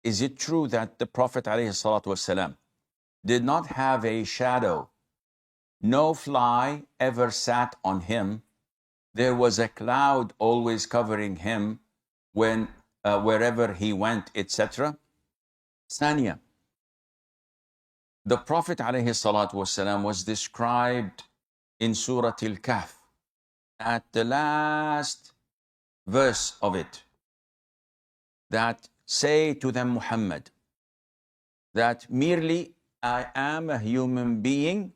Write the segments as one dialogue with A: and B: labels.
A: is it true that the Prophet ﷺ did not have a shadow? No fly ever sat on him. There was a cloud always covering him when wherever he went, etc. Sanya, the Prophet ﷺ was described in Surah Al-Kahf at the last verse of it, that say to them, Muhammad, that merely I am a human being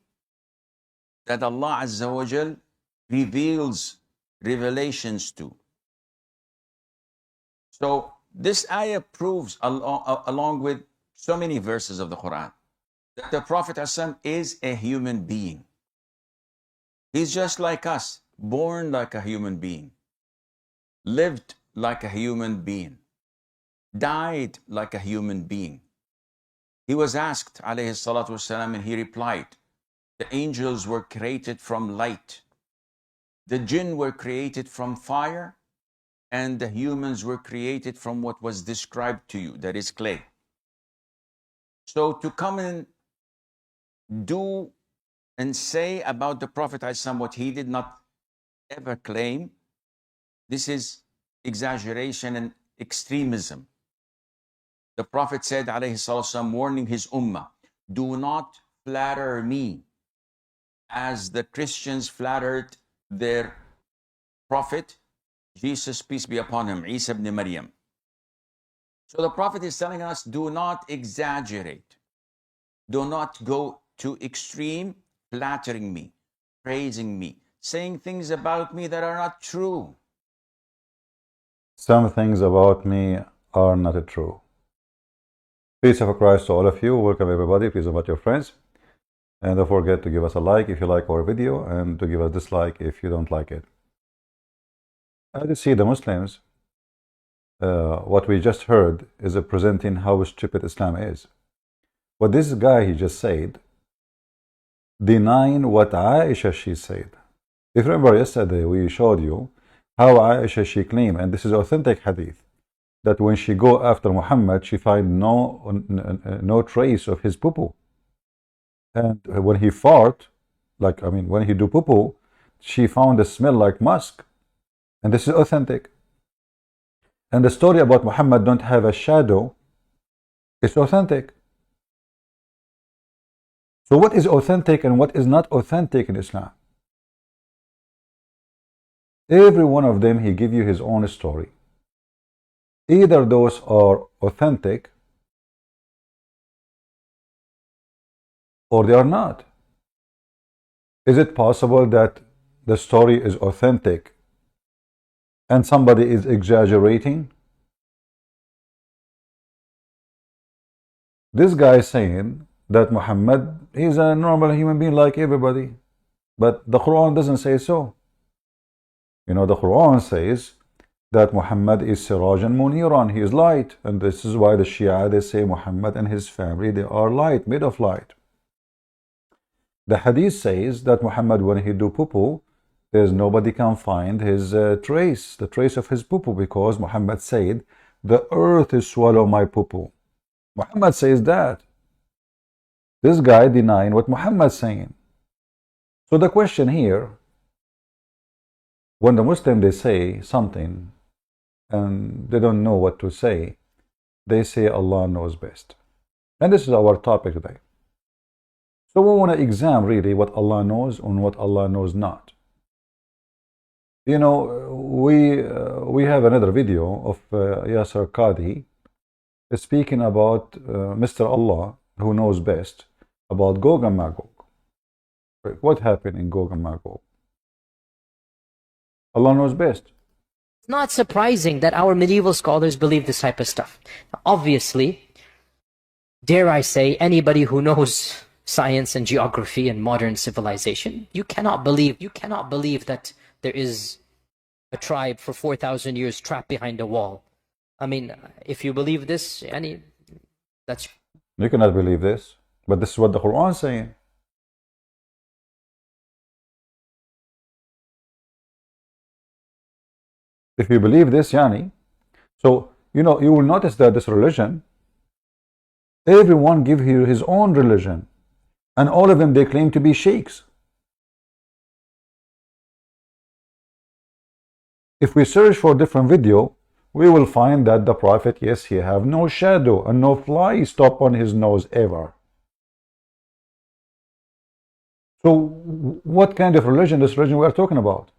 A: that Allah Azza wa Jal reveals revelations to. So this ayah proves, along with so many verses of the Qur'an, that the Prophet ﷺ is a human being. He's just like us, born like a human being, lived like a human being, died like a human being. He was asked, alayhi salatu wasalam, and he replied, the angels were created from light, the jinn were created from fire, and the humans were created from what was described to you, that is clay. So to come and do and say about the Prophet ﷺ what he did not ever claim, this is exaggeration and extremism. The Prophet said, alayhi salatu, warning his ummah, do not flatter me as the Christians flattered their prophet, Jesus, peace be upon him, Isa ibn Maryam. So the Prophet is telling us, do not exaggerate. Do not go to extreme flattering me, praising me, saying things about me that are not true.
B: Some things about me are not true. Peace of Christ to all of you. Welcome everybody. Please invite your friends. And don't forget to give us a like if you like our video, and to give us a dislike if you don't like it. As you see, the Muslims, what we just heard is presenting how stupid Islam is. What this guy, he just said, denying what Aisha, she said. If you remember yesterday, we showed you how Aisha, she claimed, and this is authentic hadith, that when she go after Muhammad, she find no trace of his poo-poo. And when he fart, when he do poo-poo, she found a smell like musk. And this is authentic. And the story about Muhammad don't have a shadow is authentic. So what is authentic and what is not authentic in Islam? Every one of them, he give you his own story. Either those are authentic or they are not. Is it possible that the story is authentic and somebody is exaggerating? This guy is saying that Muhammad is a normal human being like everybody, but the Quran doesn't say so. You know, the Quran says that Muhammad is Sirajan Muniran, he is light, and this is why the Shia, they say Muhammad and his family, they are light, made of light. The hadith says that Muhammad, when he do poo-poo, there's nobody can find his trace, the trace of his poo-poo, because Muhammad said, the earth is swallow my poo-poo. Muhammad says that. This guy denying what Muhammad saying. So the question here, when the Muslim, they say something and they don't know what to say, they say Allah knows best. And this is our topic today. So we want to examine really what Allah knows and what Allah knows not. You know, we have another video of Yasser Qadi speaking about Mr. Allah, who knows best, about Gog and Magog. What happened in Gog and Magog? Allah knows best.
C: It's not surprising that our medieval scholars believe this type of stuff. Obviously, dare I say, anybody who knows science and geography and modern civilization, you cannot believe that there is a tribe for 4,000 years trapped behind a wall. I mean, if you believe this, that's...
B: You cannot believe this, but this is what the Quran is saying. If you believe this, so, you know, you will notice that this religion, Everyone give here his own religion, and all of them they claim to be sheikhs. If we search for different video, we will find that the Prophet, yes, he have no shadow and no fly stop on his nose ever. So what kind of religion, this religion we are talking about?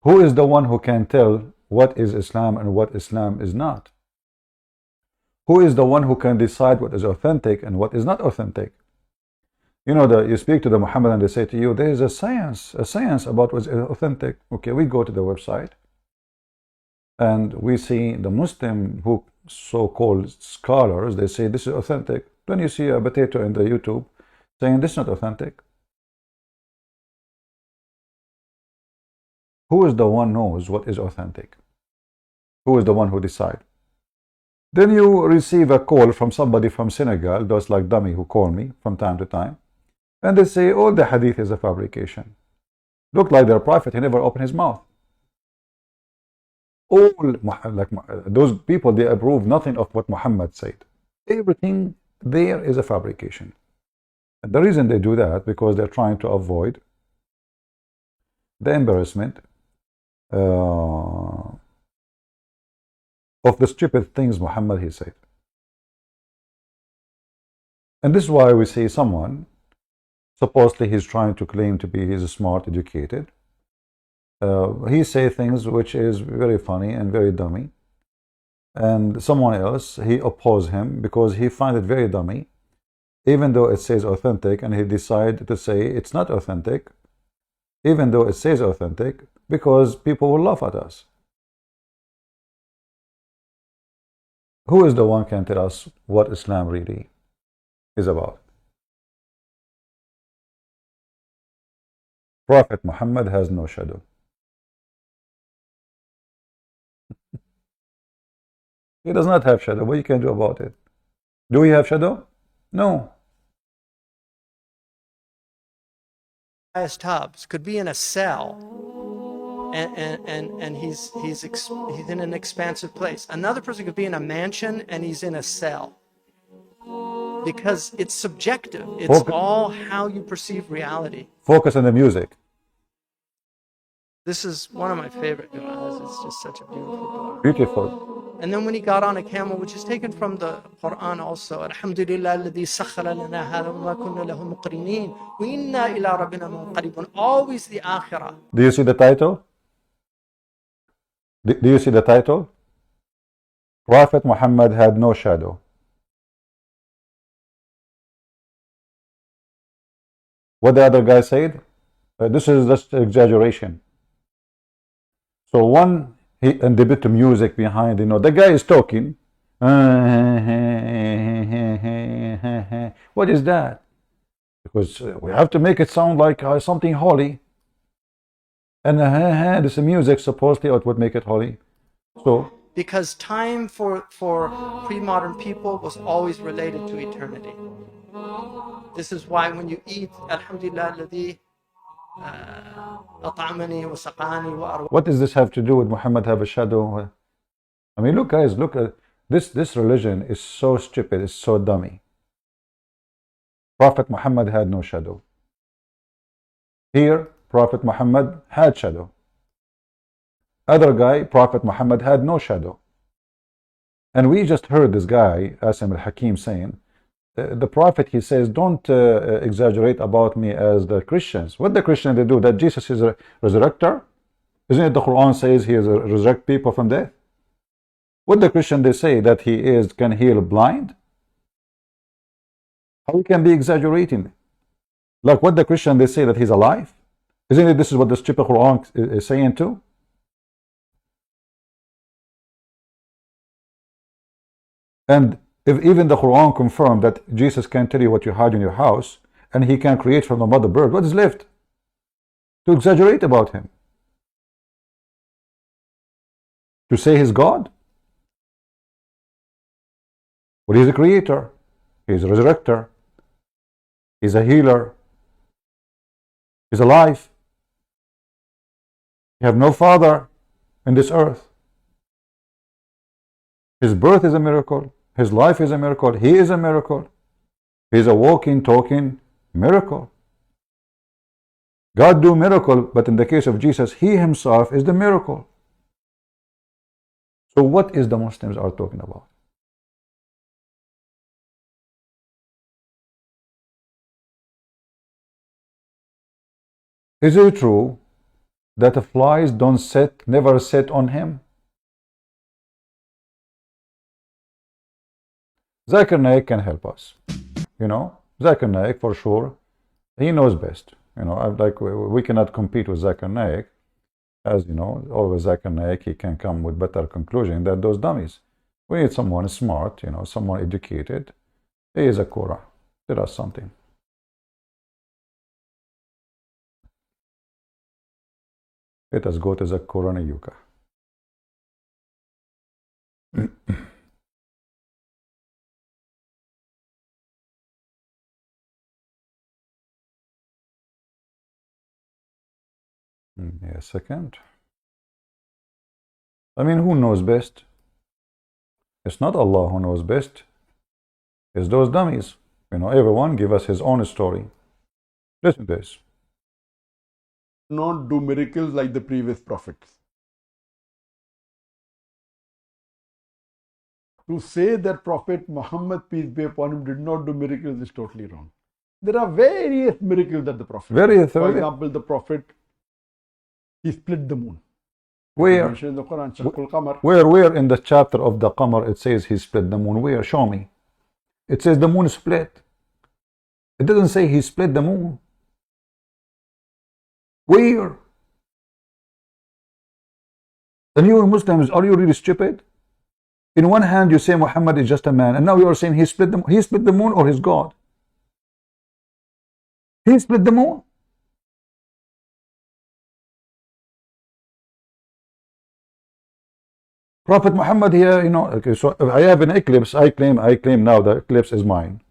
B: Who is the one who can tell what is Islam and what Islam is not? Who is the one who can decide what is authentic and what is not authentic? You know, you speak to the Muhammad and they say to you, there is a science about what's authentic. Okay, we go to the website and we see the Muslim who so-called scholars, they say this is authentic. Then you see a potato in the YouTube saying this is not authentic. Who is the one knows what is authentic? Who is the one who decides? Then you receive a call from somebody from Senegal, those like dummy who call me from time to time, and they say all the hadith is a fabrication. Look like their prophet, he never opened his mouth. All like those people, they approve nothing of what Muhammad said. Everything there is a fabrication. And the reason they do that, because they're trying to avoid the embarrassment of the stupid things Muhammad he said. And this is why we see someone, supposedly he's trying to claim to be he's smart, educated. He say things which is very funny and very dummy. And someone else, he oppose him because he find it very dummy, even though it says authentic, and he decide to say it's not authentic, even though it says authentic, because people will laugh at us. Who is the one can tell us what Islam really is about? Prophet Muhammad has no shadow. He does not have shadow. What you can do about it? Do we have shadow? No.
D: Highest Tubbs could be in a cell, and he's in an expansive place. Another person could be in a mansion and he's in a cell, because it's subjective. It's all how you perceive reality.
B: Focus on the music.
D: This is one of my favorite du'as. It's just such a beautiful dua.
B: Beautiful.
D: And then when he got on a camel, which is taken from the Qur'an also, Alhamdulillah alladhi sakhara lana hadha wa ma kunna lahu muqrinin wa inna ila rabbina munqalibun. Always the akhirah.
B: Do you see the title? Do you see the title? Prophet Muhammad had no shadow. What the other guy said? This is just exaggeration. So one, and the bit of music behind, you know, the guy is talking. What is that? Because we have to make it sound like something holy. And this music supposedly would make it holy. So
D: because time for pre-modern people was always related to eternity. This is why when you eat, Alhamdulillah alladhi at'amani wa saqani wa arwa.
B: What does this have to do with Muhammad have a shadow? I mean, look guys, look at this religion is so stupid, it's so dummy. Prophet Muhammad had no shadow. Here, Prophet Muhammad had shadow. Other guy, Prophet Muhammad had no shadow. And we just heard this guy, Asim al-Hakim, saying, the Prophet, he says, don't exaggerate about me as the Christians. What the Christians they do? That Jesus is a resurrector? Isn't it the Quran says he is a resurrect people from death? What the Christian they say? That he is can heal blind? How we can be exaggerating? Like what the Christian they say that he's alive? Isn't it this is what the stupid Quran is saying too? And if even the Quran confirmed that Jesus can tell you what you hide in your house, and he can create from the mother bird, what is left to exaggerate about him? To say he's God? Well, he's a creator, he's a resurrector, he's a healer, he's alive. You have no father in this earth. His birth is a miracle. His life is a miracle. He is a miracle. He's a walking, talking miracle. God do miracle, but in the case of Jesus, he himself is the miracle. So what is the Muslims are talking about? Is it true that the flies don't set, never set on him? Zakir Naik can help us. You know, Zakir Naik for sure, he knows best. You know, like we cannot compete with Zakir Naik. As you know, always Zakir Naik, he can come with better conclusion than those dummies. We need someone smart, you know, someone educated. He is a Qur'an. Tell us something. Let us go to the Qur'an Yuka. A second. I mean, who knows best? It's not Allah who knows best. It's those dummies. You know, everyone give us his own story. Listen to this.
E: Not do miracles like the previous prophets. To say that Prophet Muhammad, peace be upon him, did not do miracles is totally wrong. There are various miracles that the Prophet did. For example, the Prophet, he split the moon.
B: Where?
E: In the Quran,
B: Where in the chapter of the Qamar it says he split the moon? Where? Show me. It says the moon split. It doesn't say he split the moon. Where? And you Muslims, are you really stupid? In one hand you say Muhammad is just a man, and now you are saying he split the moon or his God? He split the moon. Prophet Muhammad here, you know, okay, so if I have an eclipse, I claim now the eclipse is mine.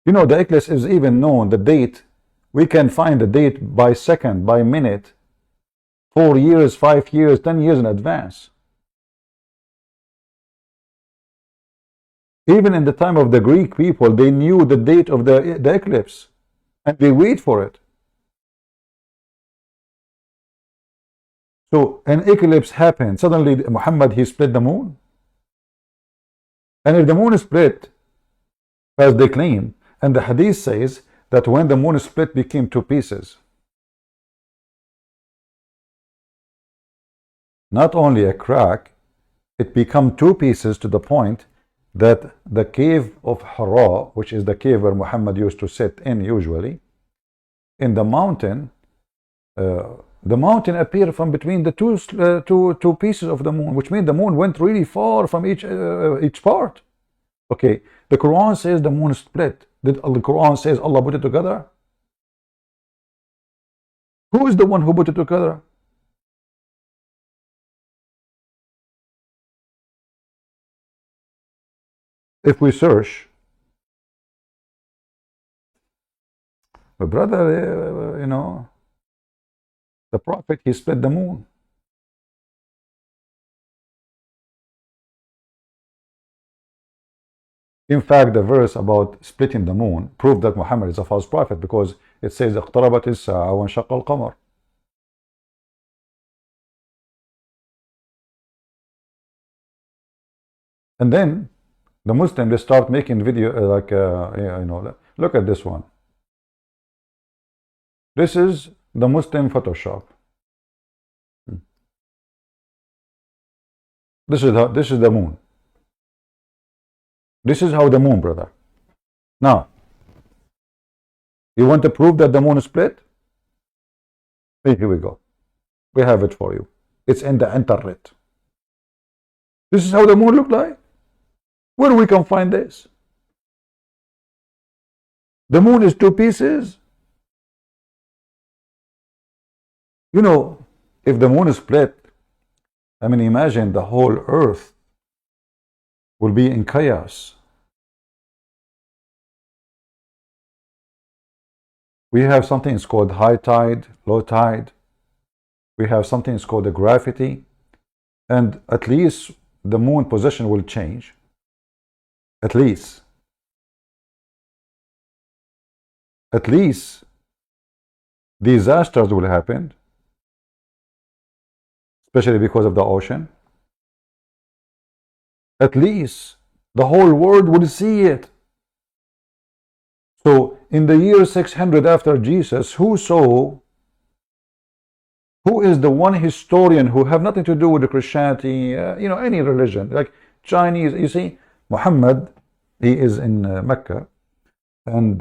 B: You know, the eclipse is even known, the date, we can find the date by second, by minute, 4 years, 5 years, 10 years in advance. Even in the time of the Greek people, they knew the date of the eclipse, and they wait for it. So an eclipse happened. Suddenly Muhammad, he split the moon. And if the moon is split, as they claim, and the hadith says that when the moon split became 2 pieces. Not only a crack, it became 2 pieces to the point that the cave of Huraira, which is the cave where Muhammad used to sit in usually, in the mountain appeared from between the two pieces of the moon, which means the moon went really far from each part. Okay, the Quran says the moon split. Did the Quran says Allah put it together? Who is the one who put it together? If we search, but brother, you know, the Prophet, he split the moon. In fact, the verse about splitting the moon proved that Muhammad is a false prophet, because it says اقتربت الساعة وانشق القمر. And then the Muslims, they start making video you know, look at this one. This is the Muslim Photoshop. This is the moon. This is how the moon, brother. Now, you want to prove that the moon is split? Here we go. We have it for you. It's in the internet. This is how the moon looked like. Where we can find this? The moon is 2 pieces. You know, if the moon is split, I mean, imagine the whole earth will be in chaos. We have something called high tide, low tide. We have something called the gravity. And at least the moon position will change. At least disasters will happen, especially because of the ocean. At least the whole world will see it. So in the year 600 after Jesus, who is the one historian who have nothing to do with the Christianity, any religion, like Chinese? You see, Muhammad, he is in Mecca, and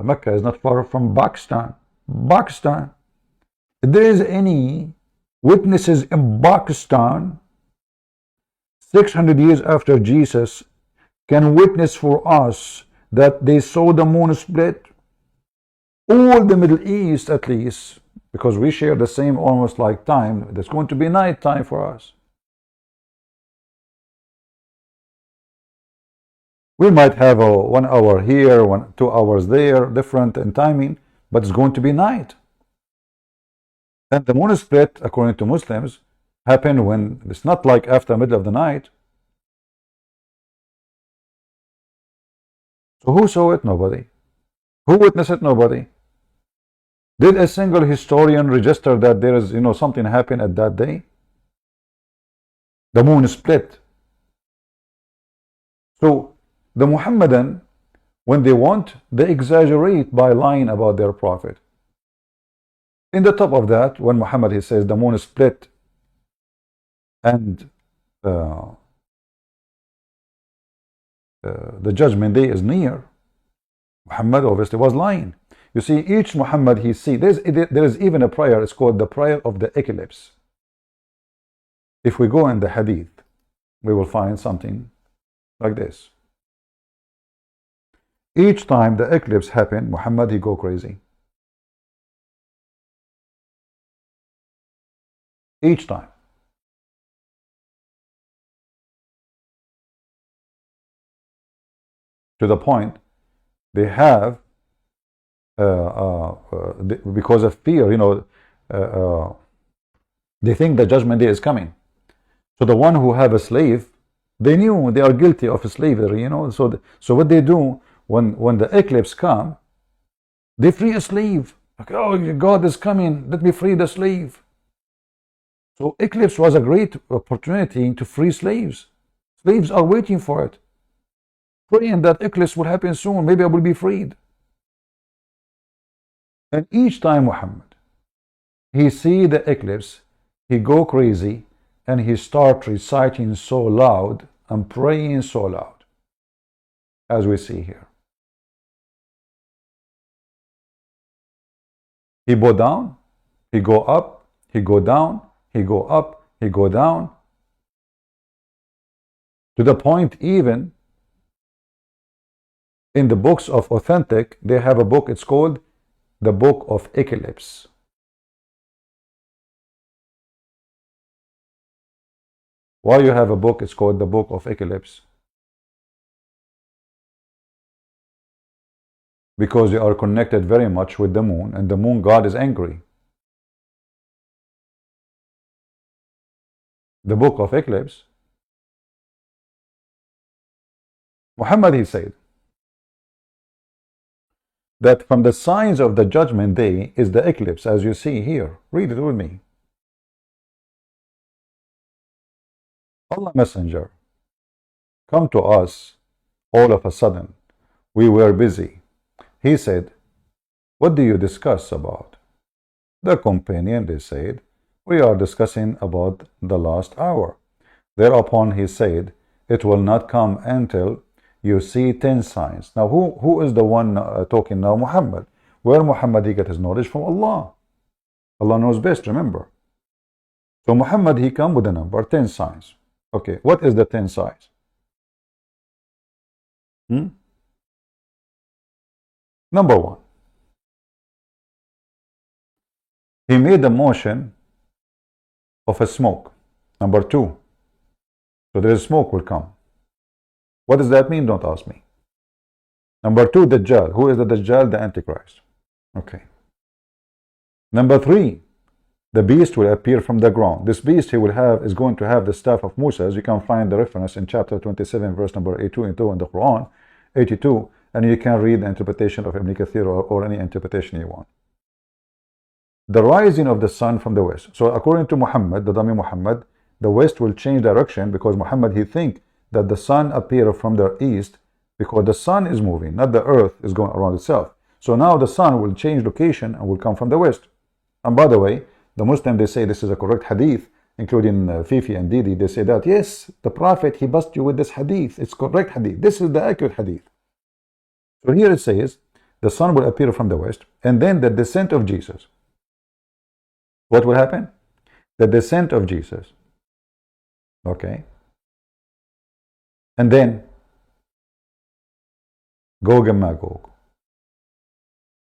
B: Mecca is not far from Pakistan. If there is any witnesses in Pakistan 600 years after Jesus can witness for us that they saw the moon split, all the Middle East at least, because we share the same almost like time, there's going to be night time for us. We might have a 1 hour here, 2 hours there, different in timing, but it's going to be night. And the moon split, according to Muslims, happened when it's not like after middle of the night. So who saw it? Nobody. Who witnessed it? Nobody. Did a single historian register that there is, something happened at that day? The moon split. So the Muhammadan, when they want, they exaggerate by lying about their prophet. In the top of that, when Muhammad, he says the moon split and the judgment day is near, Muhammad obviously was lying. You see, each Muhammad he see, there is even a prayer, it's called the prayer of the eclipse. If we go in the hadith, we will find something like this. Each time the eclipse happened, Muhammad he go crazy. Each time. To the point they have because of fear, they think the judgment day is coming. So the one who have a slave, they knew they are guilty of slavery, so what they do when the eclipse come, they free a slave. Like, oh, God is coming, let me free the slave. So eclipse was a great opportunity to free slaves. Slaves are waiting for it, praying that eclipse will happen soon, maybe I will be freed. And each time Muhammad, he see the eclipse, he go crazy, and he start reciting so loud and praying so loud, as we see here. He bow down, he go up, he go down, he go up, he go down, to the point even in the books of authentic, they have a book, it's called the Book of Eclipse. Why you have a book, it's called the Book of Eclipse? Because you are connected very much with the moon, and the moon god is angry. The Book of Eclipse, Muhammad he said that from the signs of the judgment day is the eclipse, as you see here. Read it with me. Allah Messenger, come to us all of a sudden. We were busy. He said, what do you discuss about? The companion, they said, we are discussing about the last hour. Thereupon he said, it will not come until you see 10 signs. Now who is the one talking now? Muhammad. Where Muhammad he get his knowledge from? Allah. Allah knows best, remember. So Muhammad he come with the number 10 signs. Okay, what is the 10 signs? Number 1, he made the motion of a smoke. Number 2, so there is smoke will come. What does that mean? Don't ask me. Number 2, Dajjal. Who is the Dajjal? The Antichrist. Okay. Number 3, the beast will appear from the ground. This beast is going to have the staff of Moses. You can find the reference in chapter 27, verse number 82 in the Quran, 82, and you can read the interpretation of Ibn Kathir or any interpretation you want. The rising of the sun from the west. So according to Muhammad, the dummy Muhammad, the west will change direction because Muhammad, he think that the sun appear from the east because the sun is moving, not the earth is going around itself. So now the sun will change location and will come from the west. And by the way, the Muslim, they say this is a correct hadith, including Fifi and Didi. They say that, yes, the Prophet, he bust you with this hadith. It's correct hadith. This is the accurate hadith. So here it says, the sun will appear from the west, and then the descent of Jesus. What will happen? The descent of Jesus. Okay. And then Gog and Magog.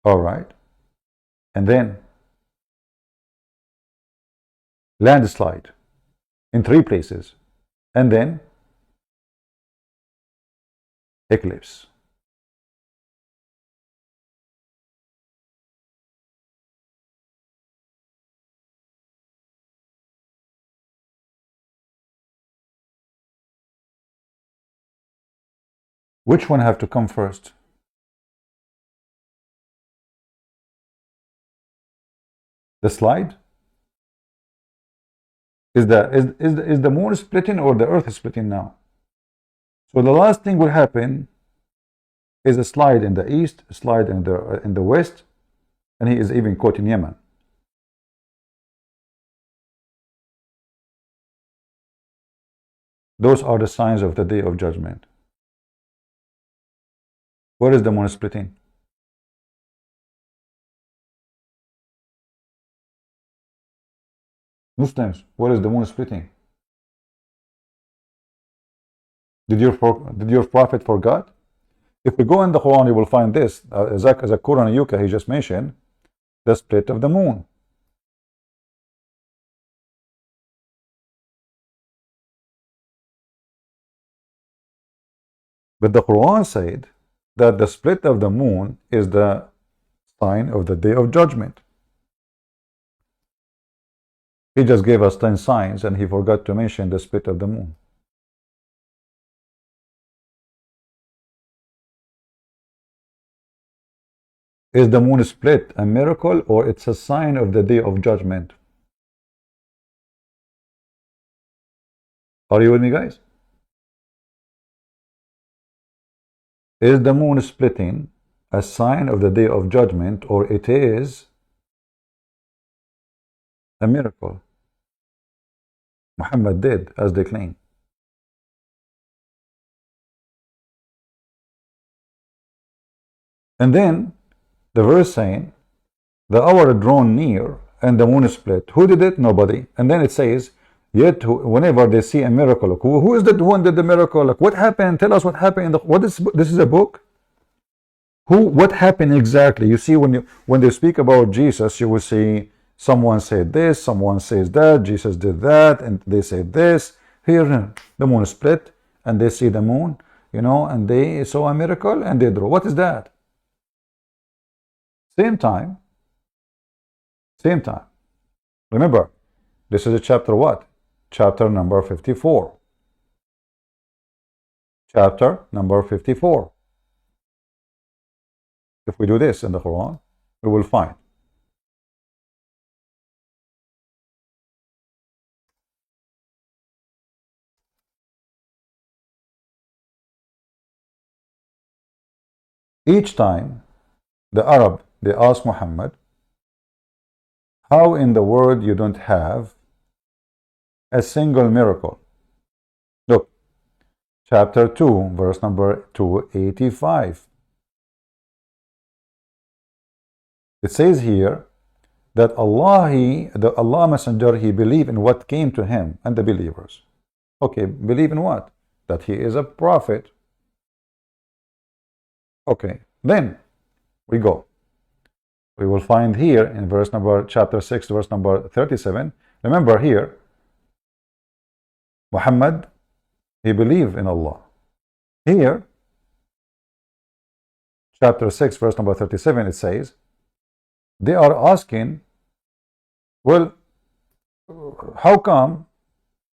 B: All right. And then landslide in 3 places. And then eclipse. Which one have to come first? The slide? Is the moon splitting or the earth is splitting now? So the last thing will happen is a slide in the east, a slide in the west, and he is even quoting Yemen. Those are the signs of the day of judgment. Where is the moon splitting? Muslims, where is the moon splitting? Did your prophet forgot? If we go in the Quran, you will find this. As a Qur'an Yuka, he just mentioned the split of the moon. But the Quran said that the split of the moon is the sign of the day of judgment. He just gave us 10 signs and he forgot to mention the split of the moon. Is the moon split a miracle or it's a sign of the day of judgment? Are you with me, guys? Is the moon splitting a sign of the day of judgment, or it is a miracle? Muhammad did, as they claim. And then the verse saying, the hour drawn near and the moon split. Who did it? Nobody. And then it says, yet whenever they see a miracle, who is the one that did the miracle? Like, what happened? Tell us what happened. This is a book? What happened exactly? You see, when they speak about Jesus, you will see someone said this, someone says that, Jesus did that, and they said this. Here, the moon split, and they see the moon, and they saw a miracle, and they drew. What is that? Same time. Remember, this is a chapter what? Chapter number 54. Chapter number 54. If we do this in the Quran, we will find. Each time the Arab, they ask Muhammad, how in the world you don't have a single miracle? Look, chapter 2, verse number 285. It says here that the Allah Messenger, he believed in what came to him and the believers. Okay, believe in what? That he is a prophet. Okay, then we go. We will find here in chapter 6, verse number 37. Remember here, Muhammad, he believed in Allah. Here, chapter 6, verse number 37, it says, they are asking, well, how come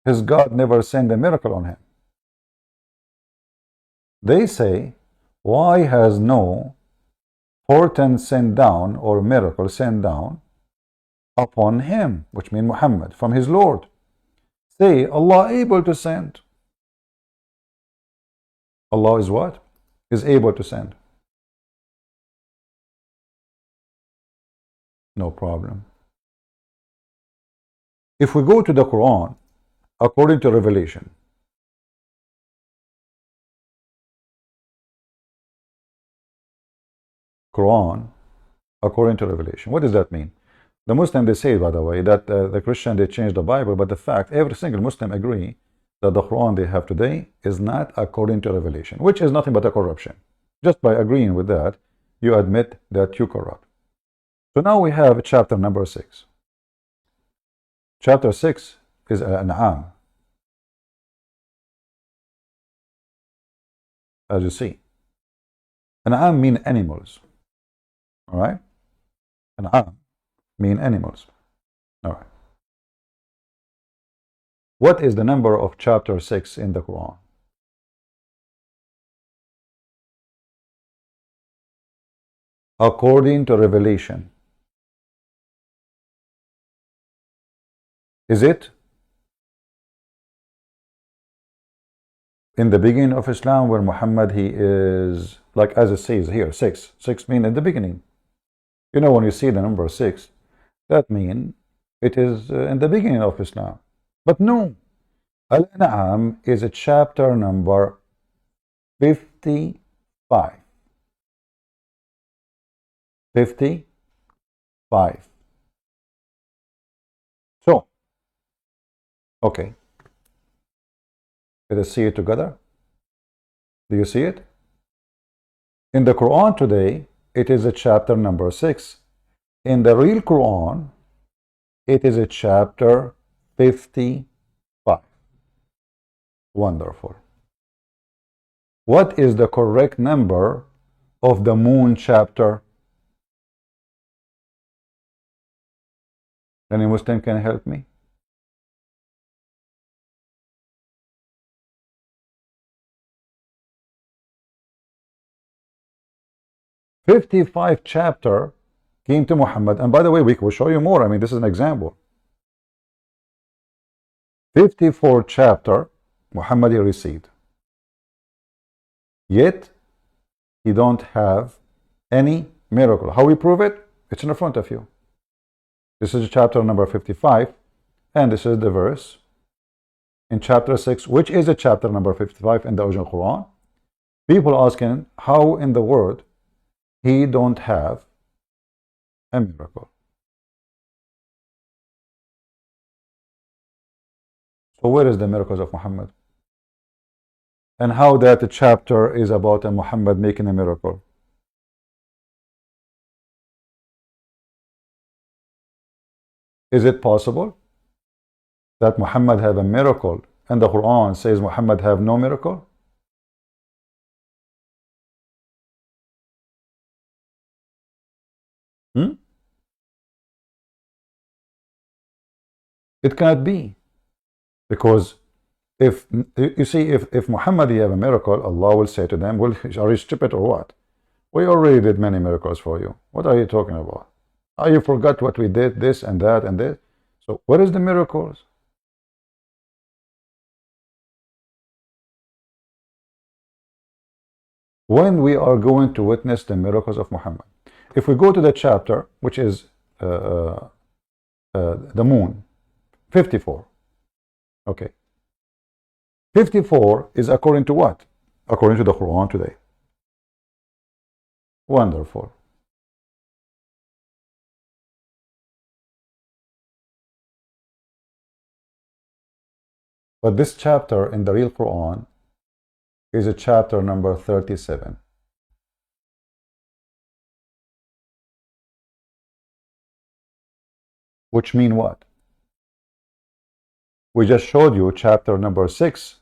B: his God never sent a miracle on him? They say, why has no portent sent down or miracle sent down upon him, which means Muhammad, from his Lord? Say, Allah able to send. Allah is what? Is able to send. No problem. If we go to the Quran, according to Revelation, Quran, according to Revelation, what does that mean? The Muslim, they say, by the way, that the Christian, they changed the Bible, but the fact, every single Muslim agree that the Quran they have today is not according to Revelation, which is nothing but a corruption. Just by agreeing with that, you admit that you corrupt. So now we have chapter number 6. Chapter 6 is An'am. As you see, An'am mean animals. All right? An'am mean animals. All right. What is the number of chapter 6 in the Quran? According to Revelation. Is it in the beginning of Islam where Muhammad, he is, like as it says here, 6. 6 mean in the beginning. You know, when you see the number 6, that means it is in the beginning of Islam. But no, Al-An'am is a chapter number 55. 55. So, okay. Let us see it together. Do you see it? In the Quran today, it is a chapter number 6. In the real Quran, it is a chapter 55. Wonderful. What is the correct number of the moon chapter? Any Muslim can help me? "55 chapter came to Muhammad," and by the way, we will show you more. I mean, this is an example. 54 chapter Muhammad he received. Yet he don't have any miracle. How we prove it? It's in front of you. This is chapter number 55, and this is the verse in chapter 6, which is a chapter number 55 in the original Quran. People asking, how in the world he don't have a miracle? So where is the miracles of Muhammad? And how that chapter is about a Muhammad making a miracle? Is it possible that Muhammad have a miracle and the Quran says Muhammad have no miracle? It cannot be, because if you see, if Muhammad have a miracle, Allah will say to them, well, are you stupid or what? We already did many miracles for you. What are you talking about? Oh, you forgot what we did, this and that and this. So what is the miracles? When we are going to witness the miracles of Muhammad, if we go to the chapter, which is the moon, 54. Okay. 54 is according to what? According to the Quran today. Wonderful. But this chapter in the real Quran is a chapter number 37. Which mean what? We just showed you chapter number 6.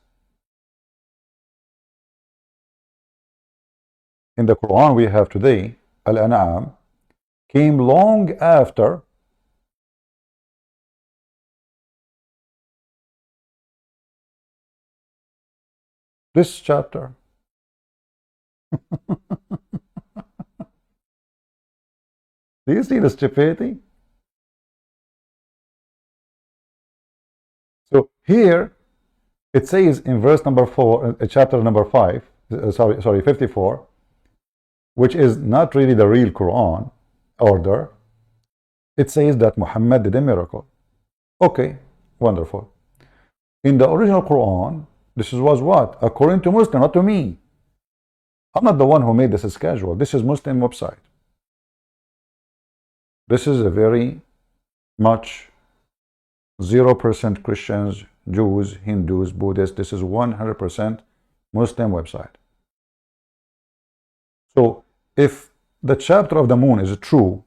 B: In the Quran we have today, Al-An'am, came long after This chapter. Do you see the stupidity? So here it says in verse number 4, chapter number 5, sorry, 54, which is not really the real Quran order. It says that Muhammad did a miracle. Okay, wonderful. In the original Quran, this was what? According to Muslim, not to me. I'm not the one who made this as casual. This is Muslim website. This is a very much 0% Christians, Jews, Hindus, Buddhists. This is 100% Muslim website. So if the chapter of the moon is true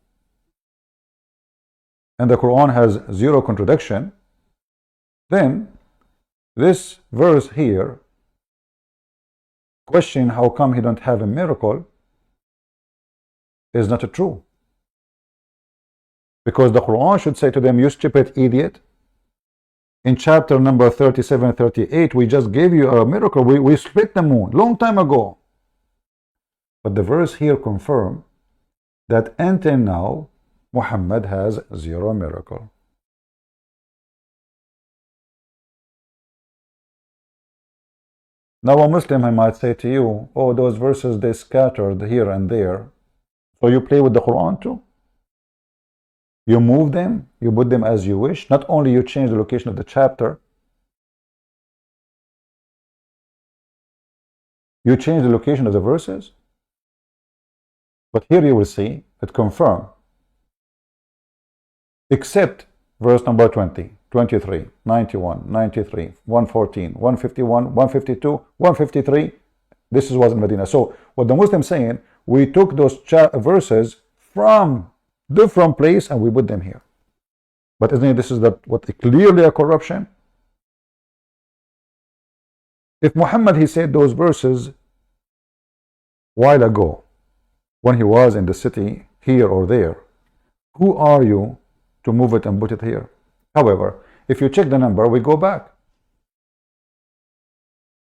B: and the Quran has zero contradiction, then this verse here, question how come he don't have a miracle, is not true. Because the Quran should say to them, you stupid idiot, in chapter number 37, 38, we just gave you a miracle. We split the moon long time ago. But the verse here confirms that until now, Muhammad has zero miracle. Now a Muslim, I might say to you, oh, those verses, they scattered here and there. So you play with the Quran too? You move them, you put them as you wish. Not only you change the location of the chapter, you change the location of the verses. But here you will see it confirmed. Except verse number 20, 23, 91, 93, 114, 151, 152, 153. This was in Medina. So what the Muslims saying, we took those verses from different place and we put them here. But isn't it, this is what clearly a corruption? If Muhammad, he said those verses while ago, when he was in the city here or there, who are you to move it and put it here? However, if you check the number, we go back.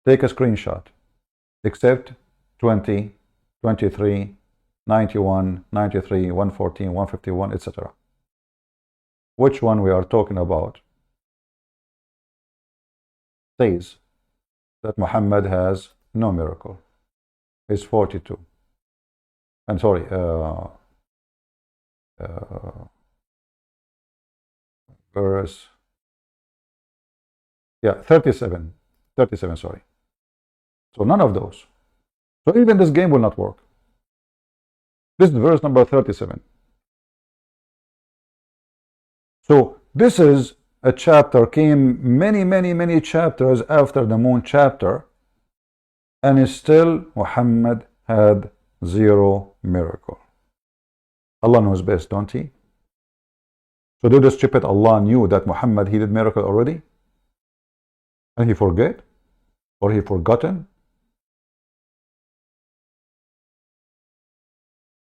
B: Take a screenshot. Except 20, 23, 91, 93, 114, 151, etc. Which one we are talking about says that Muhammad has no miracle. It's 42. I'm sorry, verse, 37, sorry. So none of those. So even this game will not work. This is verse number 37. So this is a chapter, came many chapters after the moon chapter, and still Muhammad had zero miracle. Allah knows best, don't he? So do the stupid Allah knew that Muhammad, he did miracle already? And he forget? Or he forgotten?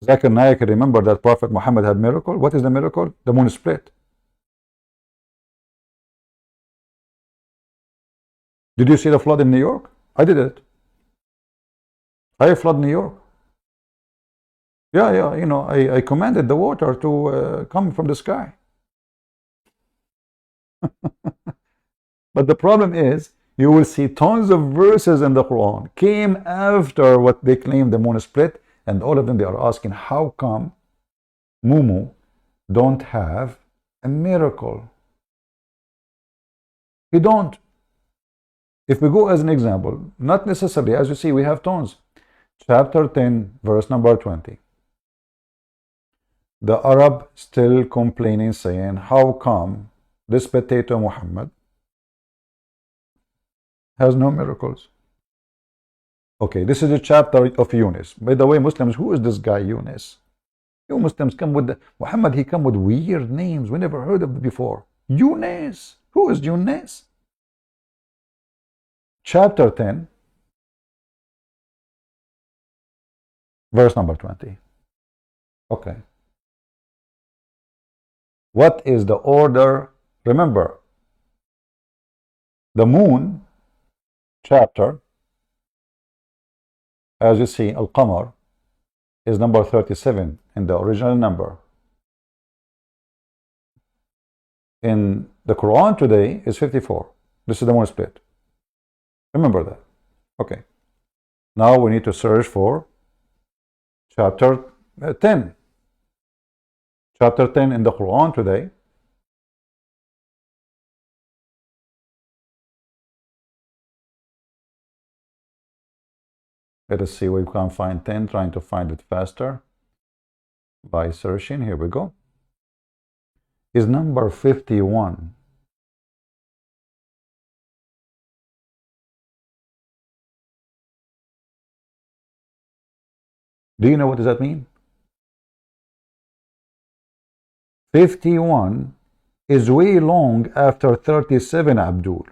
B: Zakir Naik, remember that Prophet Muhammad had miracle? What is the miracle? The moon split. Did you see the flood in New York? I did it. I flood New York. Yeah, you know, I commanded the water to come from the sky. But the problem is, you will see tons of verses in the Quran came after what they claim the moon split, and all of them they are asking, how come Mumu don't have a miracle? He don't. If we go as an example, not necessarily, as you see, we have tons. Chapter 10, verse number 20. The Arab still complaining, saying, how come this potato Muhammad has no miracles? Okay, this is a chapter of Yunus. By the way, Muslims, who is this guy Yunus? You Muslims come with Muhammad, he come with weird names. We never heard of it before. Yunus. Who is Yunus? Chapter 10, verse number 20. Okay. What is the order? Remember, the moon chapter as you see, Al-Qamar is number 37 in the original number. In the Quran today is 54. This is the moon split. Remember that. Okay. Now we need to search for chapter 10. Chapter 10 in the Quran today. Let us see if we can find 10, trying to find it faster by searching. Here we go. Is number 51. Do you know what does that mean? 51 is way long after 37, Abdul.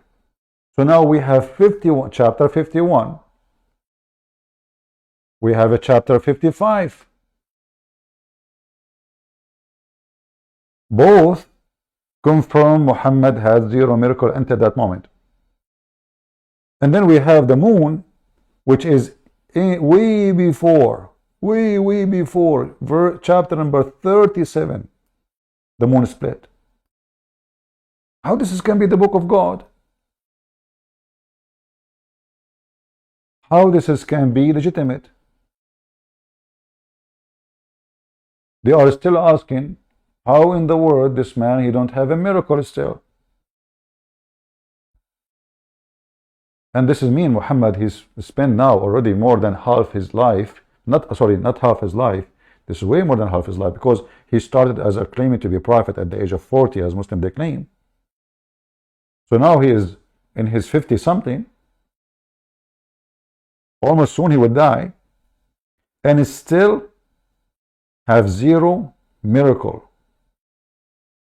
B: So now we have 51, chapter 51. We have a chapter 55. Both confirm Muhammad had zero miracle until that moment. And then we have the moon, which is way before, chapter number 37, the moon split. How this can be the book of God? How this can be legitimate? They are still asking, how in the world this man, he don't have a miracle still? And this is mean Muhammad, he's spent now already more than half his life, not half his life, this is way more than half his life, because he started as a claiming to be a prophet at the age of 40, as Muslim they claim. So now he is in his 50 something, almost soon he would die, and he still have zero miracle.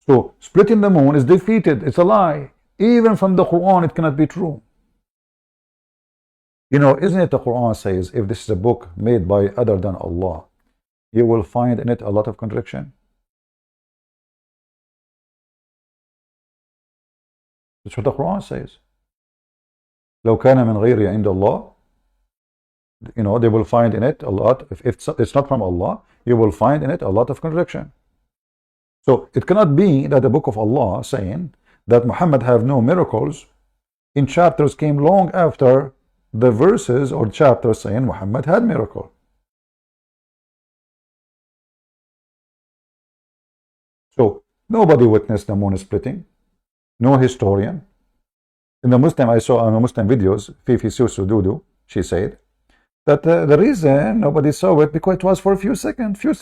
B: So splitting the moon is defeated. It's a lie. Even from the Quran it cannot be true. You know, isn't it the Quran says, if this is a book made by other than Allah, you will find in it a lot of contradiction? That's what the Quran says. لو كان من غير عند الله, you know, they will find in it a lot. If it's not from Allah, you will find in it a lot of contradiction. So it cannot be that the book of Allah saying that Muhammad have no miracles in chapters came long after the verses or chapters saying Muhammad had miracle. So nobody witnessed the moon splitting. No historian. In the Muslim, I saw on the Muslim videos, Fifi Susu Dudu, she said that the reason nobody saw it because it was for a few seconds. So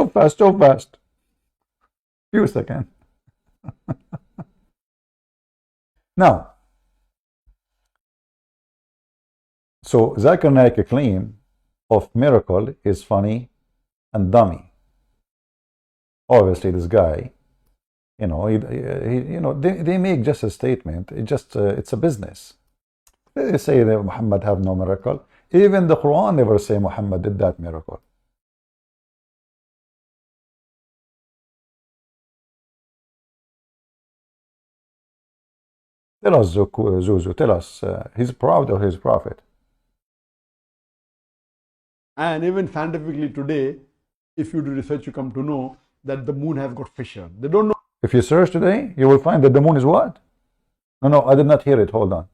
B: fast. Few seconds. Now, so Zakir Naik's claim of miracle is funny and dummy. Obviously, this guy, you know, they make just a statement. It's a business. They say that Muhammad have no miracle. Even the Quran never say Muhammad did that miracle. Tell us, Zuzu, tell us, he's proud of his prophet.
E: And even scientifically today, if you do research, you come to know that the moon has got fissure. They don't know.
B: If you search today, you will find that the moon is what? No, I did not hear it. Hold on.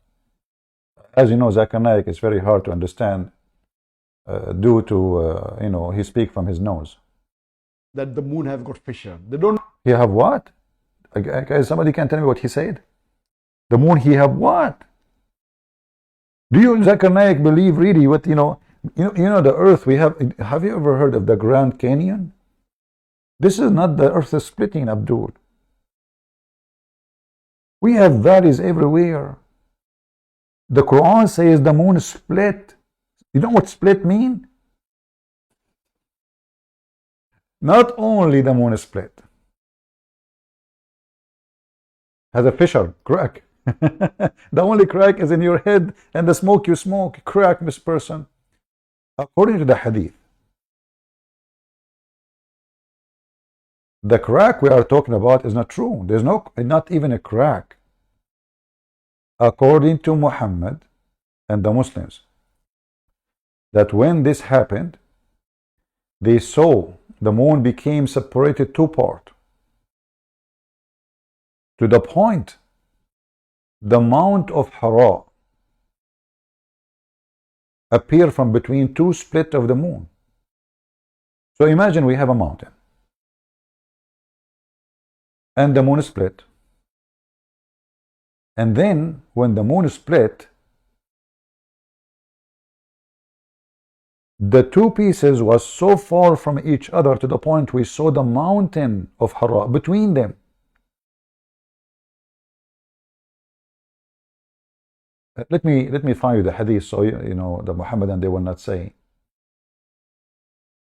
B: As you know, Zakir Naik is very hard to understand due to, you know, he speaks from his nose.
E: That the moon has got fissure. They don't know.
B: He have what? Somebody can tell me what he said? The moon, he have what? Do you, Zakir Naik, believe really what, you know the earth we have you ever heard of the Grand Canyon? This is not the earth is splitting, Abdul. We have valleys everywhere. The Quran says the moon split. You know what split mean? Not only the moon split, has a fissure, crack. The only crack is in your head, and the smoke you smoke, crack, this person. According to the hadith, the crack we are talking about is not true. There's not even a crack. According to Muhammad and the Muslims, that when this happened, they saw the moon became separated two parts, to the point the Mount of Hira appeared from between two splits of the moon. So imagine we have a mountain and the moon is split, and then when the moon is split, the two pieces was so far from each other to the point we saw the mountain of Hira between them. Let me find you the hadith, so you know the Muhammadan, they will not say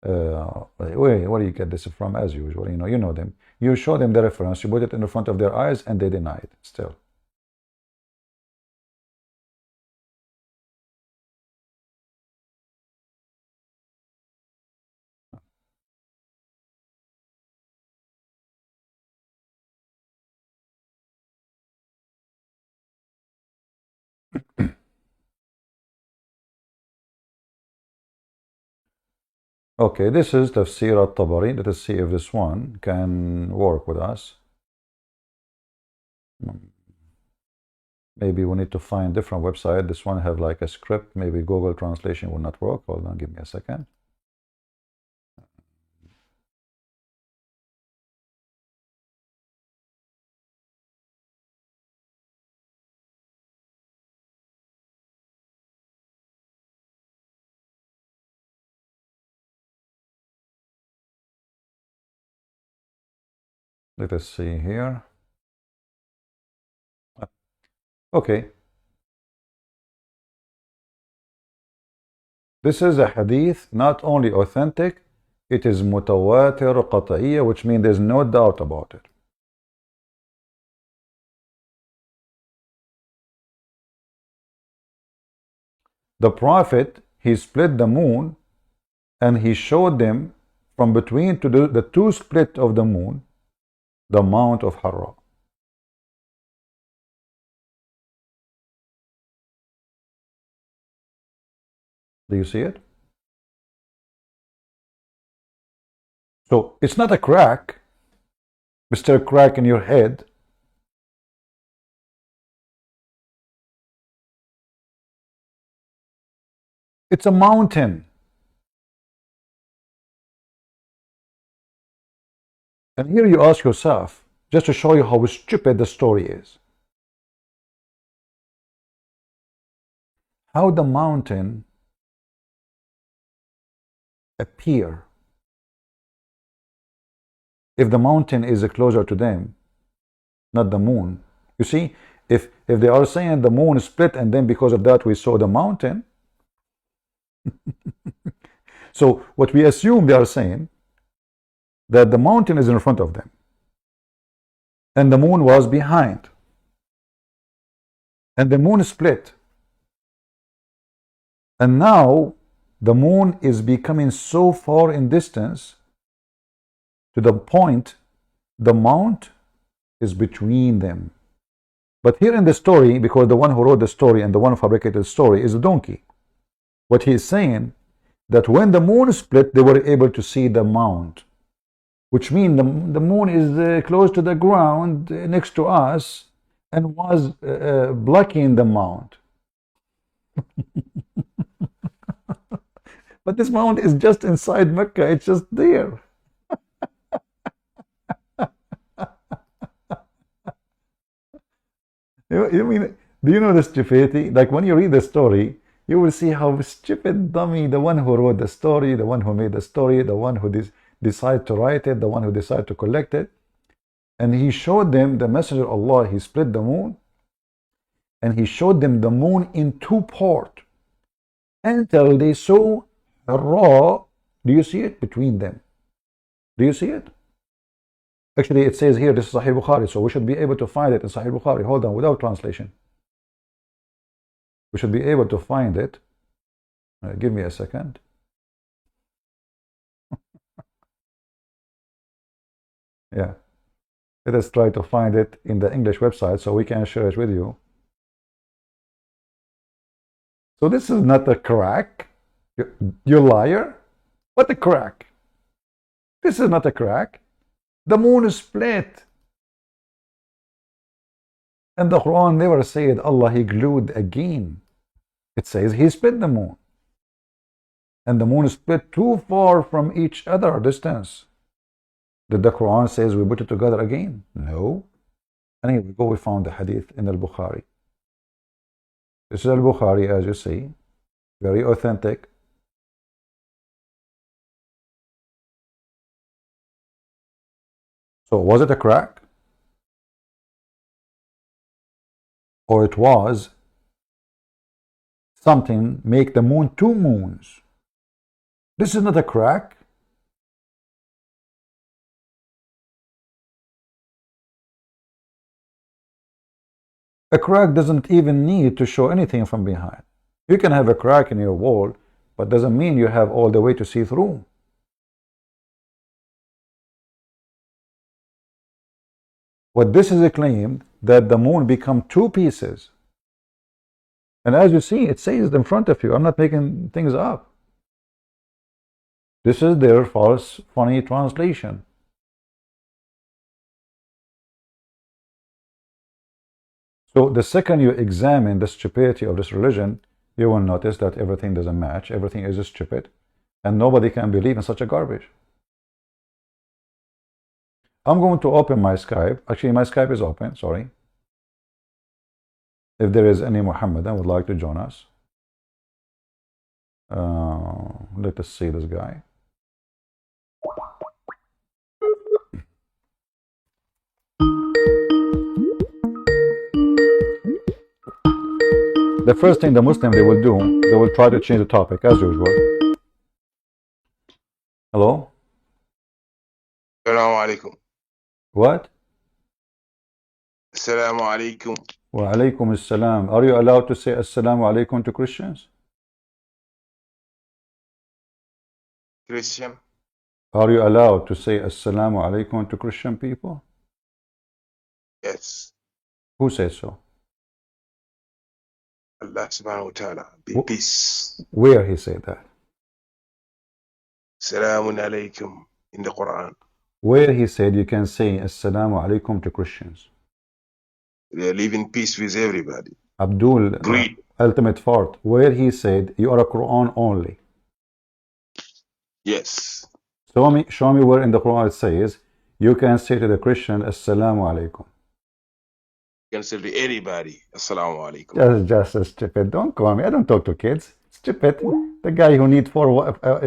B: where do you get this from? As usual, you know them. You show them the reference, you put it in the front of their eyes, and they deny it still. Okay, this is Tafsir al-Tabari. Let us see if this one can work with us. Maybe we need to find different website. This one have like a script. Maybe Google translation will not work. Hold on, give me a second. Let us see here. Okay. This is a hadith not only authentic, it is mutawatir qat'iyya, which means there's no doubt about it. The Prophet, he split the moon and he showed them from between to the two split of the moon, the Mount of Hira. Do you see it? So it's not a crack, Mr. Crack in your head. It's a mountain. And here you ask yourself, just to show you how stupid the story is, how the mountain appear if the mountain is closer to them, not the moon. You see, if they are saying the moon split and then because of that we saw the mountain, so what we assume they are saying, that the mountain is in front of them and the moon was behind, and the moon split, and now the moon is becoming so far in distance to the point the mount is between them. But here in the story, because the one who wrote the story and the one who fabricated the story is a donkey, what he is saying that when the moon split they were able to see the mount, which means the moon is close to the ground next to us and was blocking the mount. But this mount is just inside Mecca, it's just there. You mean, do you know the stupidity? Like when you read the story, you will see how stupid dummy, the one who wrote the story, the one who made the story, the one who decided to write it, the one who decided to collect it. And he showed them the messenger of Allah, he split the moon, and he showed them the moon in two parts until they saw Hira. Do you see it? Between them. Do you see it? Actually, it says here, this is Sahih Bukhari, so we should be able to find it in Sahih Bukhari. Hold on, without translation. We should be able to find it. Give me a second. Yeah. Let us try to find it in the English website so we can share it with you. So this is not a crack. You liar? What a crack. This is not a crack. The moon is split. And the Quran never said Allah he glued again. It says he split the moon. And the moon is split too far from each other distance. Did the Quran says we put it together again? No. And here we go, we found the hadith in al-Bukhari. This is al-Bukhari, as you see. Very authentic. So was it a crack? Or it was something make the moon two moons? This is not a crack. A crack doesn't even need to show anything from behind. You can have a crack in your wall, but doesn't mean you have all the way to see through. What this is a claim that the moon become two pieces. And as you see, it says in front of you. I'm not making things up. This is their false, funny translation. So the second you examine the stupidity of this religion, you will notice that everything doesn't match. Everything is stupid. And nobody can believe in such a garbage. I'm going to open my Skype. Actually, my Skype is open, sorry. If there is any Muhammadan would like to join us. Let us see this guy. The first thing the Muslim they will do, they will try to change the topic as usual. Hello?
F: Assalamu alaikum.
B: What?
F: Assalamu alaikum.
B: Wa alaikum assalam. Are you allowed to say assalamu alaikum to Christians?
F: Christian.
B: Are you allowed to say assalamu alaikum to Christian people?
F: Yes.
B: Who says so?
F: Allah subhanahu wa ta'ala. Be peace.
B: Where he said that?
F: Salamun alaikum in the Qur'an.
B: Where he said you can say assalamu alaikum to Christians?
F: They live in peace with everybody.
B: Abdul, ultimate fart. Where he said you are a Quran only?
F: Yes.
B: Show me where in the Quran it says you can say to the Christian assalamu alaikum.
F: You can say to anybody assalamu alaikum.
B: That's just a stupid. Don't call me. I don't talk to kids. Stupid. The guy who needs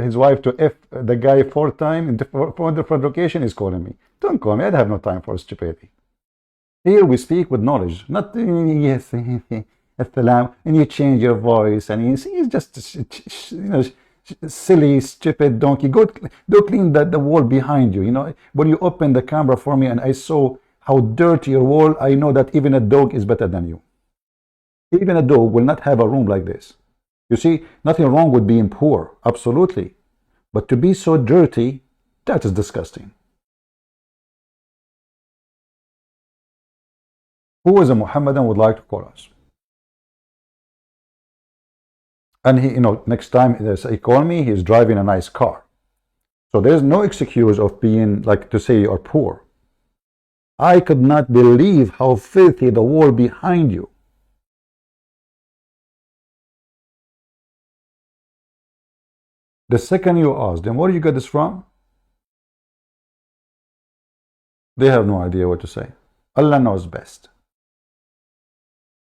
B: his wife to F the guy 4 times in four different locations is calling me. Don't call me. I have no time for stupidity. Here we speak with knowledge. Not yes, assalam, and you change your voice, and you just silly, stupid donkey. Go clean the wall behind you. You know, when you open the camera for me, and I saw how dirty your wall, I know that even a dog is better than you. Even a dog will not have a room like this. You see, nothing wrong with being poor, absolutely. But to be so dirty, that is disgusting. Who is a Muhammadan would like to call us? And he, next time he call me, he's driving a nice car. So there's no excuse of being, like to say you're poor. I could not believe how filthy the wall behind you. The second you ask them, where do you get this from? They have no idea what to say. Allah knows best.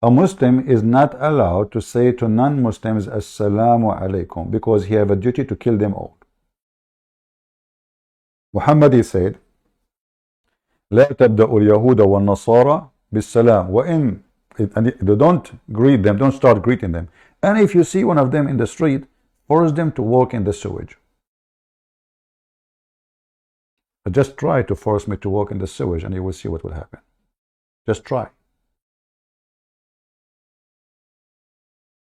B: A Muslim is not allowed to say to non-Muslims assalamu alaikum because he have a duty to kill them all. Muhammad he said, لا تبدأ اليهود والنصارى بالسلام وإن don't greet them, don't start greeting them. And if you see one of them in the street, force them to walk in the sewage. Just try to force me to walk in the sewage and you will see what will happen. Just try.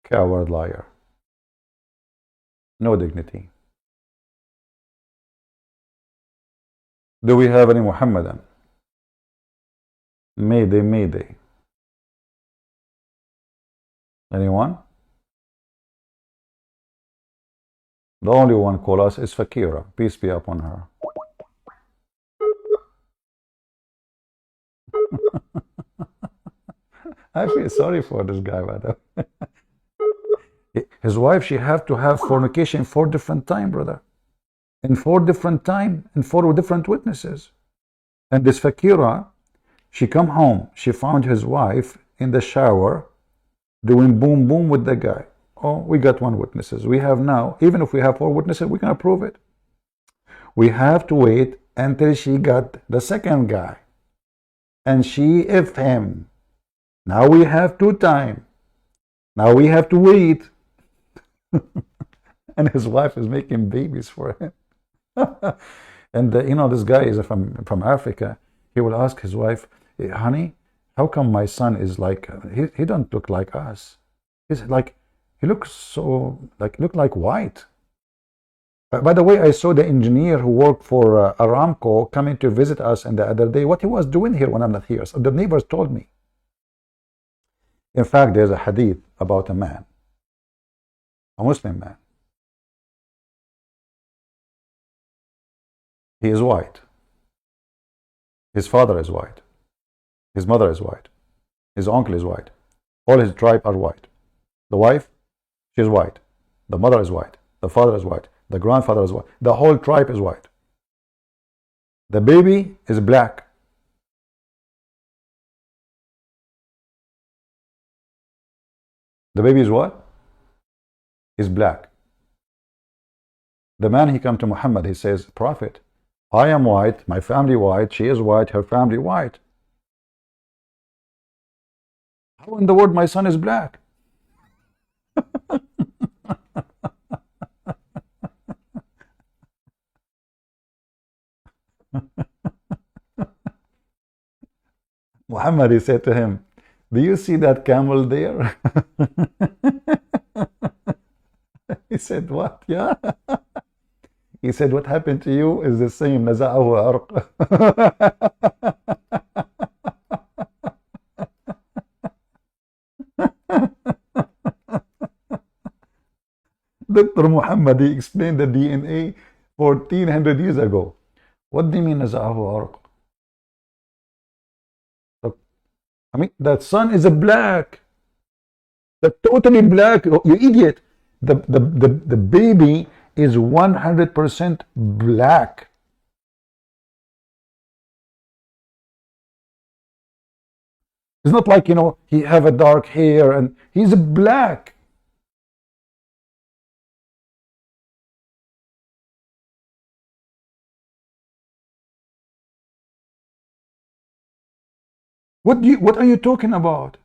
B: Coward liar. No dignity. Do we have any Muhammadan? Mayday, mayday. Anyone? The only one call us is Fakira, peace be upon her. I feel sorry for this guy, by the way. His wife, she have to have fornication 4 different times, brother. In 4 different times, and 4 different witnesses. And this Fakira, she come home, she found his wife in the shower doing boom boom with the guy. Oh, we got 1 witnesses. We have now, even if we have 4 witnesses, we can prove it. We have to wait until she got the second guy. And she if him. Now we have 2 times. Now we have to wait. And his wife is making babies for him. And you know, this guy is from Africa. He will ask his wife, honey, how come my son is like, he don't look like us. He's like, he looks so, look like white. By the way, I saw the engineer who worked for Aramco coming to visit us and the other day, what he was doing here when I'm not here. So the neighbors told me. In fact, there's a hadith about a man, a Muslim man. He is white. His father is white. His mother is white. His uncle is white. All his tribe are white. The wife, she's white. The mother is white. The father is white. The grandfather is white. The whole tribe is white. The baby is black. The baby is what? Is black. The man, he come to Muhammad, he says, Prophet, I am white, my family white, she is white, her family white. How in the world my son is black? Muhammad, he said to him, do you see that camel there? He said, what? Yeah. He said, what happened to you is the same. نزعه عرق. Dr. Muhammad, he explained the DNA 1400 years ago. What do you mean نزعه عرق? I mean, that son is a black. The totally black. You idiot. The baby is 100% black. It's not like, you know, he have a dark hair and he's black. What are you talking about?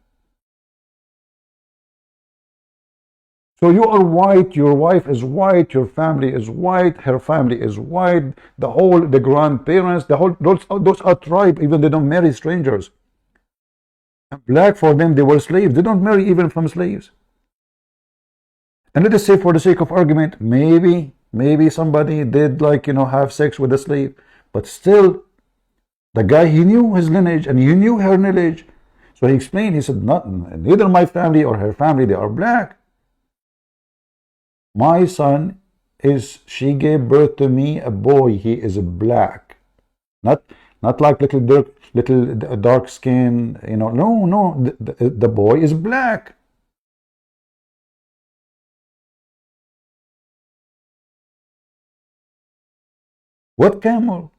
B: So you are white, your wife is white, your family is white, her family is white, the grandparents, those are tribe, even they don't marry strangers. And black, for them, they were slaves. They don't marry even from slaves. And let us say, for the sake of argument, maybe somebody did, like, you know, have sex with a slave, but still, the guy, he knew his lineage and he knew her lineage. So he explained, he said, neither my family or her family, they are black. My son she gave birth to me a boy, he is black. Not like little dark skin, you know. No, the boy is black. What camel?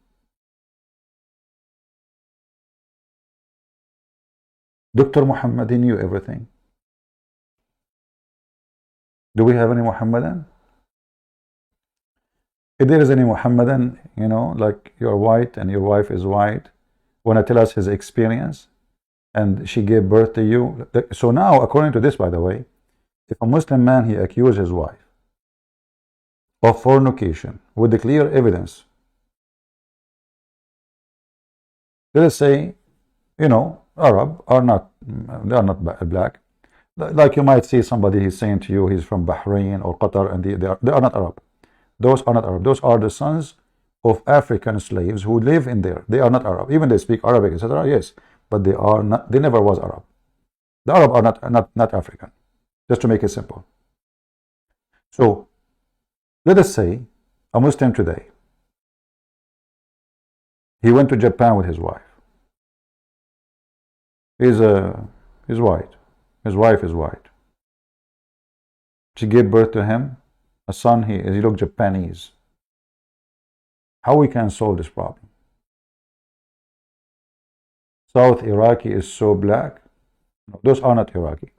B: Dr. Muhammad, he knew everything. Do we have any Muhammadan? If there is any Muhammadan, you know, like you're white and your wife is white, want to tell us his experience, and she gave birth to you. So now, according to this, by the way, if a Muslim man, he accuses his wife of fornication with the clear evidence, let us say, you know, Arab are not, they are not black. Like you might see somebody, he's saying to you he's from Bahrain or Qatar, and they are not Arab. Those are not Arab. Those are the sons of African slaves who live in there. They are not Arab. Even they speak Arabic, etc. Yes, but they are not. They never was Arab. The Arab are not African. Just to make it simple. So Let us say a Muslim today, he went to Japan with his wife. He's white. His wife is white. She gave birth to him a son. He looked Japanese. How we can solve this problem? South Iraqi is so black. No, those are not Iraqi.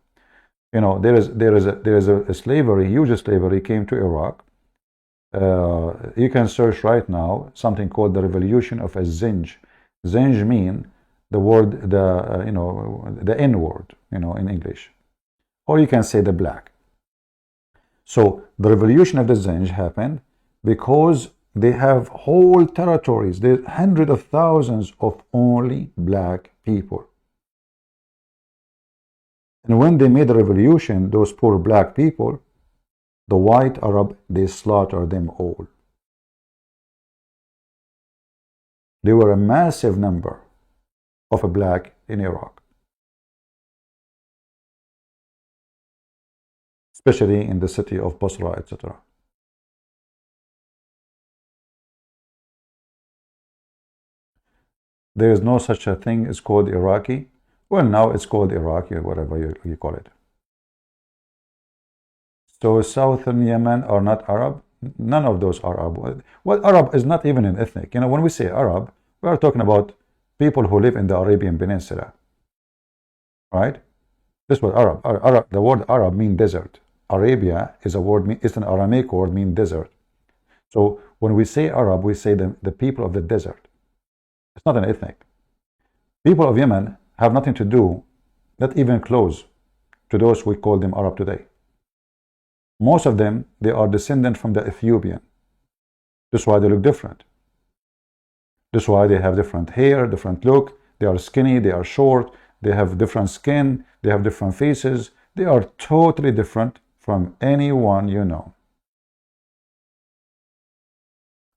B: You know, there is a slavery, huge slavery came to Iraq. You can search right now something called the revolution of a Zinj. Zinj mean the word, the N word, in English, or you can say the black. So the revolution of the Zinj happened because they have whole territories. There's hundreds of thousands of only black people. And when they made the revolution, those poor black people, the white Arab, they slaughtered them all. There were a massive number of a black in Iraq, especially in the city of Basra, etc. There is no such a thing as called Iraqi. Well, now it's called Iraqi or whatever you call it. So southern Yemen are not Arab. None of those are Arab. Well, Arab is not even an ethnic. When we say Arab, we are talking about people who live in the Arabian Peninsula, right? This was Arab. The word Arab means desert. Arabia is a word. It's an Aramaic word mean desert. So when we say Arab, we say the people of the desert. It's not an ethnic. People of Yemen have nothing to do, not even close to those we call them Arab today. Most of them, they are descendant from the Ethiopian. That's why they look different. That's why they have different hair, different look. They are skinny, they are short, they have different skin, they have different faces. They are totally different from anyone you know.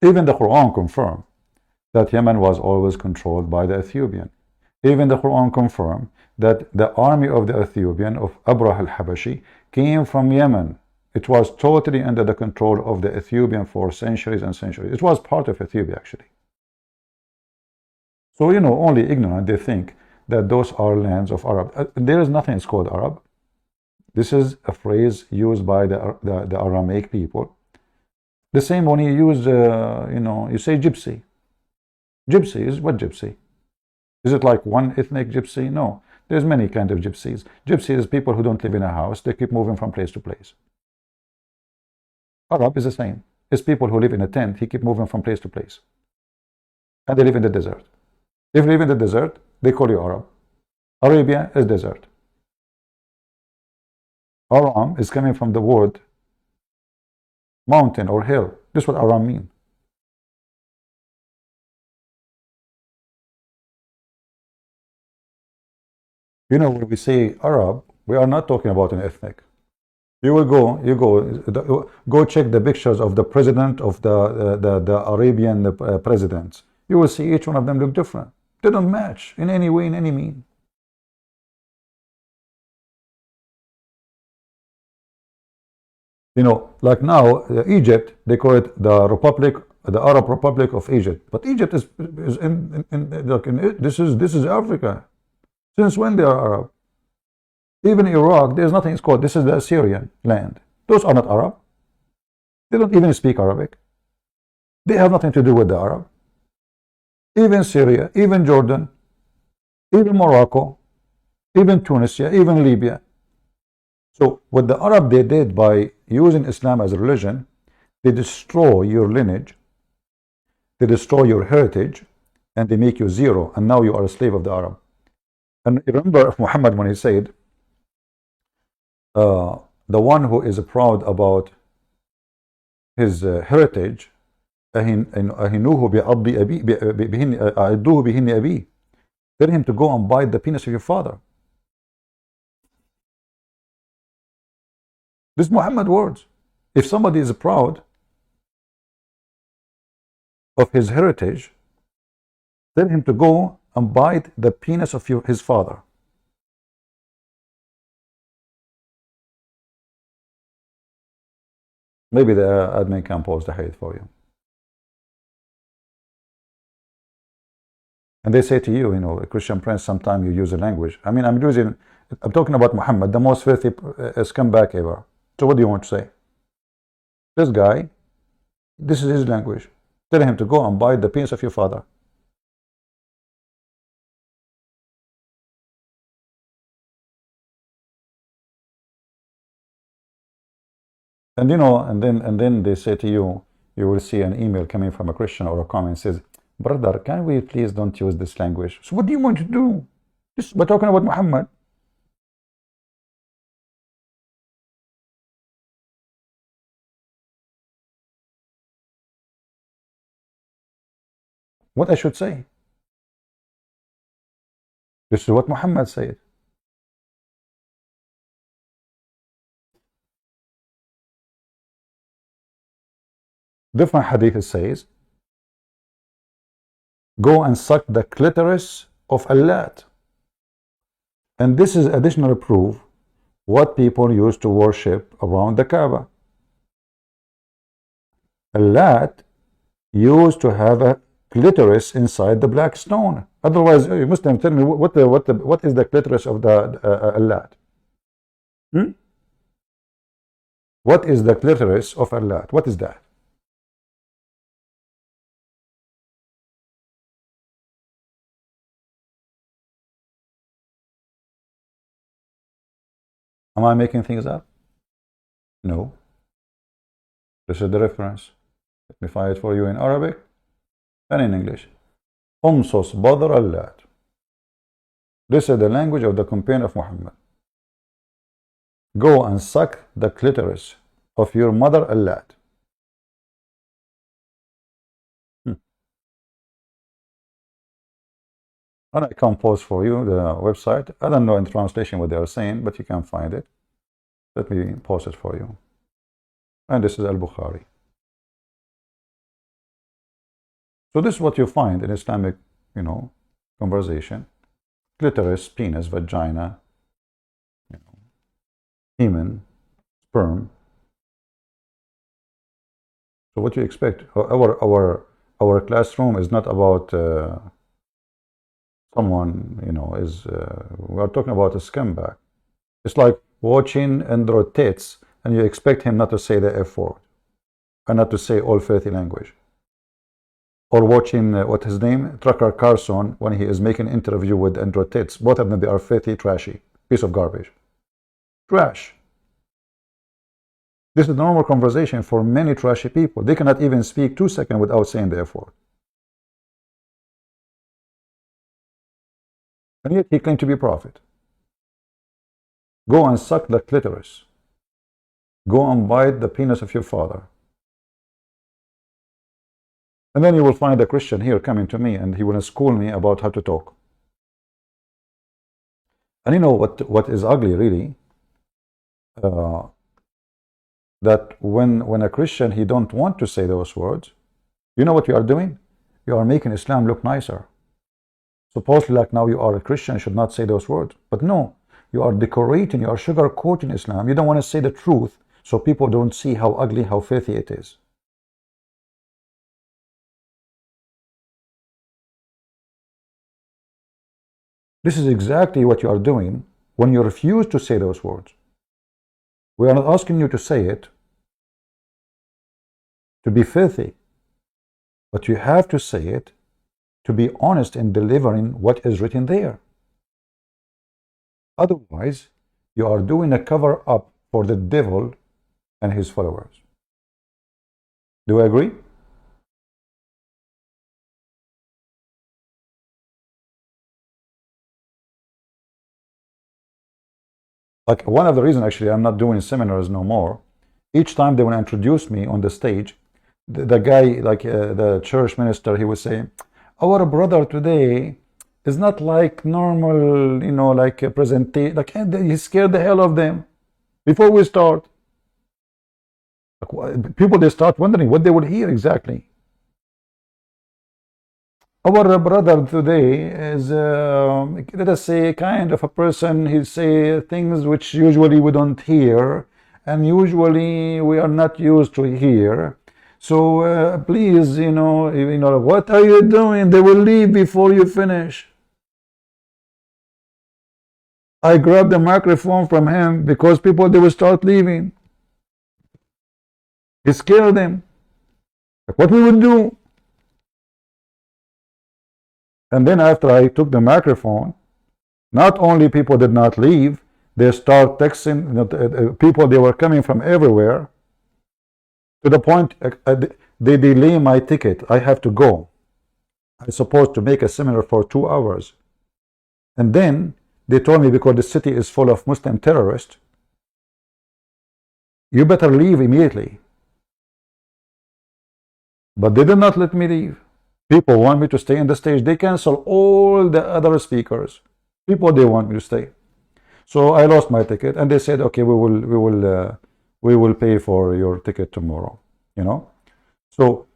B: Even the Quran confirmed that Yemen was always controlled by the Ethiopian. Even the Quran confirmed that the army of the Ethiopian, of Abrah al-Habashi, came from Yemen. It was totally under the control of the Ethiopian for centuries and centuries. It was part of Ethiopia, actually. So, only ignorant, they think that those are lands of Arab. There is nothing called Arab. This is a phrase used by the Aramaic people. The same when you use, you say gypsy. Gypsy is what gypsy? Is it like one ethnic gypsy? No. There's many kinds of gypsies. Gypsy is people who don't live in a house. They keep moving from place to place. Arab is the same. It's people who live in a tent. He keep moving from place to place. And they live in the desert. If you live in the desert, they call you Arab. Arabia is desert. Aram is coming from the word mountain or hill. This is what Aram means. When we say Arab, we are not talking about an ethnic. You go check the pictures of the president of the Arabian presidents. You will see each one of them look different. They don't match in any way, in any mean. Like now, Egypt, they call it the Arab Republic of Egypt. But Egypt is this is Africa. Since when they are Arab? Even Iraq, there's nothing called, this is the Assyrian land. Those are not Arab. They don't even speak Arabic. They have nothing to do with the Arab. Even Syria, even Jordan, even Morocco, even Tunisia, even Libya. So what the Arab they did by using Islam as a religion, they destroy your lineage, they destroy your heritage, and they make you zero, and now you are a slave of the Arab. And remember Muhammad when he said, the one who is proud about his heritage, tell him to go and bite the penis of your father. This is Muhammad words. If somebody is proud of his heritage, tell him to go and bite the penis of his father. Maybe the admin can post the hadith for you. And they say to you, you know, a Christian prince, sometimes you use a language. I mean, I'm talking about Muhammad, the most filthy scumbag ever. So what do you want to say? This guy, this is his language. Tell him to go and bite the penis of your father. And you know, and then they say to you, you will see an email coming from a Christian or a comment says, brother, can we please don't use this language? So what do you want to do? We're talking about Muhammad. What I should say? This is what Muhammad said. Different hadith says, go and suck the clitoris of a lat. And this is additional proof what people used to worship around the Kaaba. A lat used to have a clitoris inside the black stone. Otherwise, you Muslim, tell me what is the clitoris of the lat? What is the clitoris of a lat? What is that? Am I making things up? No. This is the reference. Let me find it for you in Arabic and in English. Umsus badr al-lat. This is the language of the companion of Muhammad. Go and suck the clitoris of your mother al-lat. And I can post for you the website. I don't know in translation what they are saying, but you can find it. Let me post it for you. And this is Al-Bukhari. So this is what you find in Islamic, you know, conversation. Clitoris, penis, vagina, you know, hymen, sperm. So what do you expect? Our classroom is not about someone, you know, we are talking about a scumbag. It's like watching Andrew Tate's and you expect him not to say the F word and not to say all filthy language. Or watching, what his name, Tucker Carlson, when he is making an interview with Andrew Tate's. Both of them, they are filthy, trashy, piece of garbage. Trash. This is the normal conversation for many trashy people. They cannot even speak 2 seconds without saying the F word. And yet he claimed to be a prophet. Go and suck the clitoris. Go and bite the penis of your father. And then you will find a Christian here coming to me and he will school me about how to talk. And you know what is ugly really? That when a Christian, he don't want to say those words, you know what you are doing? You are making Islam look nicer. Supposedly, like now you are a Christian, you should not say those words. But no, you are decorating, you are sugarcoating Islam. You don't want to say the truth so people don't see how ugly, how filthy it is. This is exactly what you are doing when you refuse to say those words. We are not asking you to say it to be filthy, but you have to say it to be honest in delivering what is written there. Otherwise, you are doing a cover-up for the devil and his followers. Do I agree? Like one of the reasons actually I'm not doing seminars no more, each time they want to introduce me on the stage, the guy, like the church minister, he would say, our brother today is not like normal, you know, like a presentation, like he scared the hell of them before we start. Like, people, they start wondering what they will hear exactly. Our brother today is, let us say, kind of a person, he say things which usually we don't hear, and usually we are not used to hear. So please, what are you doing? They will leave before you finish. I grabbed the microphone from him because people, they will start leaving. He scared them. Like, what we would do? And then after I took the microphone, not only people did not leave, they start texting people. They were coming from everywhere, to the point they delay my ticket. I have to go. I'm supposed to make a seminar for 2 hours, and then they told me, because the city is full of Muslim terrorists, you better leave immediately. But they did not let me leave. People want me to stay on the stage. They cancel all the other speakers. People, they want me to stay. So I lost my ticket, and they said, okay, we will pay for your ticket tomorrow. So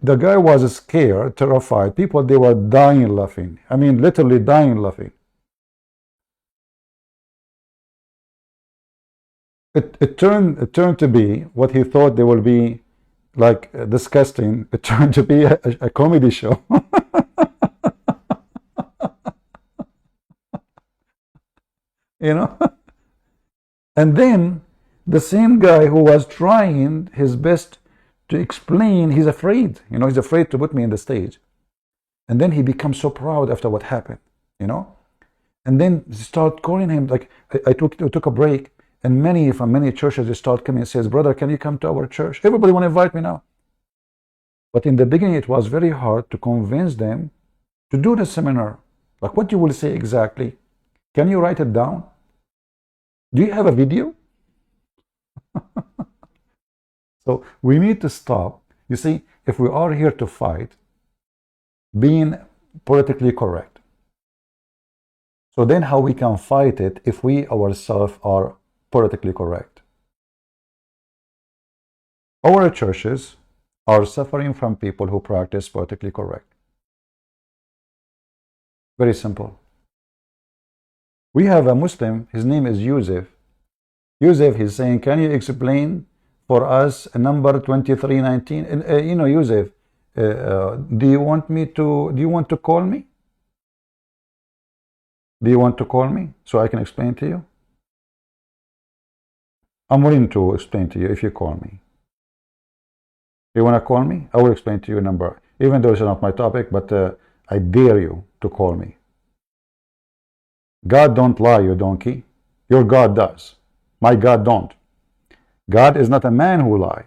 B: the guy was scared, terrified. People, they were dying laughing. I mean, literally dying laughing. It turned to be what he thought they will be, like disgusting. It turned to be a comedy show. And then the same guy who was trying his best to explain, he's afraid. He's afraid to put me on the stage. And then he becomes so proud after what happened. And then start calling him. Like I took a break. And from many churches, they start coming and says, brother, can you come to our church? Everybody want to invite me now. But in the beginning, it was very hard to convince them to do the seminar. Like what you will say exactly. Can you write it down? Do you have a video? So we need to stop. You see, if we are here to fight, being politically correct. So then how we can fight it if we ourselves are politically correct? Our churches are suffering from people who practice politically correct. Very simple. We have a Muslim, his name is Yusuf. Yusuf, he's saying, can you explain for us number 2319? Yusuf, do you want to call me? Do you want to call me so I can explain to you? I'm willing to explain to you if you call me. You want to call me? I will explain to you a number, even though it's not my topic, but I dare you to call me. God don't lie, you donkey. Your God does. My God don't. God is not a man who lie.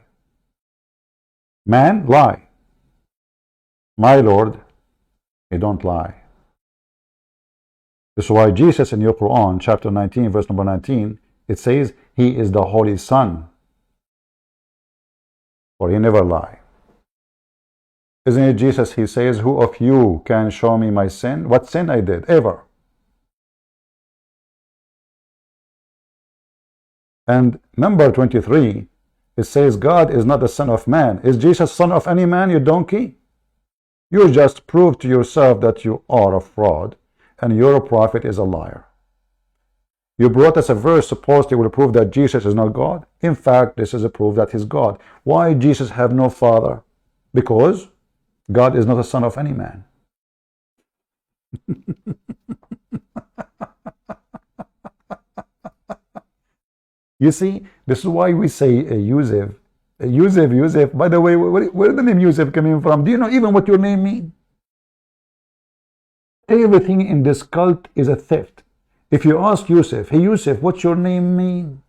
B: Man lie. My Lord, he don't lie. This is why Jesus in your Qur'an, chapter 19, verse number 19, it says, he is the Holy Son, for he never lie. Isn't it Jesus? He says, who of you can show me my sin? What sin I did, ever? And number 23, it says, God is not the son of man. Is Jesus son of any man, you donkey? You just prove to yourself that you are a fraud, and your prophet is a liar. You brought us a verse supposedly will prove that Jesus is not God. In fact, this is a proof that he's God. Why Jesus have no father? Because God is not a son of any man. You see, this is why we say Yusuf. Yusuf. By the way, where the name Yusuf coming from? Do you know even what your name means? Everything in this cult is a theft. If you ask Yusuf, hey Yusuf, what's your name mean?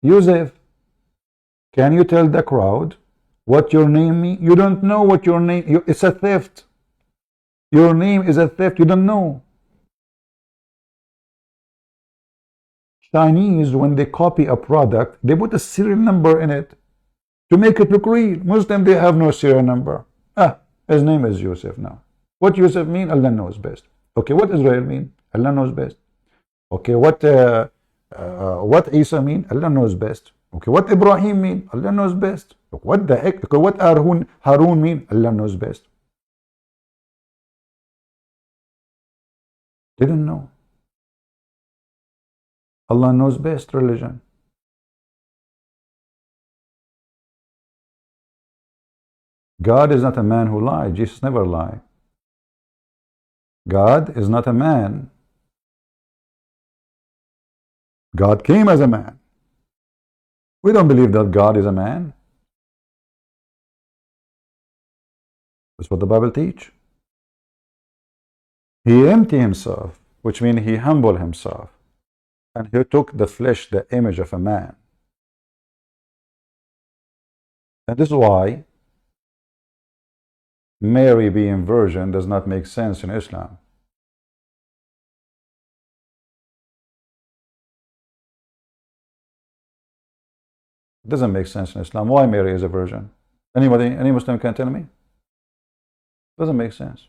B: Yusuf, can you tell the crowd what your name means? You don't know what your name, it's a theft. Your name is a theft, you don't know. Chinese, when they copy a product, they put a serial number in it to make it look real. Muslim, they have no serial number. His name is Yusuf now. What Yusuf mean? Allah knows best. Okay, what Israel mean? Allah knows best. Okay, what Isa mean? Allah knows best. Okay, what Ibrahim mean? Allah knows best. What the heck? Okay, what Harun mean? Allah knows best. Didn't know. Allah knows best religion. God is not a man who lied. Jesus never lied. God is not a man. God came as a man. We don't believe that God is a man. That's what the Bible teaches. He emptied himself, which means he humbled himself. And he took the flesh, the image of a man. And this is why Mary being virgin does not make sense in Islam. It doesn't make sense in Islam. Why Mary is a virgin? Anybody, any Muslim can tell me? Doesn't make sense.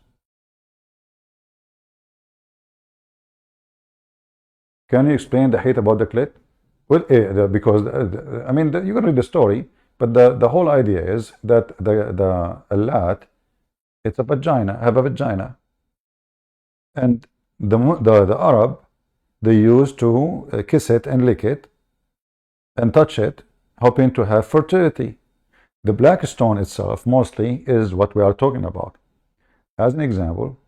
B: Can you explain the hate about the clit? Well, because I mean, you can read the story, but the whole idea is that the allat, it's a vagina, have a vagina, and the Arab, they used to kiss it and lick it and touch it, hoping to have fertility. The black stone itself mostly is what we are talking about. As an example,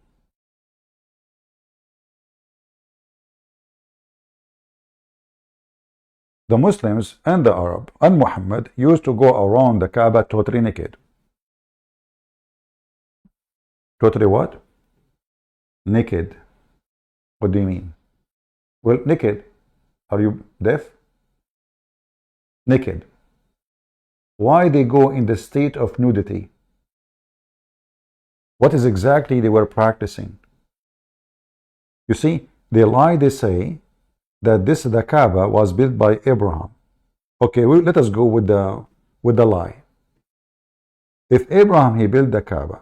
B: the Muslims and the Arab and Muhammad used to go around the Kaaba totally naked. Totally what? Naked. What do you mean? Well, naked. Are you deaf? Naked. Why they go in the state of nudity? What is exactly they were practicing? You see, they lie, they say that the Kaaba was built by Abraham. Okay, let us go with the lie. If Abraham, he built the Kaaba,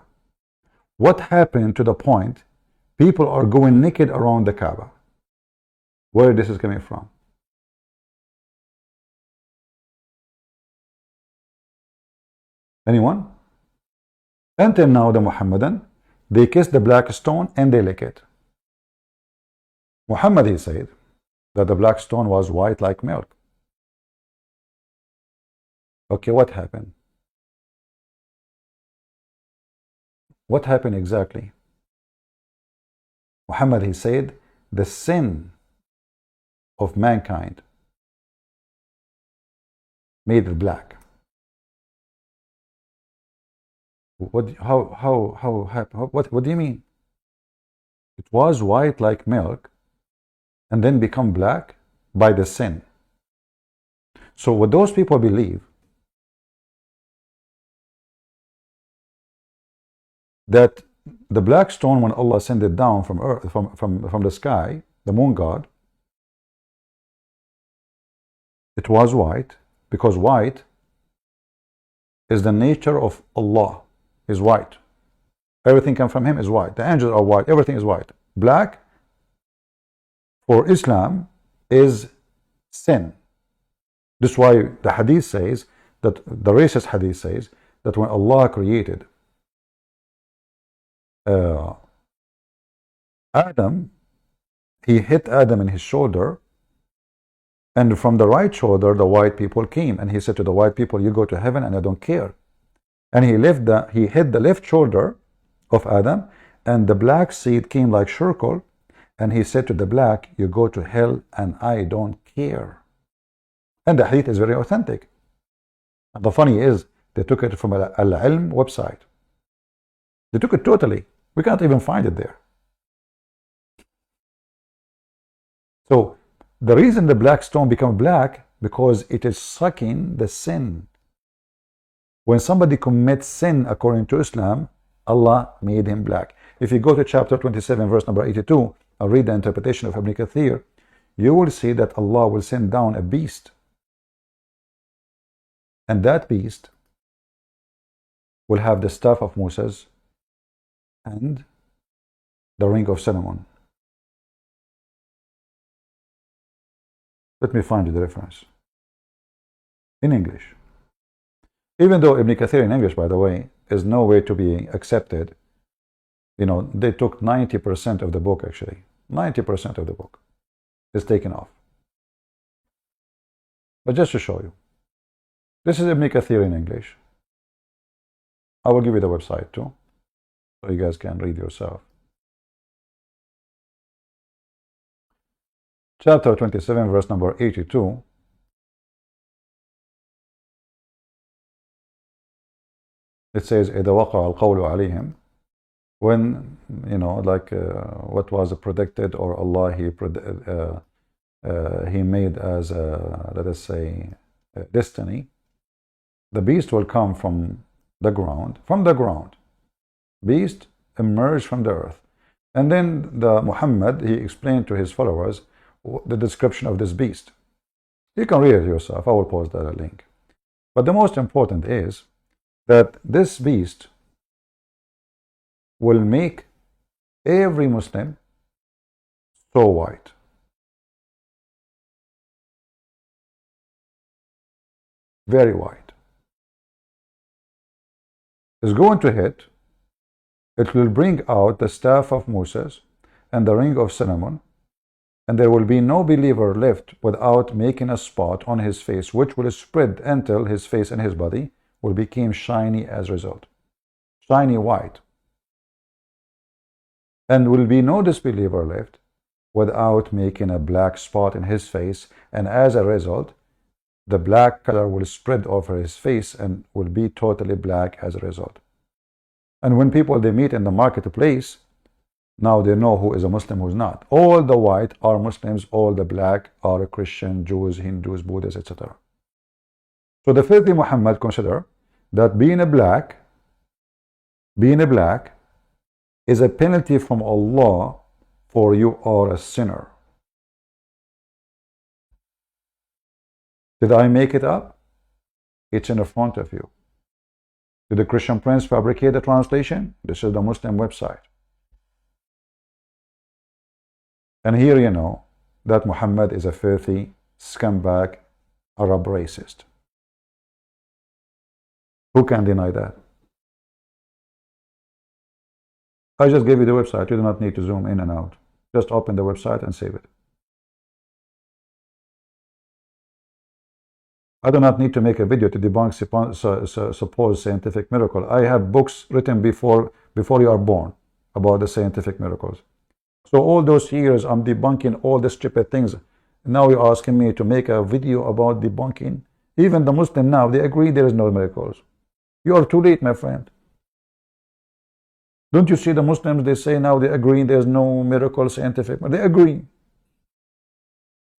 B: what happened to the point people are going naked around the Kaaba? Where this is coming from? Anyone? Until now, the Muhammadan, they kiss the black stone and they lick it. Muhammad, he said that the black stone was white like milk. Okay, what happened? What happened exactly? Muhammad, he said, the sin of mankind made it black. What do you mean? It was white like milk and then become black by the sin. So what those people believe, that the black stone, when Allah sent it down from earth, from the sky, the moon god, it was white, because white is the nature of Allah, is white. Everything comes from him is white. The angels are white. Everything is white. Black for Islam is sin. This is why the hadith says, that the racist hadith says, that when Allah created Adam, he hit Adam in his shoulder, and from the right shoulder the white people came, and he said to the white people, you go to heaven and I don't care. And he hit the left shoulder of Adam, and the black seed came like circle, and he said to the black, you go to hell and I don't care. And the hadith is very authentic. And the funny is, they took it from Al-Ilm website. They took it totally. We can't even find it there. So the reason the black stone become black, because it is sucking the sin. When somebody commits sin according to Islam, Allah made him black. If you go to chapter 27, verse number 82, and read the interpretation of Ibn Kathir, you will see that Allah will send down a beast. And that beast will have the staff of Moses and the ring of Solomon. Let me find you the reference. In English. Even though Ibn Kathir in English, by the way, is no way to be accepted, you know, they took 90% of the book actually. 90% of the book is taken off. But just to show you. This is Ibn Kathir in English. I will give you the website too, so you guys can read yourself. Chapter 27, verse number 82. It says, إِذَا وَقَعَ الْقَوْلُ عَلَيْهِمْ, when, you know, like what was predicted, or Allah, He made as, let us say, destiny. The beast will come from the ground. Beast emerged from the earth. And then Muhammad, he explained to his followers the description of this beast. You can read it yourself. I will post that link. But the most important is that this beast will make every Muslim so white. Very white. Is going to hit. It will bring out the staff of Moses and the ring of cinnamon, and there will be no believer left without making a spot on his face, which will spread until his face and his body will become shiny as a result. Shiny white. And will be no disbeliever left without making a black spot in his face, and as a result, the black color will spread over his face and will be totally black as a result. And when people they meet in the marketplace, now they know who is a Muslim, who's not. All the white are Muslims, all the black are Christian, Jews, Hindus, Buddhists, etc. So the filthy Muhammad consider that being a black is a penalty from Allah, for you are a sinner. Did I make it up? It's in the front of you. Did the Christian Prince fabricate the translation? This is the Muslim website. And here you know that Muhammad is a filthy, scumbag, Arab racist. Who can deny that? I just gave you the website. You do not need to zoom in and out. Just open the website and save it. I do not need to make a video to debunk supposed scientific miracle. I have books written before you are born about the scientific miracles. So all those years I'm debunking all the stupid things. Now you're asking me to make a video about debunking. Even the Muslim now, they agree there is no miracles. You are too late, my friend. Don't you see the Muslims, they say now they agree there is no miracle scientific. They agree.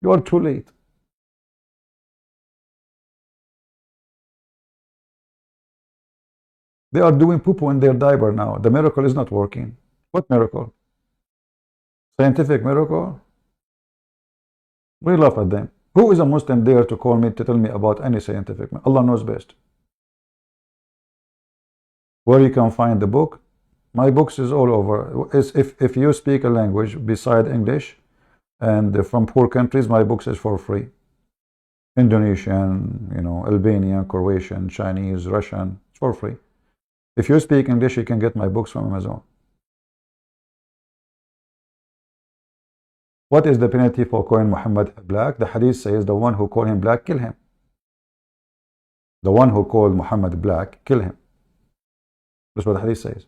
B: You are too late. They are doing poo-poo in their diaper now. The miracle is not working. What miracle? Scientific miracle? We laugh at them. Who is a Muslim there to call me, to tell me about any scientific miracle? Allah knows best. Where you can find the book? My books is all over. If you speak a language beside English and from poor countries, my books is for free. Indonesian, you know, Albanian, Croatian, Chinese, Russian, it's for free. If you speak English, you can get my books from Amazon. What is the penalty for calling Muhammad black? The hadith says the one who called him black, kill him. The one who called Muhammad black, kill him. That's what the hadith says.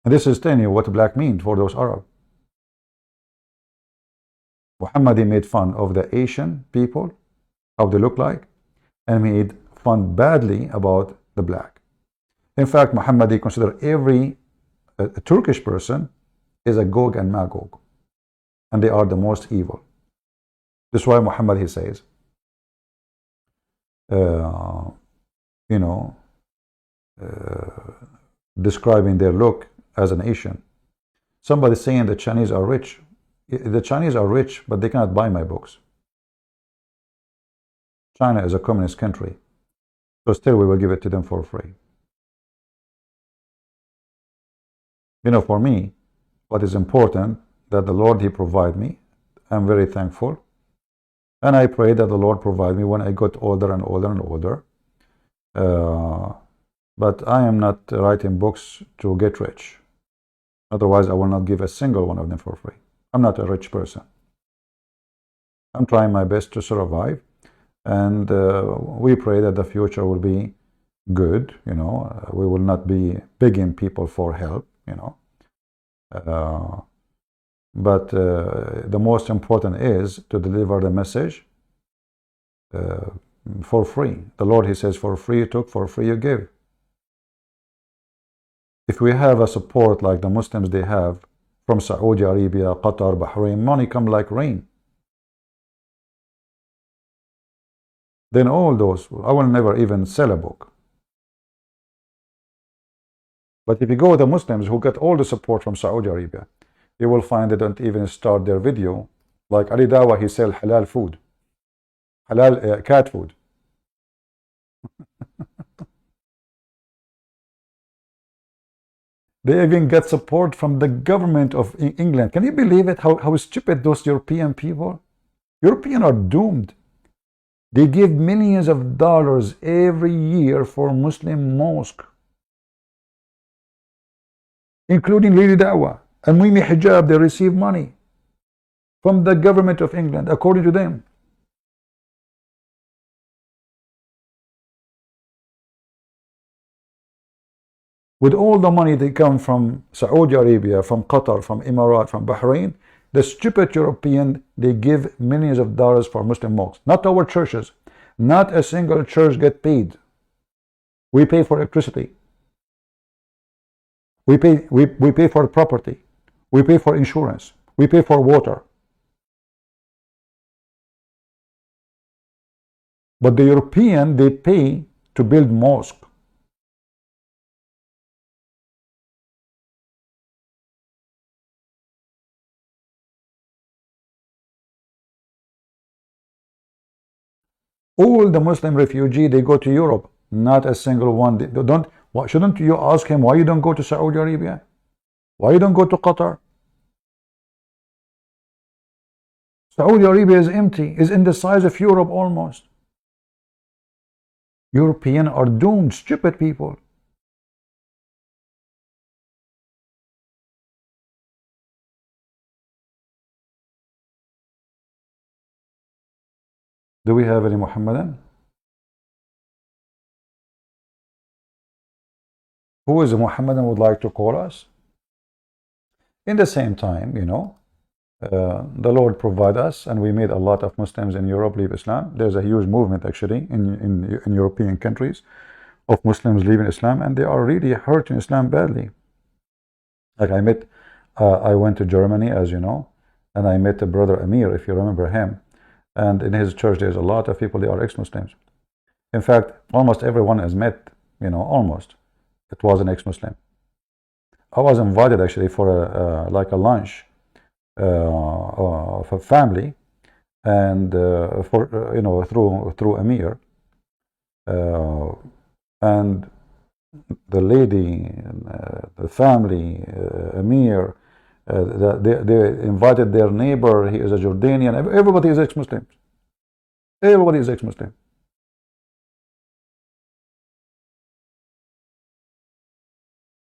B: And this is telling you what black means for those Arab. Muhammad made fun of the Asian people, how they look like, and made fun badly about the black. In fact, Muhammad considered every Turkish person is a Gog and Magog, and they are the most evil. This is why Muhammad, he says, describing their look as an Asian. Somebody saying the Chinese are rich. The Chinese are rich, but they cannot buy my books. China is a communist country, so still we will give it to them for free. You know, for me, what is important, that the Lord, He provide me. I'm very thankful. And I pray that the Lord provide me when I got older and older and older. But I am not writing books to get rich. Otherwise, I will not give a single one of them for free. I'm not a rich person. I'm trying my best to survive, and we pray that the future will be good. You know, we will not be begging people for help. You know, but the most important is to deliver the message for free. The Lord, He says, for free you took, for free you give. If we have a support like the Muslims they have from Saudi Arabia, Qatar, Bahrain, money come like rain. Then all those, I will never even sell a book. But if you go with the Muslims who get all the support from Saudi Arabia, you will find they don't even start their video. Like Ali Dawa, he sells halal food, halal cat food. They even get support from the government of England. Can you believe it? How stupid those European people? Europeans are doomed. They give millions of dollars every year for Muslim mosque, including Lady Dawah and Mimi Hijab. They receive money from the government of England, according to them. With all the money they come from Saudi Arabia, from Qatar, from Emirates, from Bahrain, the stupid European, they give millions of dollars for Muslim mosques. Not our churches. Not a single church get paid. We pay for electricity. We pay for property. We pay for insurance. We pay for water. But the European, they pay to build mosques. All the Muslim refugees, they go to Europe. Not a single one. They don't. Shouldn't you ask him why you don't go to Saudi Arabia? Why you don't go to Qatar? Saudi Arabia is empty. Is in the size of Europe almost. Europeans are doomed. Stupid people. Do we have any Muhammadan? Who is a Muhammadan would like to call us? In the same time, you know, the Lord provide us, and we made a lot of Muslims in Europe leave Islam. There's a huge movement actually in European countries of Muslims leaving Islam, and they are really hurting Islam badly. Like I went to Germany, as you know, and I met a brother Amir, if you remember him. And in his church, there's a lot of people, they are ex-Muslims. In fact, almost everyone has met, you know, almost. It was an ex-Muslim. I was invited actually for like a lunch for family, and for you know, through Amir, and the lady, the family, Amir. They invited their neighbor. He is a Jordanian. Everybody is ex-Muslim. Everybody is ex-Muslim.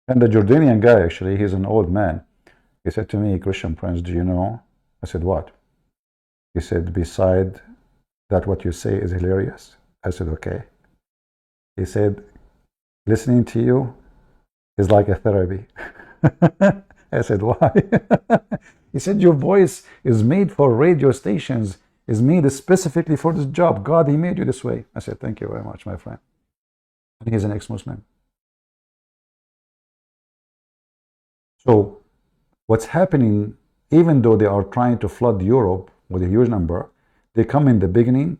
B: And the Jordanian guy, actually, he's an old man. He said to me, Christian Prince, do you know? I said, what? He said, beside that what you say is hilarious. I said, okay. He said, listening to you is like a therapy. I said, why? He said, your voice is made for radio stations, is made specifically for this job. God, He made you this way. I said, thank you very much, my friend. And he's an ex-Muslim. So what's happening, even though they are trying to flood Europe with a huge number, they come in the beginning,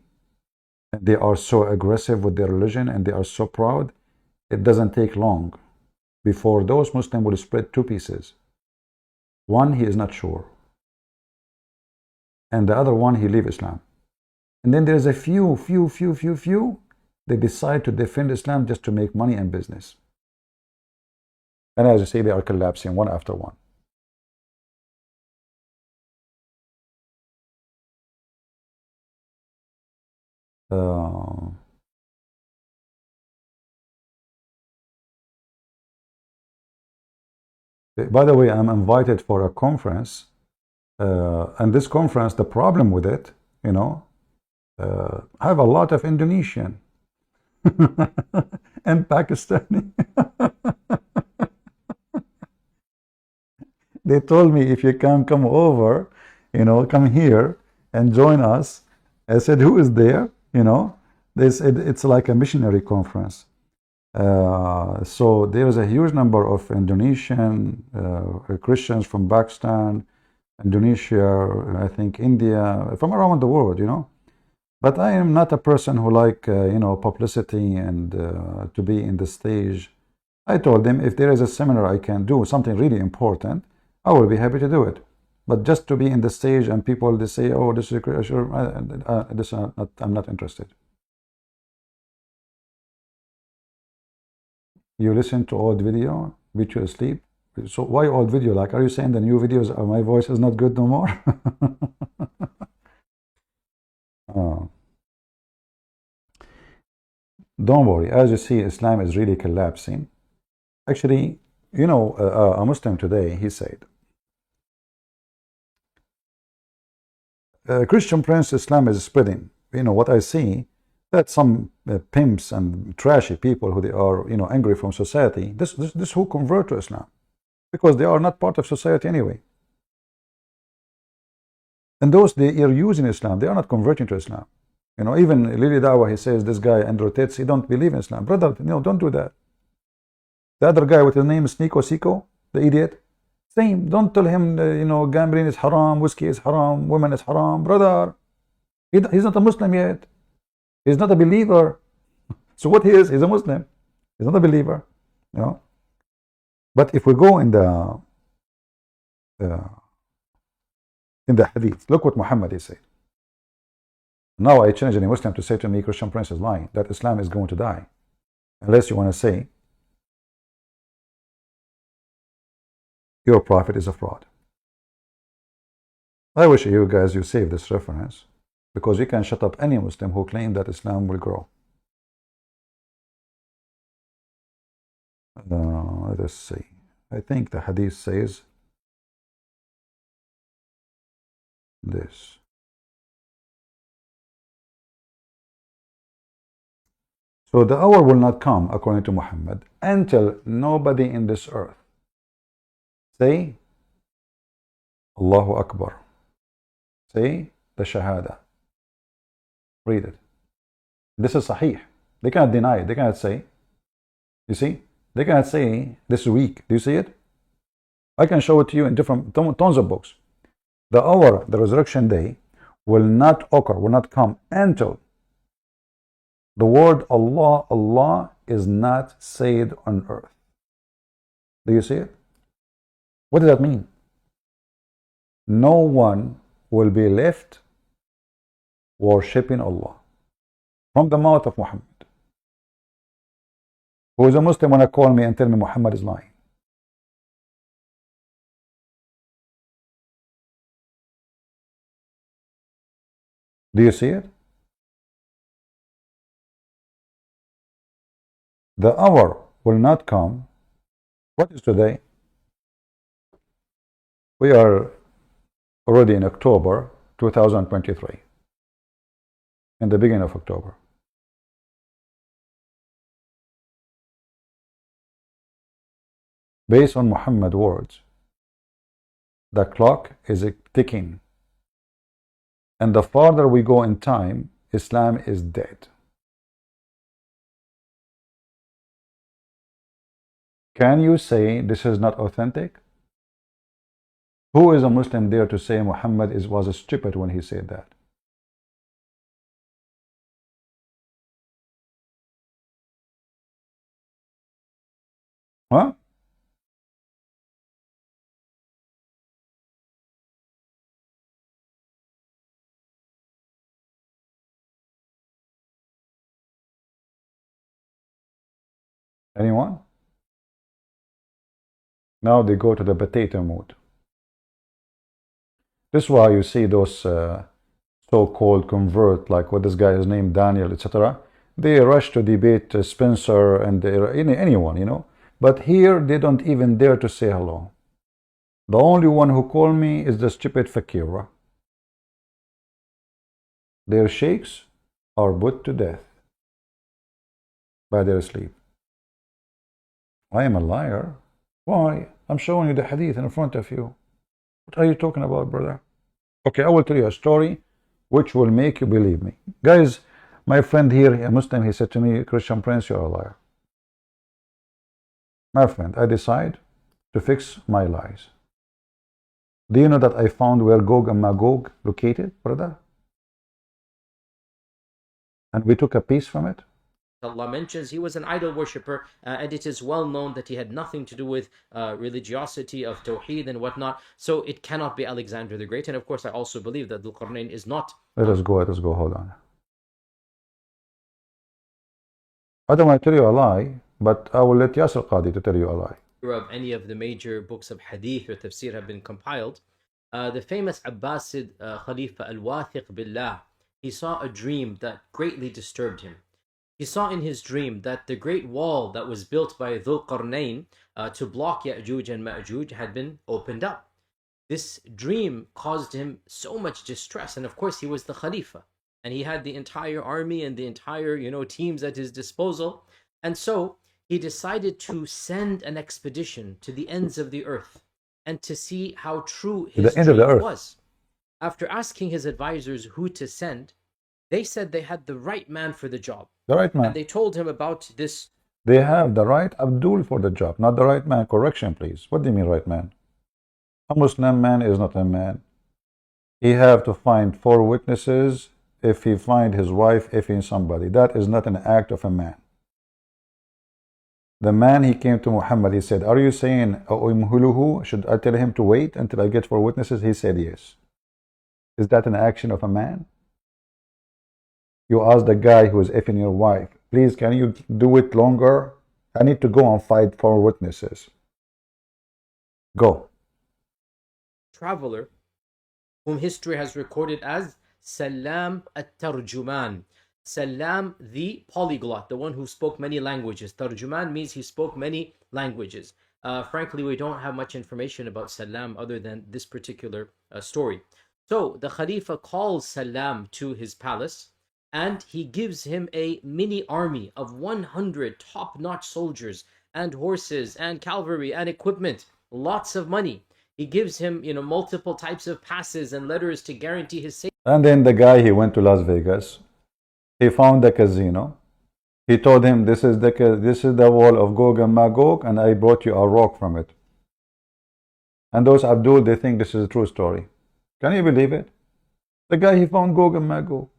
B: and they are so aggressive with their religion, and they are so proud, it doesn't take long before those Muslims will spread two pieces. One, he is not sure. And the other one, he leave Islam. And then there's a few, they decide to defend Islam just to make money and business. And as you say, they are collapsing one after one. By the way, I'm invited for a conference, and this conference, the problem with it, you know, have a lot of Indonesian and Pakistani. They told me, if you can come over, you know, come here and join us. I said, who is there? You know, they said it's like a missionary conference. So there is a huge number of Indonesian Christians from Pakistan, Indonesia, I think India, from around the world, you know. But I am not a person who like, you know, publicity and to be in the stage. I told them, if there is a seminar I can do, something really important, I will be happy to do it. But just to be in the stage and people, they say, oh, this is sure, I'm not interested. You listen to old video, beat you asleep. So why old video? Like, are you saying the new videos, my voice is not good no more? Don't worry, as you see, Islam is really collapsing. Actually, you know, a Muslim today, he said, Christian Prince, Islam is spreading. You know, what I see, that some pimps and trashy people who they are, you know, angry from society, this who convert to Islam, because they are not part of society anyway. And those they are using Islam, they are not converting to Islam. You know, even Lili Dawa, he says, this guy Andrew Tate, he don't believe in Islam. Brother, no, don't do that. The other guy with his name is Siko, the idiot, same. Don't tell him, you know, gambling is haram, whiskey is haram, women is haram. Brother, he's not a Muslim yet. He's not a believer. So what he is, he's a Muslim. He's not a believer. You know. But if we go in the hadith, look what Muhammad is saying. Now I challenge any Muslim to say to me, Christian Prince is lying, that Islam is going to die. Unless you want to say, your prophet is a fraud. I wish you guys, you save this reference, because you can shut up any Muslim who claims that Islam will grow. Let us see. I think the hadith says this. So the hour will not come, according to Muhammad, until nobody in this earth say Allahu Akbar, say the Shahada, read it. This is Sahih. They cannot deny it. They cannot say, you see, they cannot say this is weak. Do you see it? I can show it to you in different tons of books. The hour, the resurrection day, will not occur, will not come until the word Allah, Allah is not said on earth. Do you see it? What does that mean? No one will be left worshipping Allah from the mouth of Muhammad. Who is a Muslim want to call me and tell me Muhammad is lying? Do you see it? The hour will not come. What is today? We are already in October 2023, in the beginning of October. Based on Muhammad's words, the clock is ticking, and the farther we go in time, Islam is dead. Can you say this is not authentic? Who is a Muslim there to say Muhammad was stupid when he said that? Huh? Anyone? Now they go to the potato mood. This is why you see those so-called convert, like what this guy is named Daniel, etc. They rush to debate Spencer and anyone, you know. But here they don't even dare to say hello. The only one who called me is the stupid Fakira. their sheikhs are put to death by their sleep. I am a liar. Why? I'm showing you the hadith in front of you. What are you talking about, brother? Okay, I will tell you a story which will make you believe me. Guys, my friend here, a Muslim, he said to me, Christian Prince, you're a liar. My friend, I decide to fix my lies. Do you know that I found where Gog and Magog located, brother? And we took a piece from it.
C: Allah mentions he was an idol worshipper, and it is well known that he had nothing to do with religiosity of Tawheed and whatnot, so it cannot be Alexander the Great. And of course I also believe that Dhul Qarnayn is not.
B: Let us go, hold on. I don't want to tell you a lie, but I will let Yasir Qadi to tell you a lie.
C: Of any of the major books of hadith or tafsir have been compiled. The famous Abbasid Khalifa al-Wathiq Billah, he saw a dream that greatly disturbed him. He saw in his dream that the great wall that was built by Dhul Qarnayn to block Ya'juj and Ma'juj had been opened up. This dream caused him so much distress, and of course he was the Khalifa, and he had the entire army and the entire, teams at his disposal, and so he decided to send an expedition to the ends of the earth and to see how true his dream was. After asking his advisors who to send, they said they had the right man for the job.
B: The right man.
C: And they told him about this.
B: They have the right Abdul for the job, not the right man. Correction, please. What do you mean right man? A Muslim man is not a man. He have to find 4 witnesses if he find his wife, if he somebody. That is not an act of a man. The man, he came to Muhammad, he said, are you saying, should I tell him to wait until I get 4 witnesses? He said yes. Is that an action of a man? You ask the guy who is effing your wife, please, can you do it longer? I need to go and find 4 witnesses. Go.
C: Traveler, whom history has recorded as Salam at-Tarjuman. Salam, the polyglot, the one who spoke many languages. Tarjuman means he spoke many languages. Frankly, we don't have much information about Salam other than this particular story. So the Khalifa calls Salam to his palace, and he gives him a mini army of 100 top-notch soldiers and horses and cavalry and equipment, lots of money. He gives him, multiple types of passes and letters to guarantee his safety.
B: And then the guy, he went to Las Vegas. He found the casino. He told him, this is the wall of Gog and Magog, and I brought you a rock from it. And those Abdul, they think this is a true story. Can you believe it? The guy, he found Gog and Magog.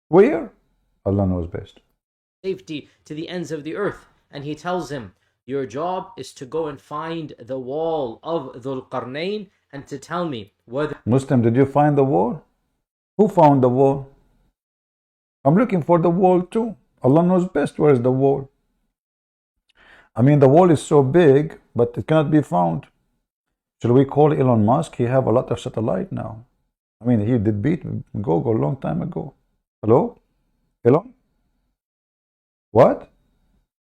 B: Where? Allah knows best.
C: Safety to the ends of the earth. And he tells him, your job is to go and find the wall of Dhul Qarnayn and to tell me whether...
B: Muslim, did you find the wall? Who found the wall? I'm looking for the wall too. Allah knows best where is the wall. I mean, the wall is so big, but it cannot be found. Shall we call Elon Musk? He have a lot of satellite now. I mean, he did beat Google a long time ago. Hello? Elon? What?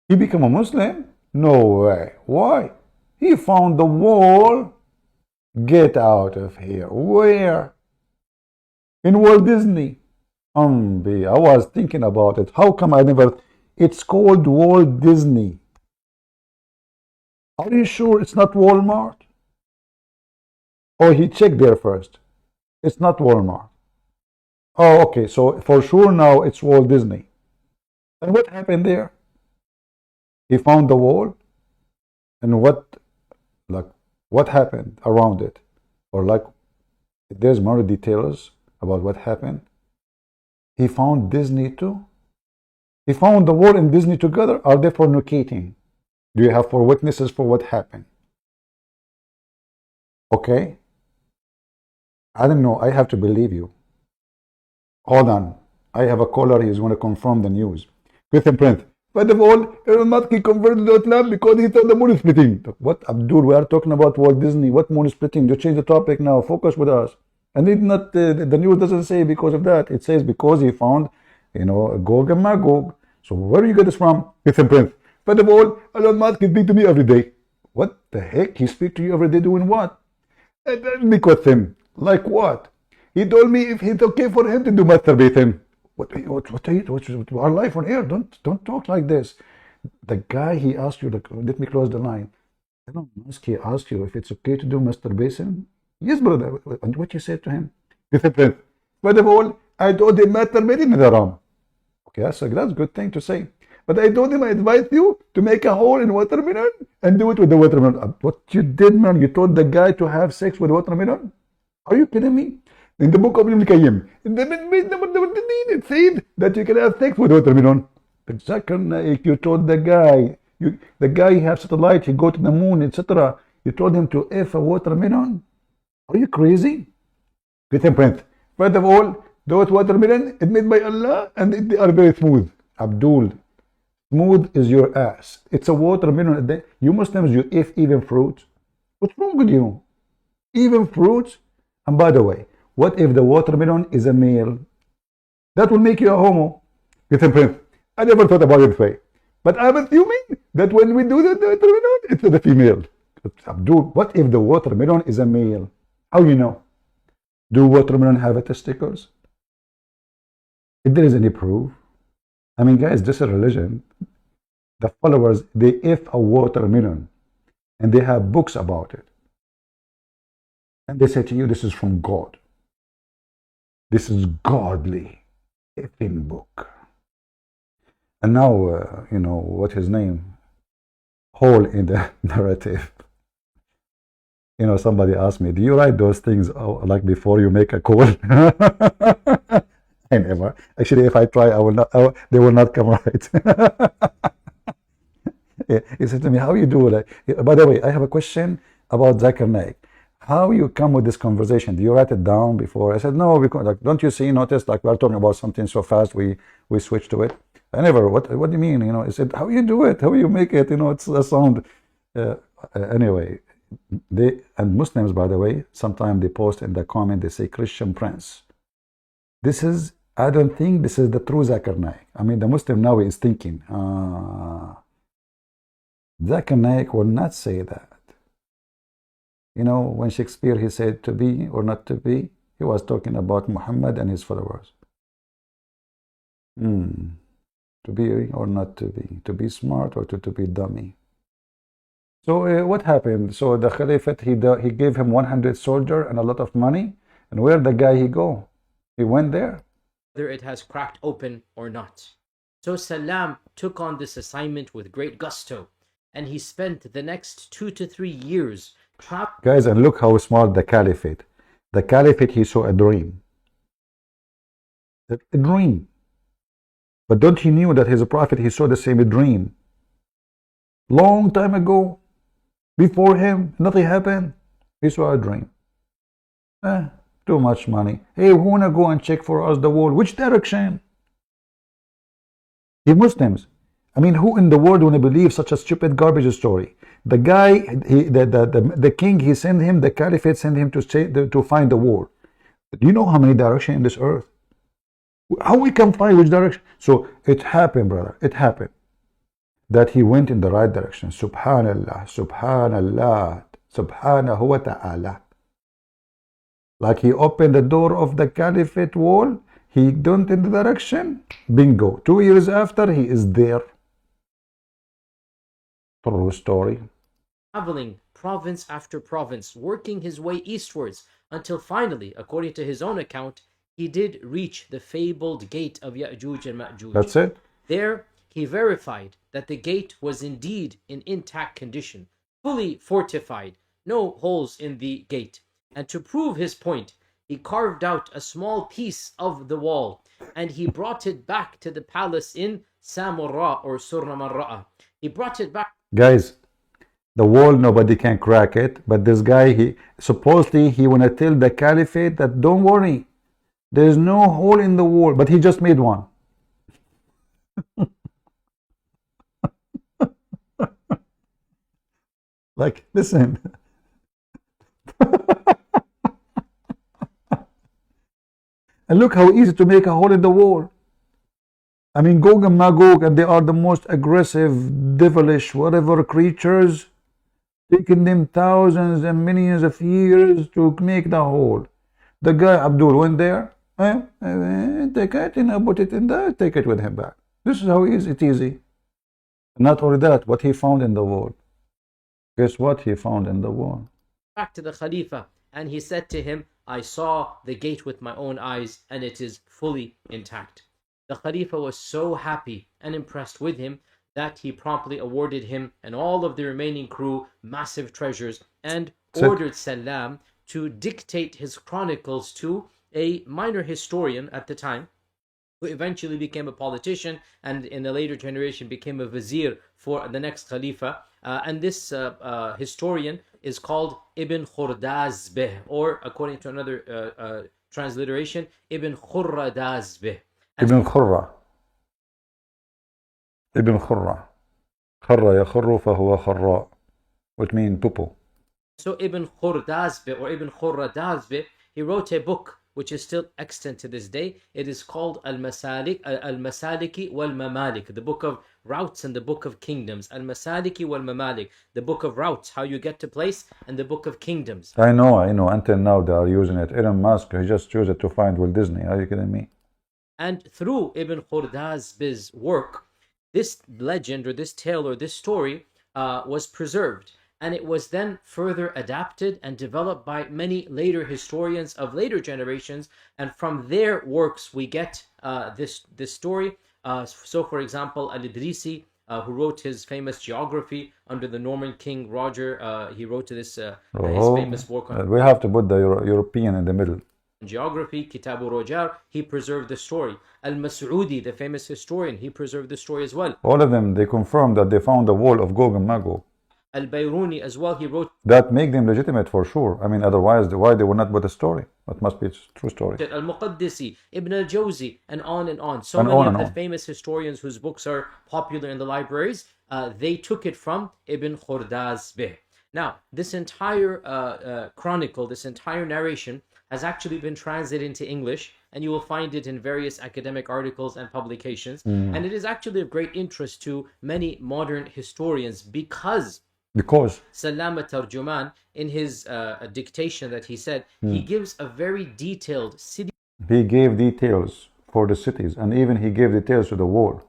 B: He became a Muslim? No way. Why? He found the wall. Get out of here. Where? In Walt Disney. I was thinking about it. How come I never... It's called Walt Disney. Are you sure it's not Walmart? Oh, he checked there first. It's not Walmart. Oh, okay. So for sure now it's Walt Disney. And what happened there? He found the wall. And what happened around it? Or there's more details about what happened. He found Disney too. He found the wall and Disney together. Are they fornicating? Do you have 4 witnesses for what happened? Okay. I don't know. I have to believe you. Hold on. I have a caller. He's going to confirm the news. Christian Prince. First of all, Elon Musk converted to Islam because he thought the moon is splitting. What, Abdul? We are talking about Walt Disney. What moon is splitting? You change the topic now. Focus with us. And it not the news doesn't say because of that. It says because he found, Gog and Magog. So where do you get this from? Christian Prince. First of all, Elon Musk speaks to me every day. What the heck? He speaks to you every day doing what? Speak with him. Like what? He told me if it's okay for him to do masturbation. What's our life on here? Don't talk like this. The guy, he asked you, let me close the line. I don't ask, he asked you if it's okay to do masturbation. Yes, brother. And what you said to him? Discipline. First of all, I told him masturbation is haram. Okay, that's a good thing to say. But I told him I advise you to make a hole in watermelon and do it with the watermelon. What you did, man, you told the guy to have sex with watermelon? Are you kidding me? In the book of Ibn Qayyim, it said that you can have sex with watermelon. But Zakir Naik, you told the guy, the guy has satellite, he go to the moon, etc. You told him to F a watermelon? Are you crazy? Get him print. First of all, those watermelon is made by Allah and they are very smooth. Abdul, smooth is your ass. It's a watermelon. You Muslims, you F even fruit. What's wrong with you? Even fruits? And by the way, what if the watermelon is a male? That will make you a homo. Get him print. I never thought about it this way. But I'm assuming that when we do the watermelon, it's the female. Abdul, what if the watermelon is a male? How you know? Do watermelon have testicles? If there is any proof. I mean, guys, this is a religion. The followers, they F a watermelon. And they have books about it. And they say to you, this is from God. This is godly effing book. And now, you know, what his name? Hole in the narrative. You know, somebody asked me, do you write those things like before you make a call? I never. Actually, if I try, they will not come right. He said to me, how you do that? By the way, I have a question about Zakir Naik. How you come with this conversation? Do you write it down before? I said, no, because like, don't you see, notice, like we're talking about something so fast, we switch to it. I never, what do you mean? You know, I said, how you do it? How you make it? You know, it's a sound. Anyway, and Muslims, by the way, sometimes they post in the comment, they say Christian Prince. This is, I don't think this is the true Zakir Naik. I mean, the Muslim now is thinking, Zakir Naik will not say that. You know, when Shakespeare, he said to be or not to be, he was talking about Muhammad and his followers. To be or not to be smart or to be dummy. So what happened? So the Caliphate, he gave him 100 soldiers and a lot of money. And where the guy he go? He went there.
C: Whether it has cracked open or not. So Salam took on this assignment with great gusto. And he spent the next 2 to 3 years.
B: Guys, and look how smart the Caliphate. The Caliphate, he saw a dream. A dream. But don't he knew that his prophet, he saw the same dream. Long time ago. Before him, nothing happened. He saw a dream. Too much money. Hey, who wanna go and check for us the wall? Which direction? You Muslims. I mean, who in the world wanna believe such a stupid garbage story? The guy, the king, he sent him, the Caliphate sent him to find the wall. Do you know how many directions in this earth? How we can find which direction? So it happened, brother. It happened that he went in the right direction. Subhanallah, Subhanallah, Subhanahu wa ta'ala. Like he opened the door of the Caliphate wall, he went in the direction, bingo. 2 years after, he is there. True story.
C: Traveling province after province, working his way eastwards, until finally, according to his own account, he did reach the fabled gate of Ya'juj and Ma'juj.
B: That's it.
C: There, he verified that the gate was indeed in intact condition, fully fortified, no holes in the gate. And to prove his point, he carved out a small piece of the wall, and he brought it back to the palace in Samurra or Surna Marra'a. He brought it back.
B: Guys, the wall, nobody can crack it, but this guy, he supposedly he wanna tell the Caliphate that don't worry, there is no hole in the wall, but he just made one. Like, listen. And look how easy to make a hole in the wall. I mean, Gog and Magog, and they are the most aggressive, devilish, whatever creatures, taking them thousands and millions of years to make the hole. The guy Abdul went there, take it, put it in there, take it with him back. This is how it easy. Not only that, what he found in the wall. Guess what he found in the wall?
C: Back to the Khalifa, and he said to him, I saw the gate with my own eyes, and it is fully intact. The Khalifa was so happy and impressed with him that he promptly awarded him and all of the remaining crew massive treasures and ordered Salam to dictate his chronicles to a minor historian at the time, who eventually became a politician and in a later generation became a vizier for the next Khalifa. And this historian is called Ibn Khurdazbeh, or according to another transliteration, Ibn Khurradazbeh.
B: Ibn Khurra. Ibn Khurra. Kharra yakhurru fahuwa kharra, which means pupu.
C: So Ibn Khurdazbeh or Ibn Khurradazbeh, he wrote a book which is still extant to this day. It is called Al-Masaliki wal-Mamalik, the book of routes and the book of kingdoms. Al-Masaliki wal-Mamalik, the book of routes, how you get to place, and the book of kingdoms.
B: I know. Until now they are using it. Elon Musk, he just used it to find Walt Disney. Are you kidding me?
C: And through Ibn Khurdazbeh's work, this legend or this tale or this story was preserved. And it was then further adapted and developed by many later historians of later generations. And from their works, we get this story. So, for example, Al-Idrisi, who wrote his famous geography under the Norman King Roger, he wrote this his famous work on.
B: We have to put the European in the middle.
C: Geography, Kitabu Rojar, he preserved the story. Al-Mas'udi, the famous historian, he preserved the story as well.
B: All of them, they confirmed that they found the wall of Gog and Magog.
C: Al-Bayruni as well, he wrote.
B: That make them legitimate for sure. Otherwise, why they would not put a story? It must be a true story.
C: Al-Muqaddisi, Ibn al-Jawzi, and on and on. So many of the famous historians whose books are popular in the libraries, they took it from Ibn Khurdazbeh. Now, this entire chronicle, this entire narration, has actually been translated into English, and you will find it in various academic articles and publications. And it is actually of great interest to many modern historians because Salam Tarjuman, in his dictation that he said, he gives a very detailed city.
B: He gave details for the cities, and even he gave details to the wall.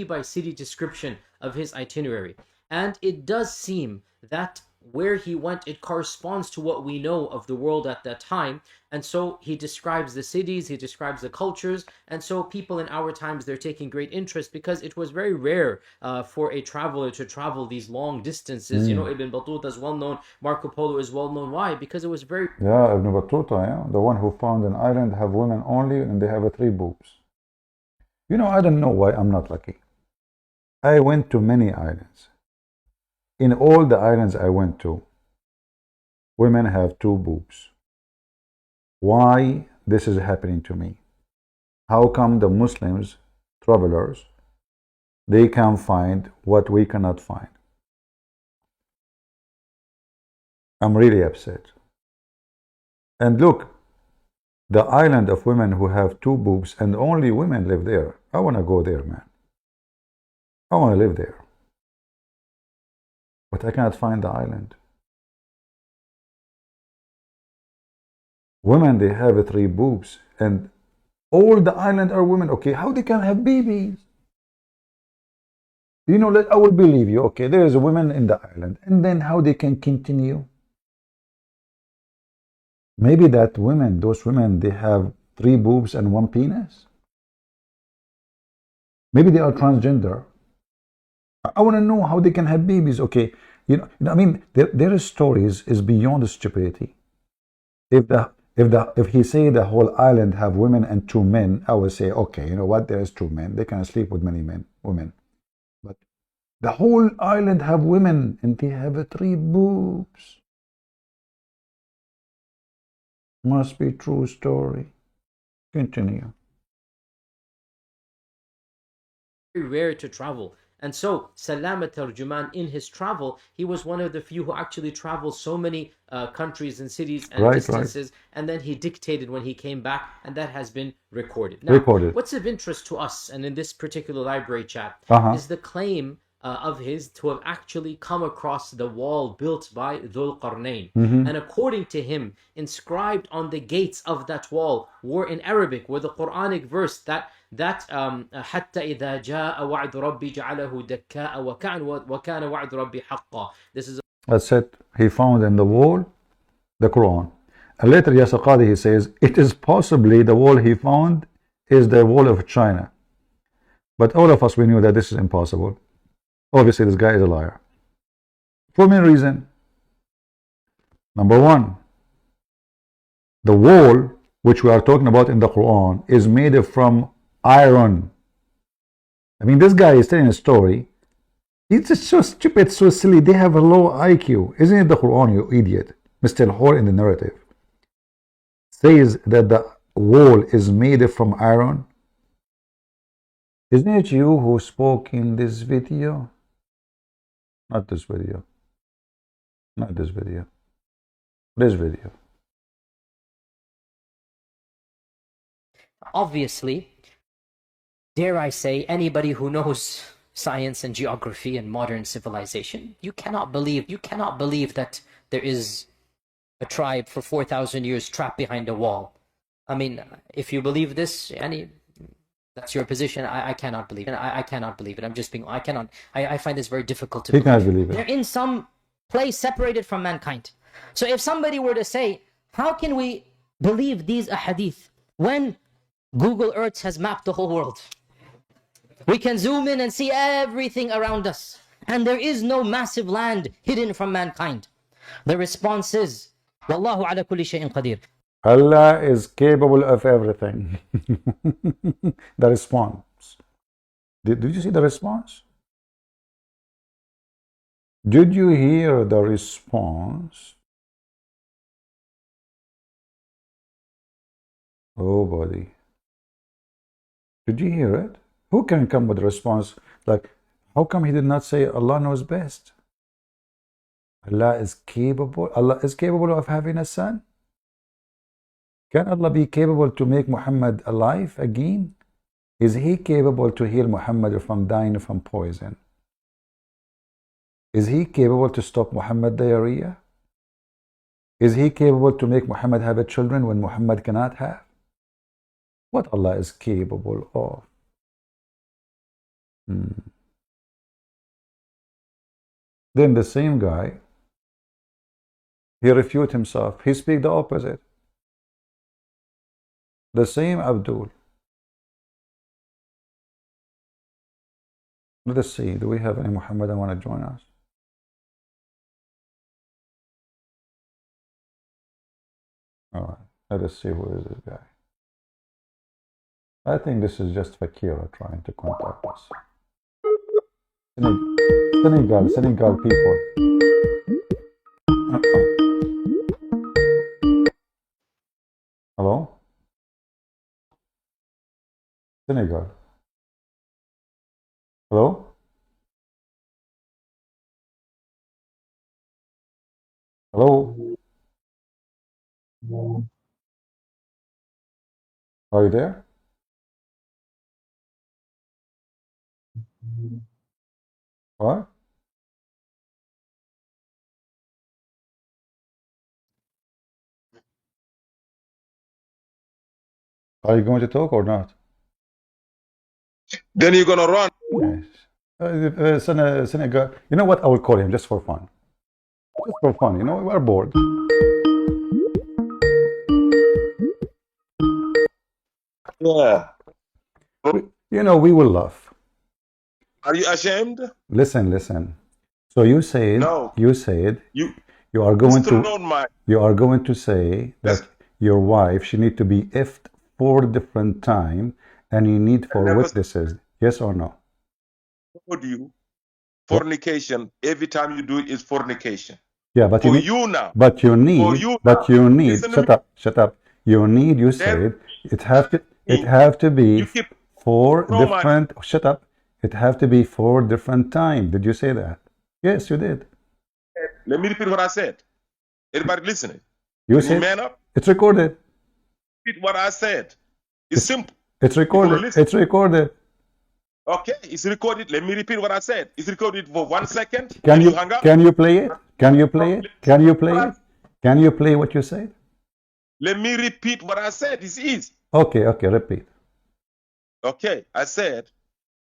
C: By city description of his itinerary. And it does seem that where he went, it corresponds to what we know of the world at that time. And so he describes the cities, he describes the cultures, and so people in our times, they're taking great interest because it was very rare for a traveler to travel these long distances. Ibn Battuta is well known, Marco Polo is well known. Why? Because it was very...
B: Yeah, Ibn Battuta, the one who found an island have women only and they have 3 boobs. I don't know why I'm not lucky. I went to many islands. In all the islands I went to, women have 2 boobs. Why this is happening to me? How come the Muslims, travelers, they can find what we cannot find? I'm really upset. And look, the island of women who have 2 boobs and only women live there. I want to go there, man. I want to live there. But I cannot find the island. Women, they have 3 boobs, and all the island are women. Okay, how they can have babies? I will believe you. Okay, there is a woman in the island, and then how they can continue? Maybe that women, those women, they have 3 boobs and 1 penis. Maybe they are transgender. I want to know how they can have babies. Okay, their stories is beyond stupidity. If he say the whole island have women and 2 men, I will say, okay, you know what? There is 2 men. They can sleep with many women. But the whole island have women and they have 3 boobs. Must be true story. Continue.
C: Very rare to travel. And so, Salam Tarjuman, in his travel, he was one of the few who actually traveled so many countries and cities and distances. And then he dictated when he came back, and that has been recorded. Now, what's of interest to us, and in this particular library chat, is the claim of his to have actually come across the wall built by Dhul Qarnayn.
B: Mm-hmm.
C: And according to him, inscribed on the gates of that wall were in Arabic, were the Quranic verse that حتى إذا جاء وعد ربي جعله دكاء وكان وعد ربي حقا. This is
B: That's it. He found in the wall the Quran. And later Yasir Qadi, he says, it is possibly the wall he found is the wall of China. But all of us, we knew that this is impossible. Obviously, this guy is a liar. For many reasons. Number one, the wall which we are talking about in the Quran is made from iron. I mean, this guy is telling a story. It's just so stupid, so silly. They have a low IQ. Isn't it the Quran, you idiot? Mr. Hor in the narrative says that the wall is made from iron. Isn't it you who spoke in this video? Not this video. Not this video. This video.
C: obviously, dare I say, anybody who knows science and geography and modern civilization, you cannot believe that there is a tribe for 4,000 years trapped behind a wall. I mean, if you believe this, that's your position. I cannot believe it. I cannot believe it. I'm just being, I find this very difficult to
B: believe. He can't believe it.
C: They're in some place separated from mankind. So if somebody were to say, how can we believe these ahadith when Google Earth has mapped the whole world? We can zoom in and see everything around us, and there is no massive land hidden from mankind. The response is, Wallahu ala kulli shay'in qadir.
B: Allah is capable of everything. The response. Did you see the response? Did you hear the response? Oh, buddy. Did you hear it? Who can come with a response like, how come he did not say Allah knows best? Allah is capable of having a son? Can Allah be capable to make Muhammad alive again? Is he capable to heal Muhammad from dying from poison? Is he capable to stop Muhammad diarrhea? Is he capable to make Muhammad have a children when Muhammad cannot have? What Allah is capable of? Then the same guy, he refute himself. He speak the opposite. The same Abdul. Let us see. Do we have any Muhammad that want to join us? All right. Let us see who is this guy. I think this is just Fakira trying to contact us. Senegal people. Hello? Senegal. Hello? Hello? Are you there? What? Are you going to talk or not?
F: Then you're gonna run.
B: Yes. Senegal. You know what? I will call him just for fun. Just for fun. You know, we're bored.
F: Yeah.
B: You know, we will laugh.
F: Are you ashamed?
B: Listen. So you said,
F: No.
B: you said,
F: You
B: are going
F: still
B: to,
F: don't mind.
B: you are going to say that your wife, she need to be effed 4 different times, and you need 4 witnesses. Yes or no?
F: Told you, fornication. Every time you do it is fornication.
B: Yeah, but
F: For
B: you need,
F: you now.
B: but you need,
F: For you
B: but
F: now.
B: you need.
F: Listen to
B: Shut up. You need. You said it have to be
F: You keep
B: 4
F: no
B: different. Shut up. It have to be 4 different times. Did you say that? Yes, you did.
F: Let me repeat what I said. Everybody listening.
B: You
F: Can
B: said
F: man up?
B: it's recorded.
F: Repeat what I said. It's simple.
B: It's recorded.
F: listen.
B: It's recorded.
F: Okay, it's recorded. Let me repeat what I said. It's recorded for 1 second.
B: Can you
F: hang up.
B: can you play it? Can you play it? Can you play it? Can you play what you said?
F: Let me repeat what I said. It's easy.
B: Okay, repeat.
F: Okay, I said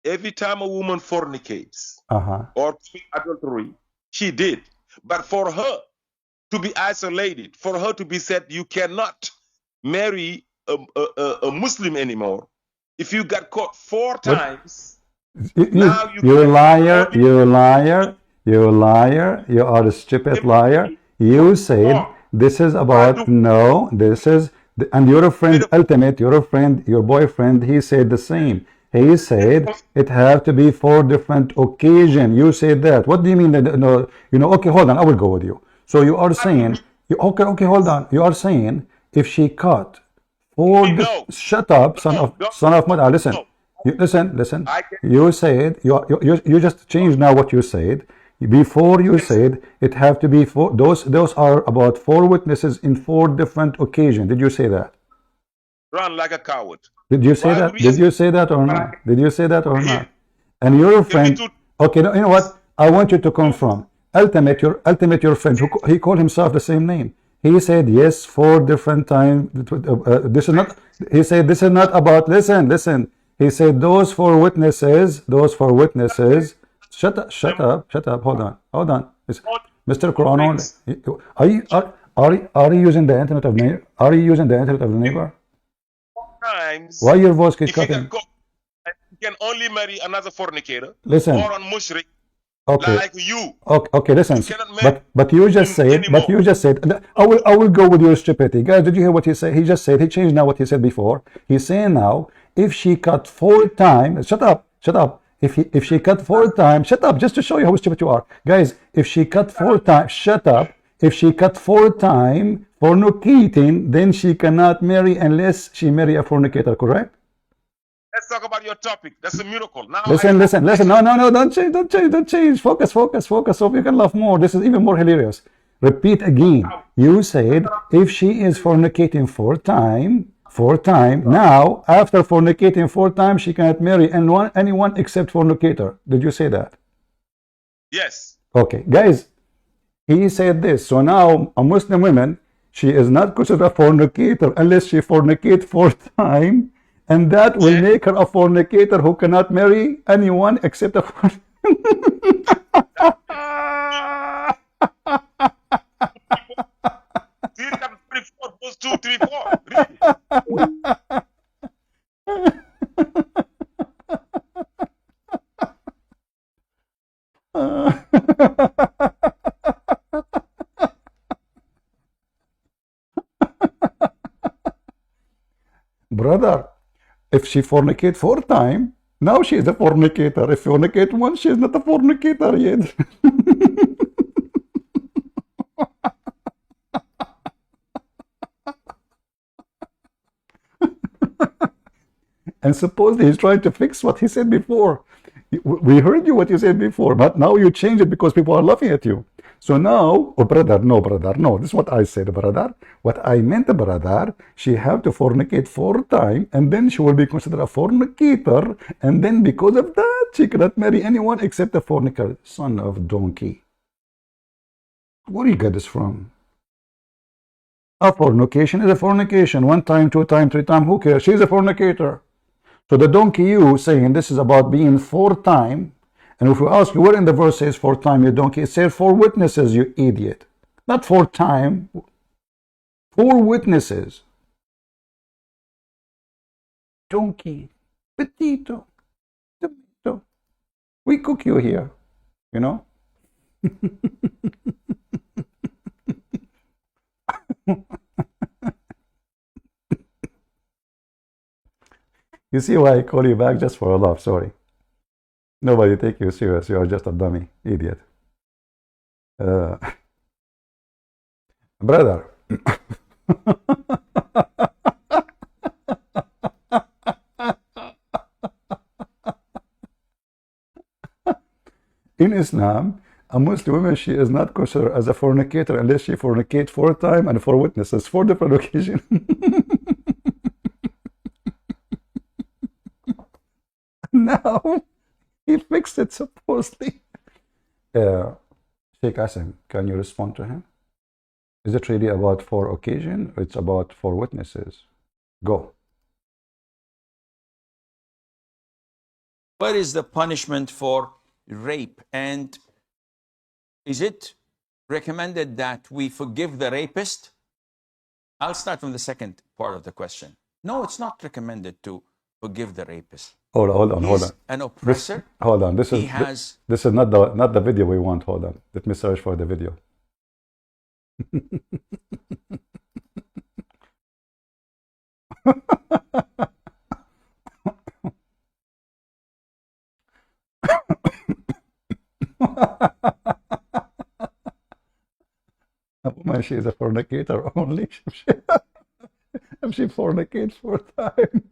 F: every time a woman fornicates or adultery, she did. But for her to be isolated, for her to be said, you cannot marry a Muslim anymore. If you got caught 4 times,
B: You're a liar, you're a liar, you're a liar, you are a stupid liar. You said this is about, no, this is, and your friend, ultimate, your friend, your boyfriend, he said the same. He said it have to be 4 different occasions. You said that. What do you mean that, no, okay, hold on, I will go with you. So you are saying, okay, hold on. You are saying if she cut 4, shut up, son of mother. Listen, listen. You said you just changed now what you said. Before you said it have to be 4. Those are about 4 witnesses in 4 different occasions. Did you say that?
F: Run like a coward.
B: Did you say that? Did you say that or not? Did you say that or not? And your friend. Okay, you know what? I want you to confirm. Ultimate, your friend, he called himself the same name. He said yes 4 different times. This is not. He said this is not about. Listen. He said those 4 witnesses. Shut up. Hold on. Mr. Quran only. Are you using the internet of neighbor? Are you using the internet of the neighbor?
F: Times.
B: Why your voice keeps cutting?
F: You can only marry another fornicator.
B: Listen.
F: Or on mushrik.
B: Okay.
F: Like you.
B: Okay, listen. But you just said. I will go with your stupidity, guys. Did you hear what he said? He just said he changed now what he said before. He's saying now if she cut 4 times. Shut up. If she cut 4 times, shut up. Just to show you how stupid you are, guys. If she cut 4 times, shut up. If she cut 4 times fornicating, then she cannot marry unless she marry a fornicator. Correct?
F: Let's talk about your topic. That's a miracle. Now
B: listen. No, don't change. Focus. So you can laugh more. This is even more hilarious. Repeat again. You said if she is fornicating 4 times, now after fornicating 4 times, she cannot marry anyone except fornicator. Did you say that?
F: Yes.
B: Okay, guys. He said this. So now a Muslim woman, she is not considered a fornicator unless she fornicates 4 times. And that will make her a fornicator who cannot marry anyone except a fornicator.
F: 2, 3, 4.
B: Brother, if she fornicate 4 times, now she is a fornicator. If fornicate once, she is not a fornicator yet. And supposedly he's trying to fix what he said before. We heard you what you said before, but now you change it because people are laughing at you. So now, oh brother, no, this is what I said, brother. What I meant, brother, she have to fornicate 4 times, and then she will be considered a fornicator, and then because of that, she cannot marry anyone except a fornicator. Son of donkey. Where do you get this from? A fornication is a fornication. 1 time, 2 time, 3 time, who cares? She's a fornicator. So the donkey you saying this is about being 4 times, and if we ask you where in the verse says 4 times, you donkey, it says 4 witnesses, you idiot. Not 4 times. 4 witnesses. Donkey. Petito. Tomato. We cook you here, you know. You see why I call you back? Just for a laugh, sorry. Nobody take you serious. You are just a dummy, idiot. Brother. In Islam, a Muslim woman, she is not considered as a fornicator unless she fornicates 4 times and 4 witnesses, 4 different occasions. now he fixed it supposedly. Sheikh Asim, can you respond to him? Is it really about 4 occasion or it's about 4 witnesses? Go.
A: What is the punishment for rape? And is it recommended that we forgive the rapist? I'll start from the second part of the question. No, it's not recommended to forgive the rapist.
B: Hold on.
A: He's an oppressor.
B: Hold on. This is not the video we want. Hold on. Let me search for the video. Man, she is a fornicator only. If she fornicates 4 times.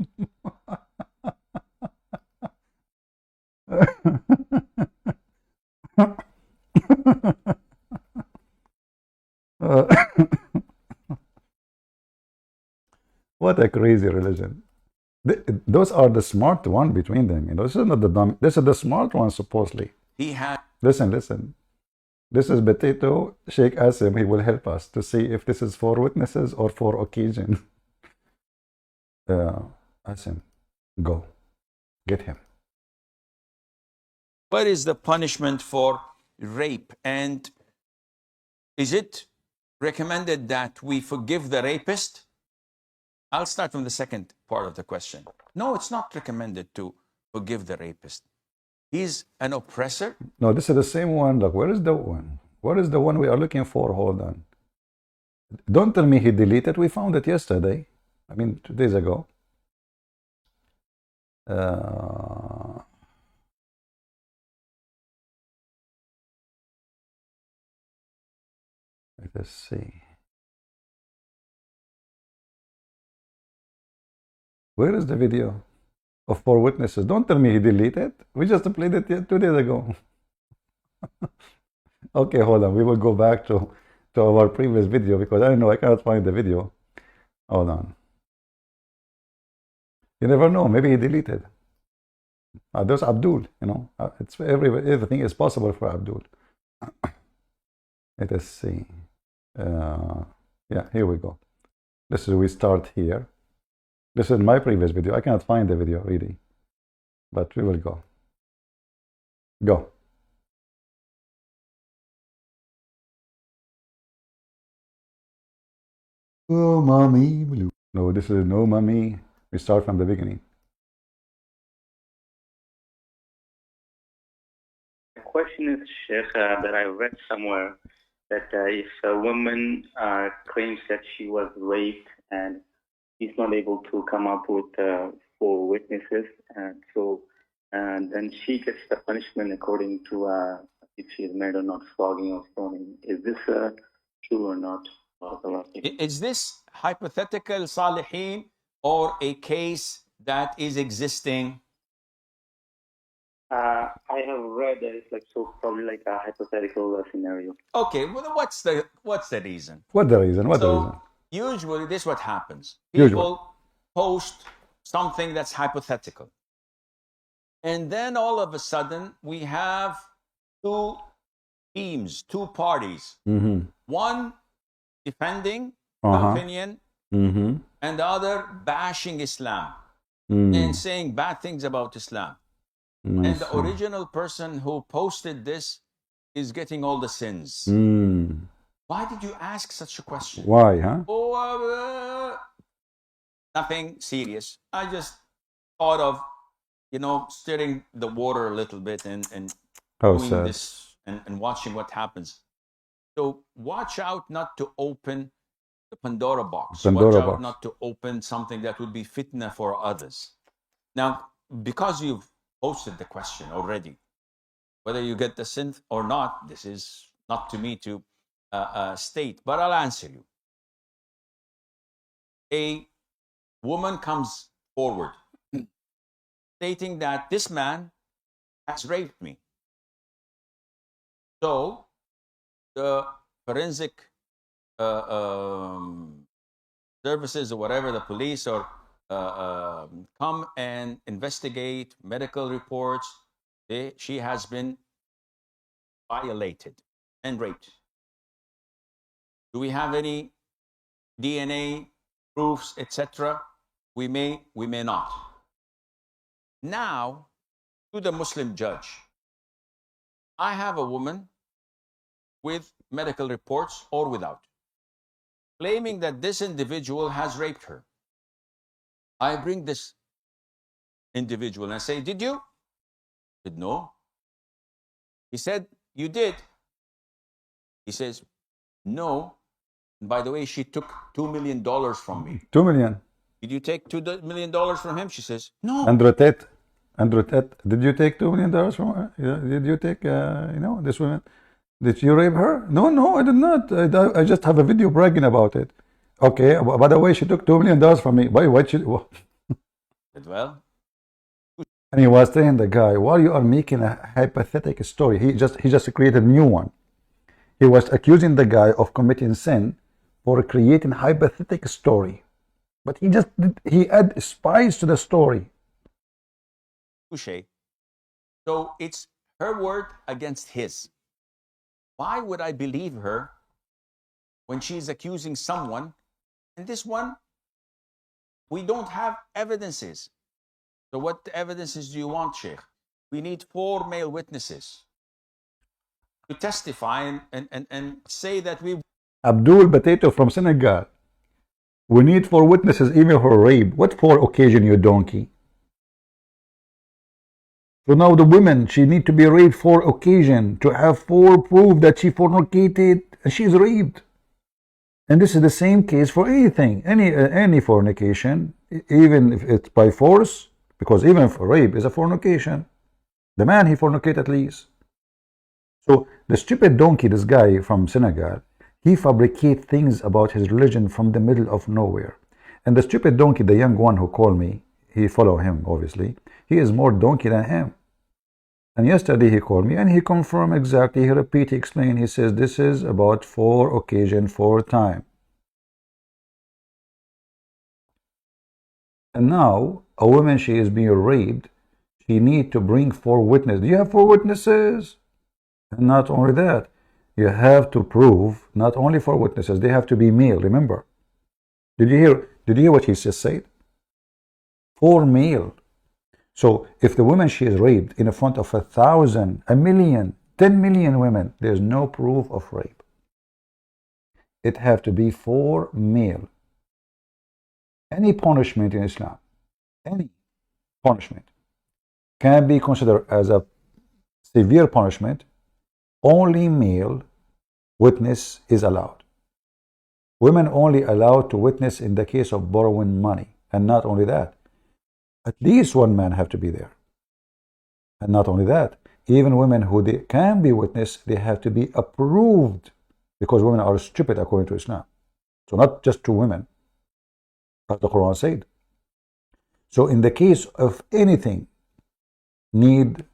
B: What a crazy religion. Those are the smart one between them. You know, this is not the dumb. This is the smart one supposedly. Listen. This is Potato Sheikh Asim. He will help us to see if this is 4 witnesses or 4 occasions. Asim, go. Get him.
A: What is the punishment for rape? And is it recommended that we forgive the rapist? I'll start from the second part of the question. No, it's not recommended to forgive the rapist. He's an oppressor.
B: No, this is the same one. Look, where is the one? What is the one we are looking for? Hold on. Don't tell me he deleted. We found it yesterday. I mean, 2 days ago. Let us see. Where is the video of 4 witnesses? Don't tell me he deleted. We just played it 2 days ago. Okay, hold on. We will go back to our previous video because I don't know. I cannot find the video. Hold on. You never know. Maybe he deleted. There's Abdul. You know, it's everything is possible for Abdul. Let us see. Yeah, here we go. We start here. This is my previous video. I cannot find the video really, but we will go. Go. Oh, mommy blue. No, this is no mommy. We start from the beginning.
G: The question is, Sheikh, that I read somewhere that if a woman claims that she was raped and she's not able to come up with 4 witnesses, and then she gets the punishment according to if she is married or not, flogging or stoning. Is this true or not?
A: Is this hypothetical Salihin or a case that is existing?
G: I have read that it's like probably like a hypothetical scenario.
A: Okay, well, what's the reason?
B: What the reason? What the reason?
A: Usually, this is what happens. People post something that's hypothetical. And then all of a sudden, we have 2 teams, 2 parties. One defending opinion, and the other bashing Islam and saying bad things about Islam. And the original person who posted this is getting all the sins. Why did you ask such a question?
B: Why, huh?
A: Oh, nothing serious. I just thought of, stirring the water a little bit and doing this and watching what happens. So watch out not to open the Pandora box. Watch out not to open something that would be fitna for others. Now, because you've posted the question already, whether you get the sin or not, this is not to me to state, but I'll answer you. A woman comes forward stating that this man has raped me. So the forensic services or whatever, the police or come and investigate medical reports. She has been violated and raped. Do we have any DNA proofs, etc.? We may not. Now, to the Muslim judge, I have a woman with medical reports or without, claiming that this individual has raped her. I bring this individual and I say, did you? He said, no. He said, you did. He says, no. And by the way, she took $2 million from me.
B: 2 million.
A: Did you take $2 million from him? She says, no.
B: Andrew Tate, did you take $2 million from her? Did you take, this woman? Did you rape her? No, I did not. I just have a video bragging about it. Okay, by the way, she took $2 million from me. Why? Well, and he was telling the guy, while you are making a hypothetical story, he just created a new one. He was accusing the guy of committing sin for creating a hypothetical story. But he add spice to the story.
A: Touché. So it's her word against his. Why would I believe her when she's accusing someone? And this one, we don't have evidences. So what evidences do you want, Sheikh? We need 4 male witnesses to testify and say that we...
B: Abdul Potato from Senegal. We need 4 witnesses even for rape. What 4 occasion, you donkey? So now the woman, she need to be raped 4 occasion to have 4 proof that she fornicated and she's raped. And this is the same case for anything, any fornication, even if it's by force, because even for rape is a fornication. The man, he fornicate at least. So the stupid donkey, this guy from Senegal, he fabricate things about his religion from the middle of nowhere. And the stupid donkey, the young one who called me, he follow him, obviously. He is more donkey than him. And yesterday he called me and he confirmed exactly. He repeat, he explained. He says, this is about 4 occasion, 4 time. And now, a woman, she is being raped. She need to bring 4 witnesses. Do you have 4 witnesses? And not only that, you have to prove not only 4 witnesses, they have to be male, remember. Did you hear what he just said? 4 male. So if the woman, she is raped in front of 1,000, 1 million, 10 million women, there's no proof of rape. It have to be 4 male. Any punishment in Islam, any punishment, can be considered as a severe punishment. Only male witness is allowed. Women only allowed to witness in the case of borrowing money. And not only that, at least 1 man have to be there. And not only that, even women who they can be witness, they have to be approved, because women are stupid according to Islam. So not just 2 women, as the Quran said. So in the case of anything, need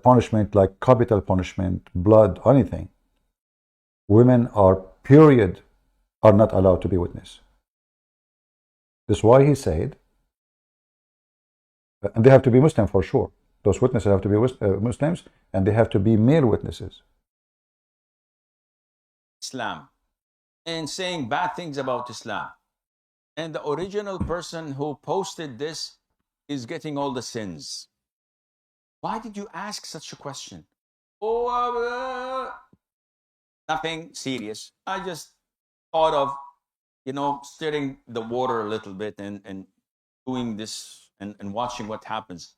B: punishment like capital punishment, blood, anything, women are not allowed to be witness. That's why he said, and they have to be Muslim for sure. Those witnesses have to be Muslims, and they have to be male witnesses.
A: Islam and saying bad things about Islam. And the original person who posted this is getting all the sins. Why did you ask such a question? Nothing serious. I just thought of, stirring the water a little bit and doing this and watching what happens.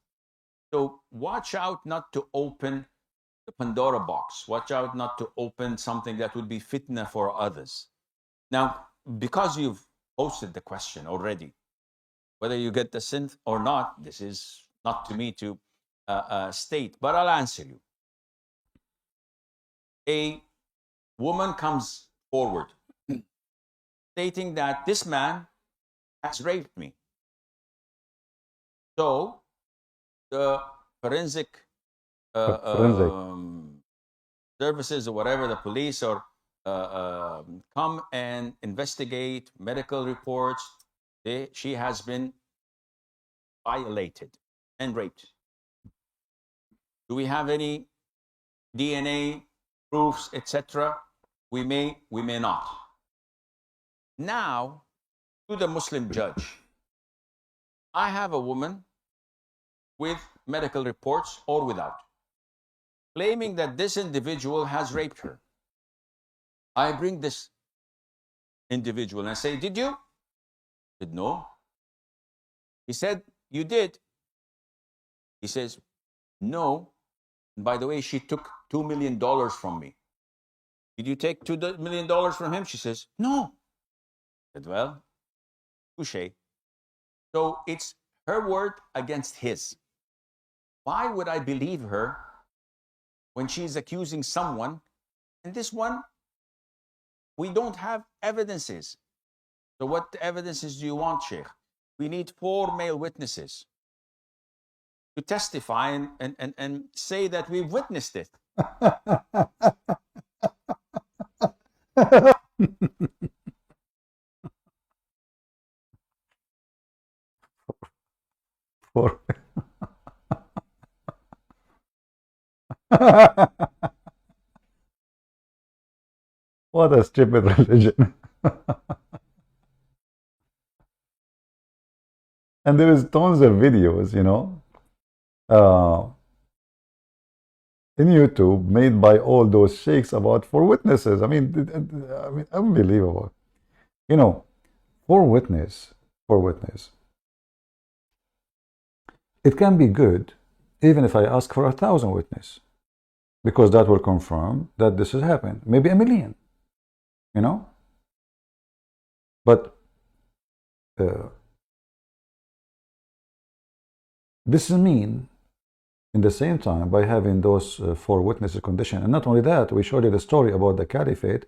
A: So watch out not to open the Pandora box. Watch out not to open something that would be fitna for others. Now, because you've posted the question already, whether you get the sin or not, this is not to me to state, but I'll answer you. A woman comes forward stating that this man has raped me. So the forensic services or whatever, the police, or come and investigate medical reports. She has been violated and raped. Do we have any DNA proofs, etc.? We may not. Now, to the Muslim judge, I have a woman with medical reports or without, claiming that this individual has raped her. I bring this individual and I say, did you? He said, no. He said, you did. He says, no. And by the way, she took $2 million from me. Did you take $2 million from him? She says, no. I said, well, touche. So it's her word against his. Why would I believe her when she's accusing someone? And this one, we don't have evidences. So what evidences do you want, Sheikh? We need 4 male witnesses to testify and say that we've witnessed it.
B: What a stupid religion. And there is tons of videos, you know, in YouTube made by all those sheikhs about 4 witnesses. I mean, unbelievable. You know, 4 witness. It can be good even if I ask for 1,000 witnesses, because that will confirm that this has happened. Maybe 1 million, you know. But this is mean in the same time by having those 4 witnesses condition. And not only that, we showed you the story about the caliphate.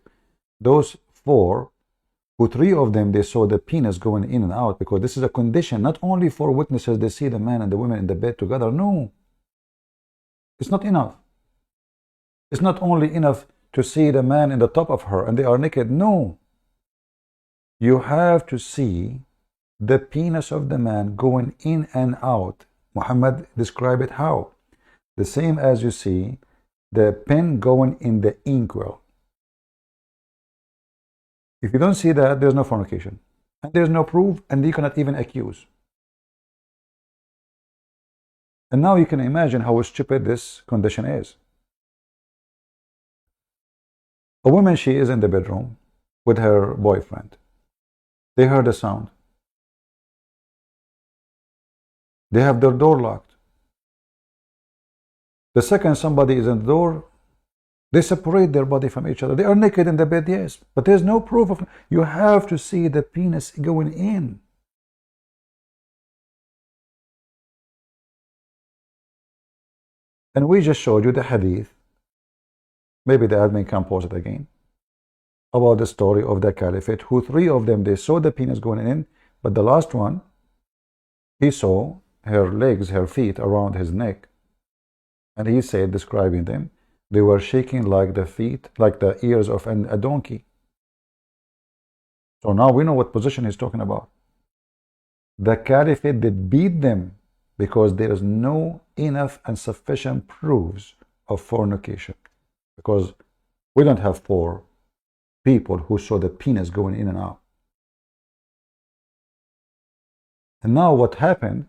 B: Those 4, who 3 of them, they saw the penis going in and out, because this is a condition. Not only 4 witnesses, they see the man and the women in the bed together. No, it's not enough. It's not only enough to see the man in the top of her and they are naked. No, you have to see the penis of the man going in and out. Muhammad described it how? The same as you see the pen going in the inkwell. If you don't see that, there's no fornication. And there's no proof, and you cannot even accuse. And now you can imagine how stupid this condition is. A woman, she is in the bedroom with her boyfriend. They heard a sound. They have their door locked. The second somebody is in the door, they separate their body from each other. They are naked in the bed, yes, but there's no proof of. You have to see the penis going in. And we just showed you the hadith. Maybe the admin can post it again, about the story of the caliphate, who 3 of them, they saw the penis going in, but the last one, he saw her legs, her feet around his neck. And he said, describing them, they were shaking like the feet, like the ears of a donkey. So now we know what position he's talking about. The caliphate did beat them because there is no enough and sufficient proofs of fornication. Because we don't have 4 people who saw the penis going in and out. And now what happened,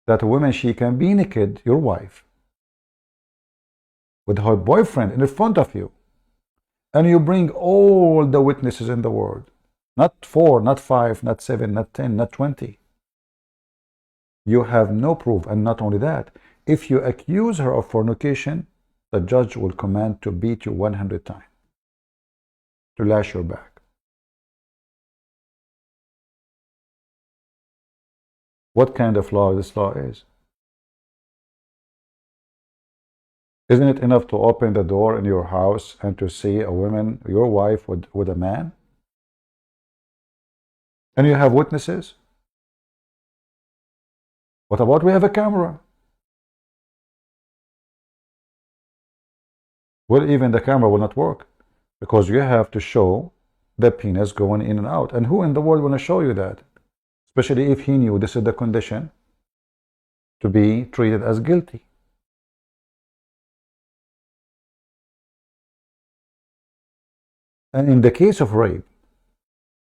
B: that a woman, she can be naked, your wife, with her boyfriend in front of you, and you bring all the witnesses in the world, not 4, not 5, not 7, not 10, not 20. You have no proof. And not only that, if you accuse her of fornication, the judge will command to beat you 100 times, to lash your back. What kind of law this law is? Isn't it enough to open the door in your house and to see a woman, your wife, with a man? And you have witnesses? What about we have a camera? Well, even the camera will not work, because you have to show the penis going in and out. And who in the world will show you that? Especially if he knew this is the condition to be treated as guilty. And in the case of rape,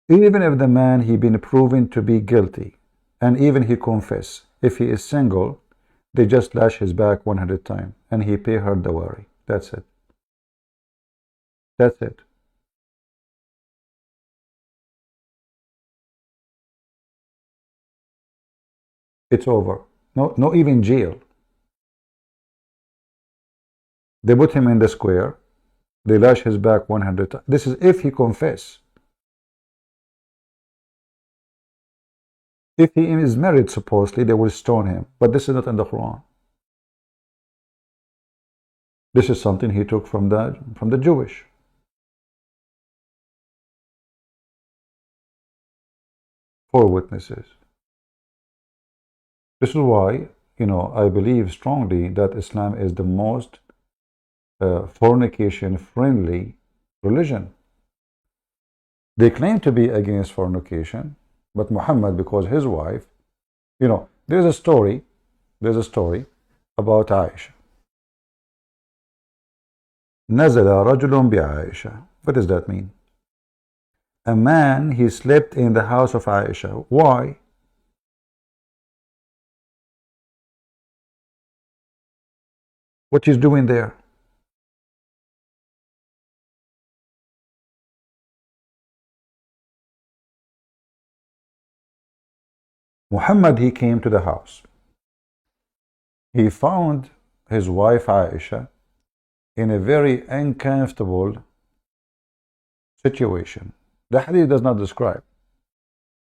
B: even if the man he been proven to be guilty, and even he confess, if he is single, they just lash his back 100 times, and he pay her dowry. That's it. That's it. It's over. No even jail. They put him in the square. They lash his back 100 times. This is if he confess. If he is married, supposedly, they will stone him. But this is not in the Quran. This is something he took from the Jewish. Four witnesses. This is why, I believe strongly that Islam is the most fornication-friendly religion. They claim to be against fornication, but Muhammad, because his wife, there's a story about Aisha. نزل رجل بعائشة. What does that mean? A man, he slept in the house of Aisha. Why? What he's doing there? Muhammad, he came to the house. He found his wife Aisha in a very uncomfortable situation. The hadith does not describe.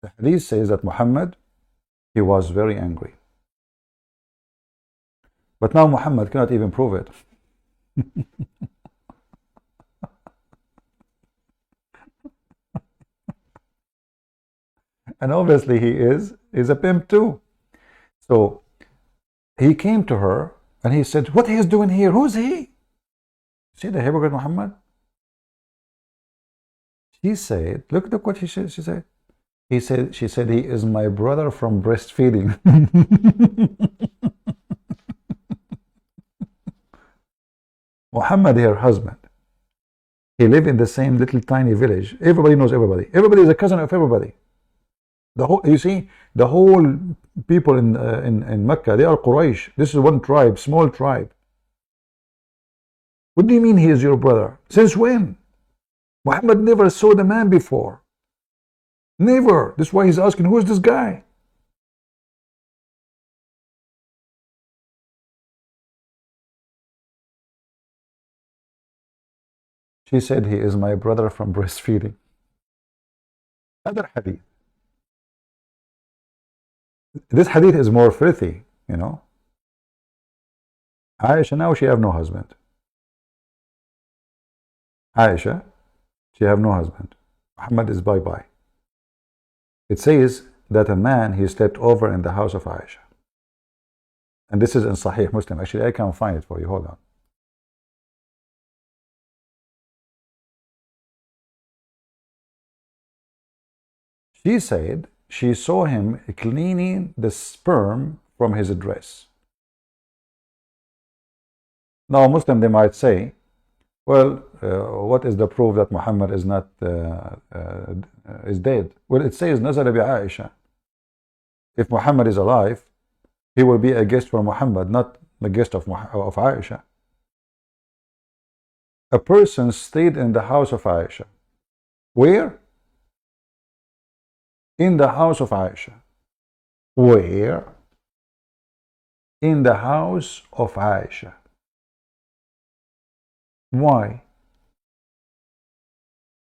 B: The hadith says that Muhammad, he was very angry. But now Muhammad cannot even prove it. And obviously he is a pimp too. So he came to her and he said, what he is doing here? Who's he? See the hypocrite Muhammad? She said, look what she said. She said, he is my brother from breastfeeding. Muhammad, her husband, he lived in the same little tiny village. Everybody knows everybody. Everybody is a cousin of everybody. The whole people in Mecca, they are Quraysh. This is one tribe, small tribe. What do you mean he is your brother? Since when? Muhammad never saw the man before. Never. That's why he's asking, who is this guy? She said, he is my brother from breastfeeding. Other hadith. This hadith is more filthy, Aisha, now she have no husband. Aisha, she have no husband. Muhammad is bye-bye. It says that a man, he slept over in the house of Aisha. And this is in Sahih Muslim. Actually, I can't find it for you. Hold on. She said she saw him cleaning the sperm from his dress. Now, Muslim, they might say, well, what is the proof that Muhammad is not is dead? Well, it says Nazala bi Aisha. If Muhammad is alive, he will be a guest for Muhammad, not the guest of Aisha. A person stayed in the house of Aisha. Where? In the house of Aisha. Where? In the house of Aisha. Why?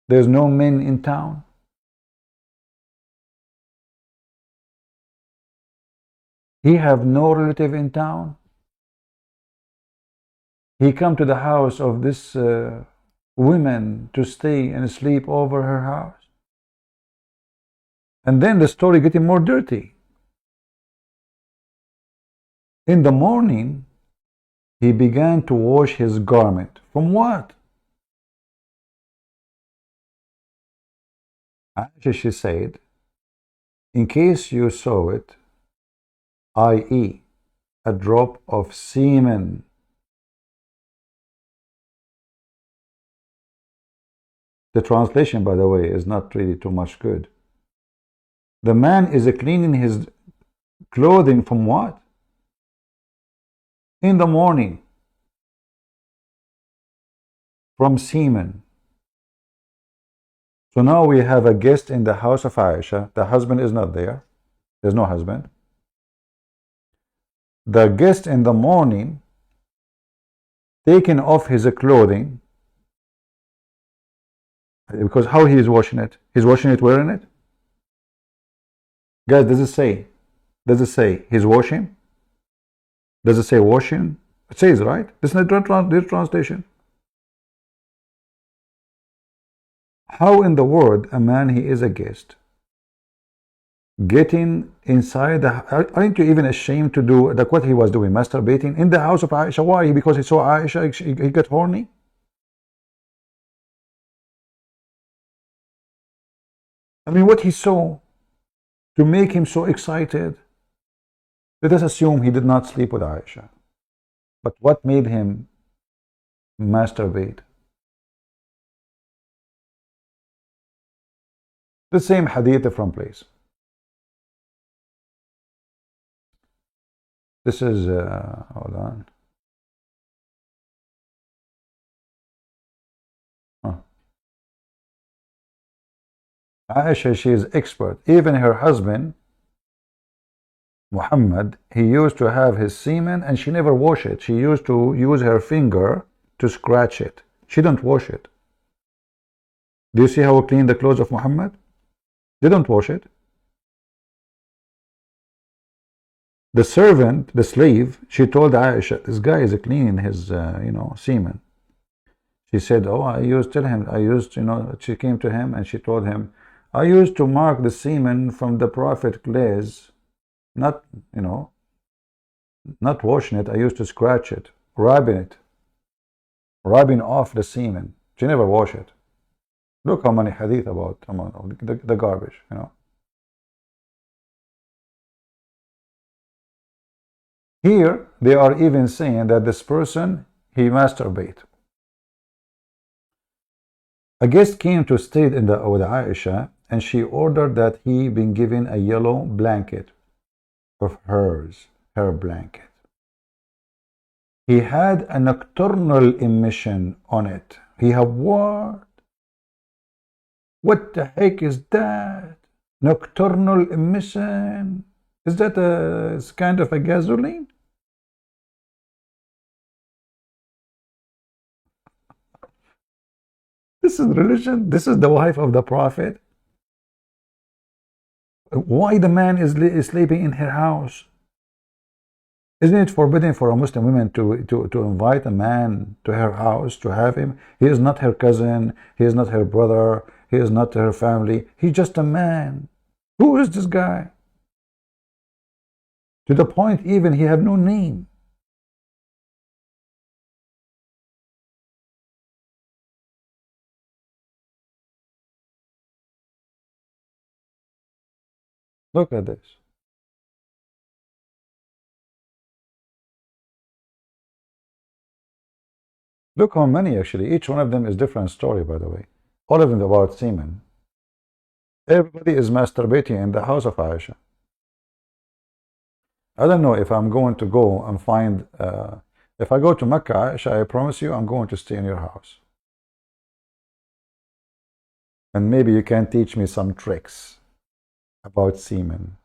B: There's no men in town. He have no relative in town. He come to the house of this woman to stay and sleep over her house. And then the story getting more dirty. In the morning, he began to wash his garment. From what? Aisha, she said, in case you saw it, i.e., a drop of semen. The translation, by the way, is not really too much good. The man is cleaning his clothing from what? In the morning. From semen. So now we have a guest in the house of Aisha. The husband is not there. There's no husband. The guest in the morning taking off his clothing, because how he is washing it? He's washing it wearing it? Guys, does it say? Does it say he's washing? Does it say washing? It says, right? This is the translation. How in the world a man, he is a guest, getting inside the, aren't you even ashamed to do like what he was doing, masturbating in the house of Aisha? Why? Because he saw Aisha, he got horny? I mean, what he saw to make him so excited? Let us assume he did not sleep with Aisha. But what made him masturbate? The same hadith, different place. This is, hold on. Aisha, she is expert. Even her husband, Muhammad, he used to have his semen and she never wash it. She used to use her finger to scratch it. She didn't wash it. Do you see how clean the clothes of Muhammad? They don't wash it. The servant, the slave, she told Aisha, this guy is cleaning his, semen. She said, oh, she came to him and she told him, I used to mark the semen from the Prophet glaze, not washing it. I used to scratch it, rubbing off the semen. She never washed it. Look how many hadith about the garbage, Here, they are even saying that this person, he masturbate. A guest came to stay with Aisha, and she ordered that he be given a yellow blanket of hers, her blanket. He had a nocturnal emission on it. He had what? What the heck is that? Nocturnal emission? Is that a kind of a gasoline? This is religion. This is the wife of the Prophet. Why the man is sleeping in her house? Isn't it forbidden for a Muslim woman to invite a man to her house, to have him? He is not her cousin. He is not her brother. He is not her family. He's just a man. Who is this guy? To the point even he have no name. Look at this. Look how many actually. Each one of them is different story, by the way. All of them about semen. Everybody is masturbating in the house of Aisha. I don't know if I'm going to go and find, if I go to Mecca, Aisha, I promise you I'm going to stay in your house. And maybe you can teach me some tricks about semen.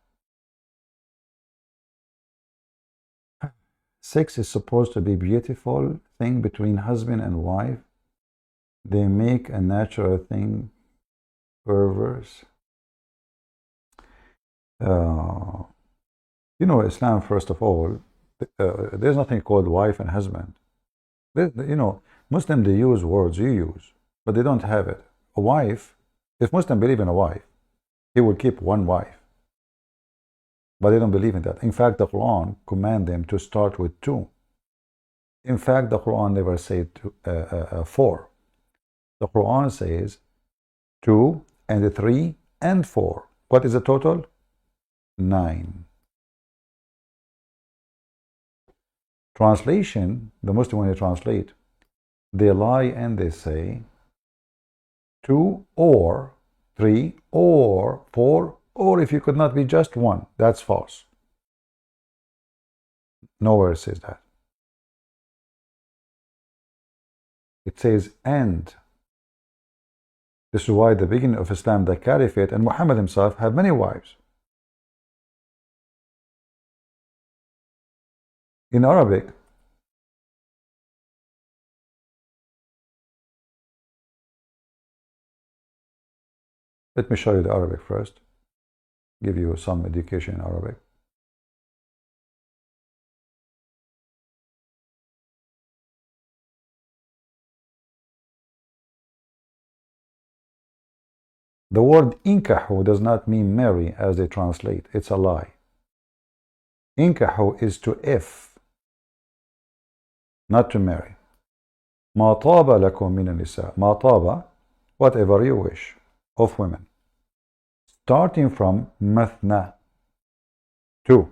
B: Sex is supposed to be a beautiful thing between husband and wife. They make a natural thing perverse. Islam, first of all, there's nothing called wife and husband. Muslims, they use words you use, but they don't have it. A wife, if Muslims believe in a wife, he will keep one wife. But they don't believe in that. In fact, the Quran commands them to start with 2. In fact, the Quran never said 4. The Quran says 2 and 3 and 4. What is the total? 9. Translation, the Muslim, when they translate, they lie and they say 2 or 3 or 4, or if you could not be just one. That's false. Nowhere it says that. It says and. This is why the beginning of Islam, the Caliphate, and Muhammad himself had many wives. In Arabic, let me show you the Arabic first. Give you some education in Arabic. The word inkahu does not mean marry as they translate. It's a lie. Inkahu is to if, not to marry. ما طاب لكم من النساء. ما طاب, whatever you wish, of women. Starting from مثنى, 2.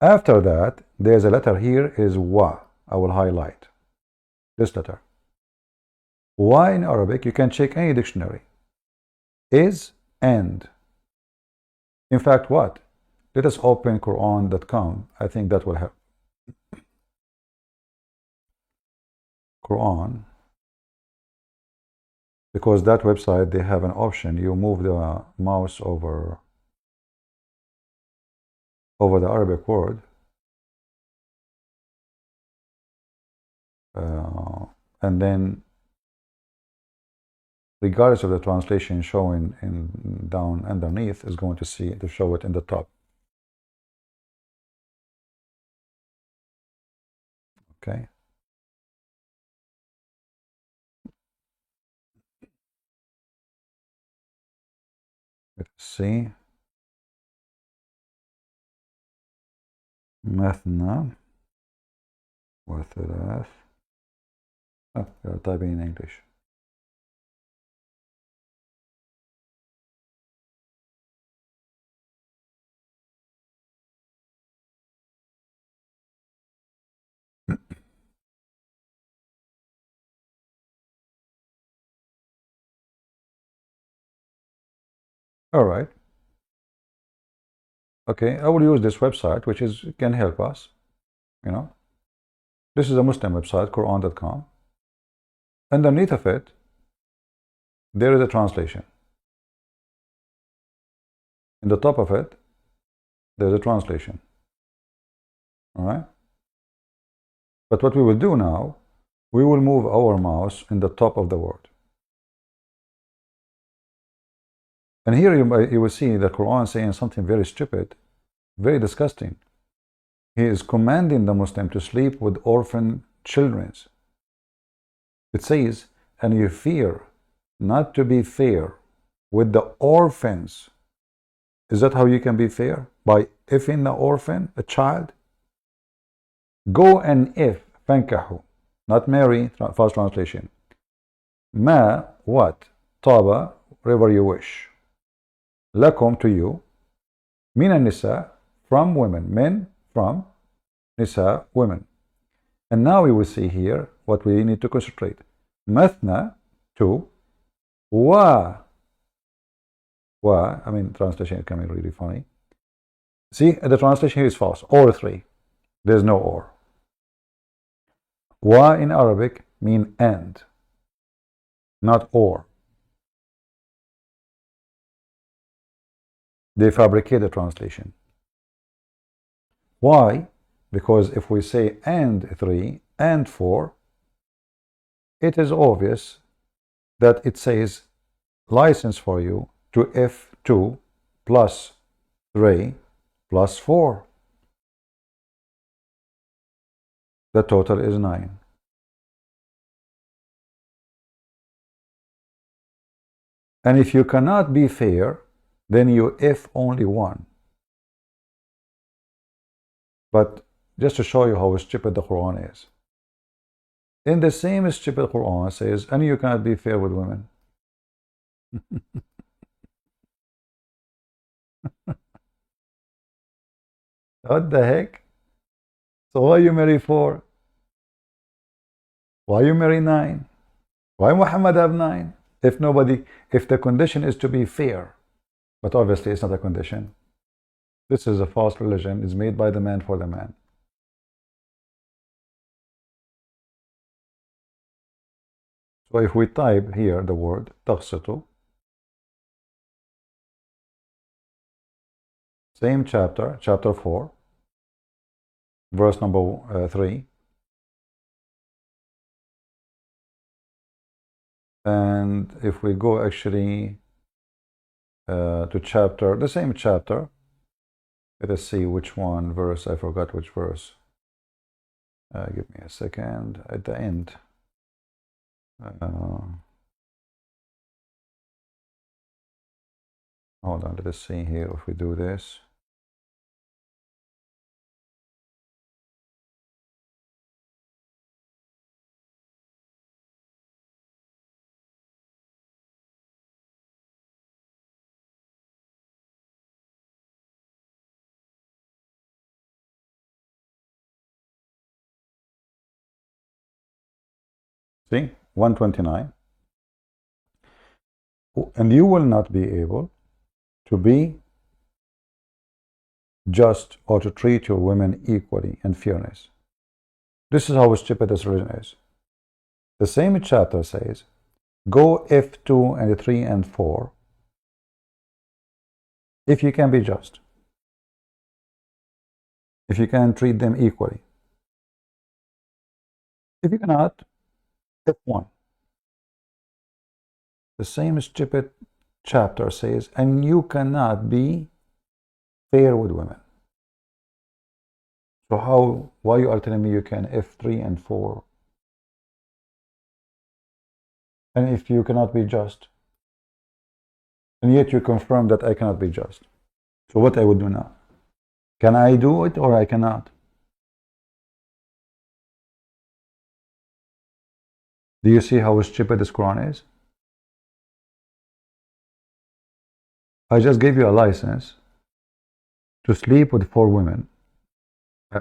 B: After that, there's a letter here is wa. I will highlight this letter. Wa in Arabic, you can check any dictionary. Is and. In fact, what? Let us open Qur'an.com. I think that will help. Qur'an. Because that website, they have an option. You move the mouse over the Arabic word. And then regardless of the translation showing in down underneath, is going to show it in the top. Okay. Let's see. مثنى وثلاث. You're typing in English. All right. Okay, I will use this website, which can help us. This is a Muslim website, Qur'an.com. Underneath of it, there is a translation. In the top of it, there's a translation. All right. But what we will do now, we will move our mouse in the top of the word. And here you will see the Quran saying something very stupid, very disgusting. He is commanding the Muslim to sleep with orphan children. It says, and you fear not to be fair with the orphans. Is that how you can be fair? By ifing the orphan, a child? Go and if, fankahu, not marry, fast translation. Ma, what? Taba, whatever you wish. Lakum, to you. Min nisa, from women. Men, from. Nisa, women. And now we will see here what we need to concentrate. Mathna, 2. Wa. Wa, translation is coming really funny. See, the translation here is false. Or 3. There's no or. Wa in Arabic mean and, not or. They fabricate the translation. Why? Because if we say and 3 and 4, it is obvious that it says license for you to F2 plus 3 plus 4. The total is 9. And if you cannot be fair, then you F only 1. But just to show you how stupid the Quran is. In the same stupid Quran says, and you cannot be fair with women. What the heck? So why you marry 4? Why you marry 9? Why Muhammad have 9? If the condition is to be fair, but obviously it's not a condition. This is a false religion. It's made by the man for the man. So if we type here the word تقسط, same chapter, chapter 4, verse number 3. And if we go actually to chapter, the same chapter, let us see which one verse, I forgot which verse. Give me a second, at the end. Hold on, let us see here if we do this. See, 129. And you will not be able to be just or to treat your women equally in fairness. This is how stupid this religion is. The same chapter says, go F2 and 3 and 4 if you can be just, if you can treat them equally. If you cannot, F1. The same stupid chapter says, and you cannot be fair with women. So why you are telling me you can F3 and 4? And if you cannot be just, and yet you confirm that I cannot be just. So what I would do now? Can I do it or I cannot? Do you see how stupid this Quran is? I just gave you a license to sleep with 4 women.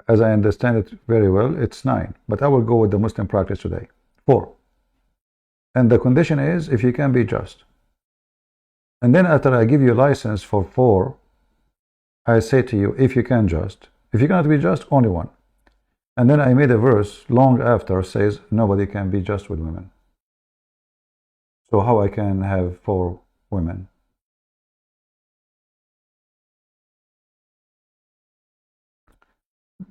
B: As I understand it very well, it's 9. But I will go with the Muslim practice today. 4. And the condition is if you can be just. And then after I give you a license for 4, I say to you, if you can just. If you cannot be just, only 1. And then I made a verse long after says nobody can be just with women. So how I can have 4 women?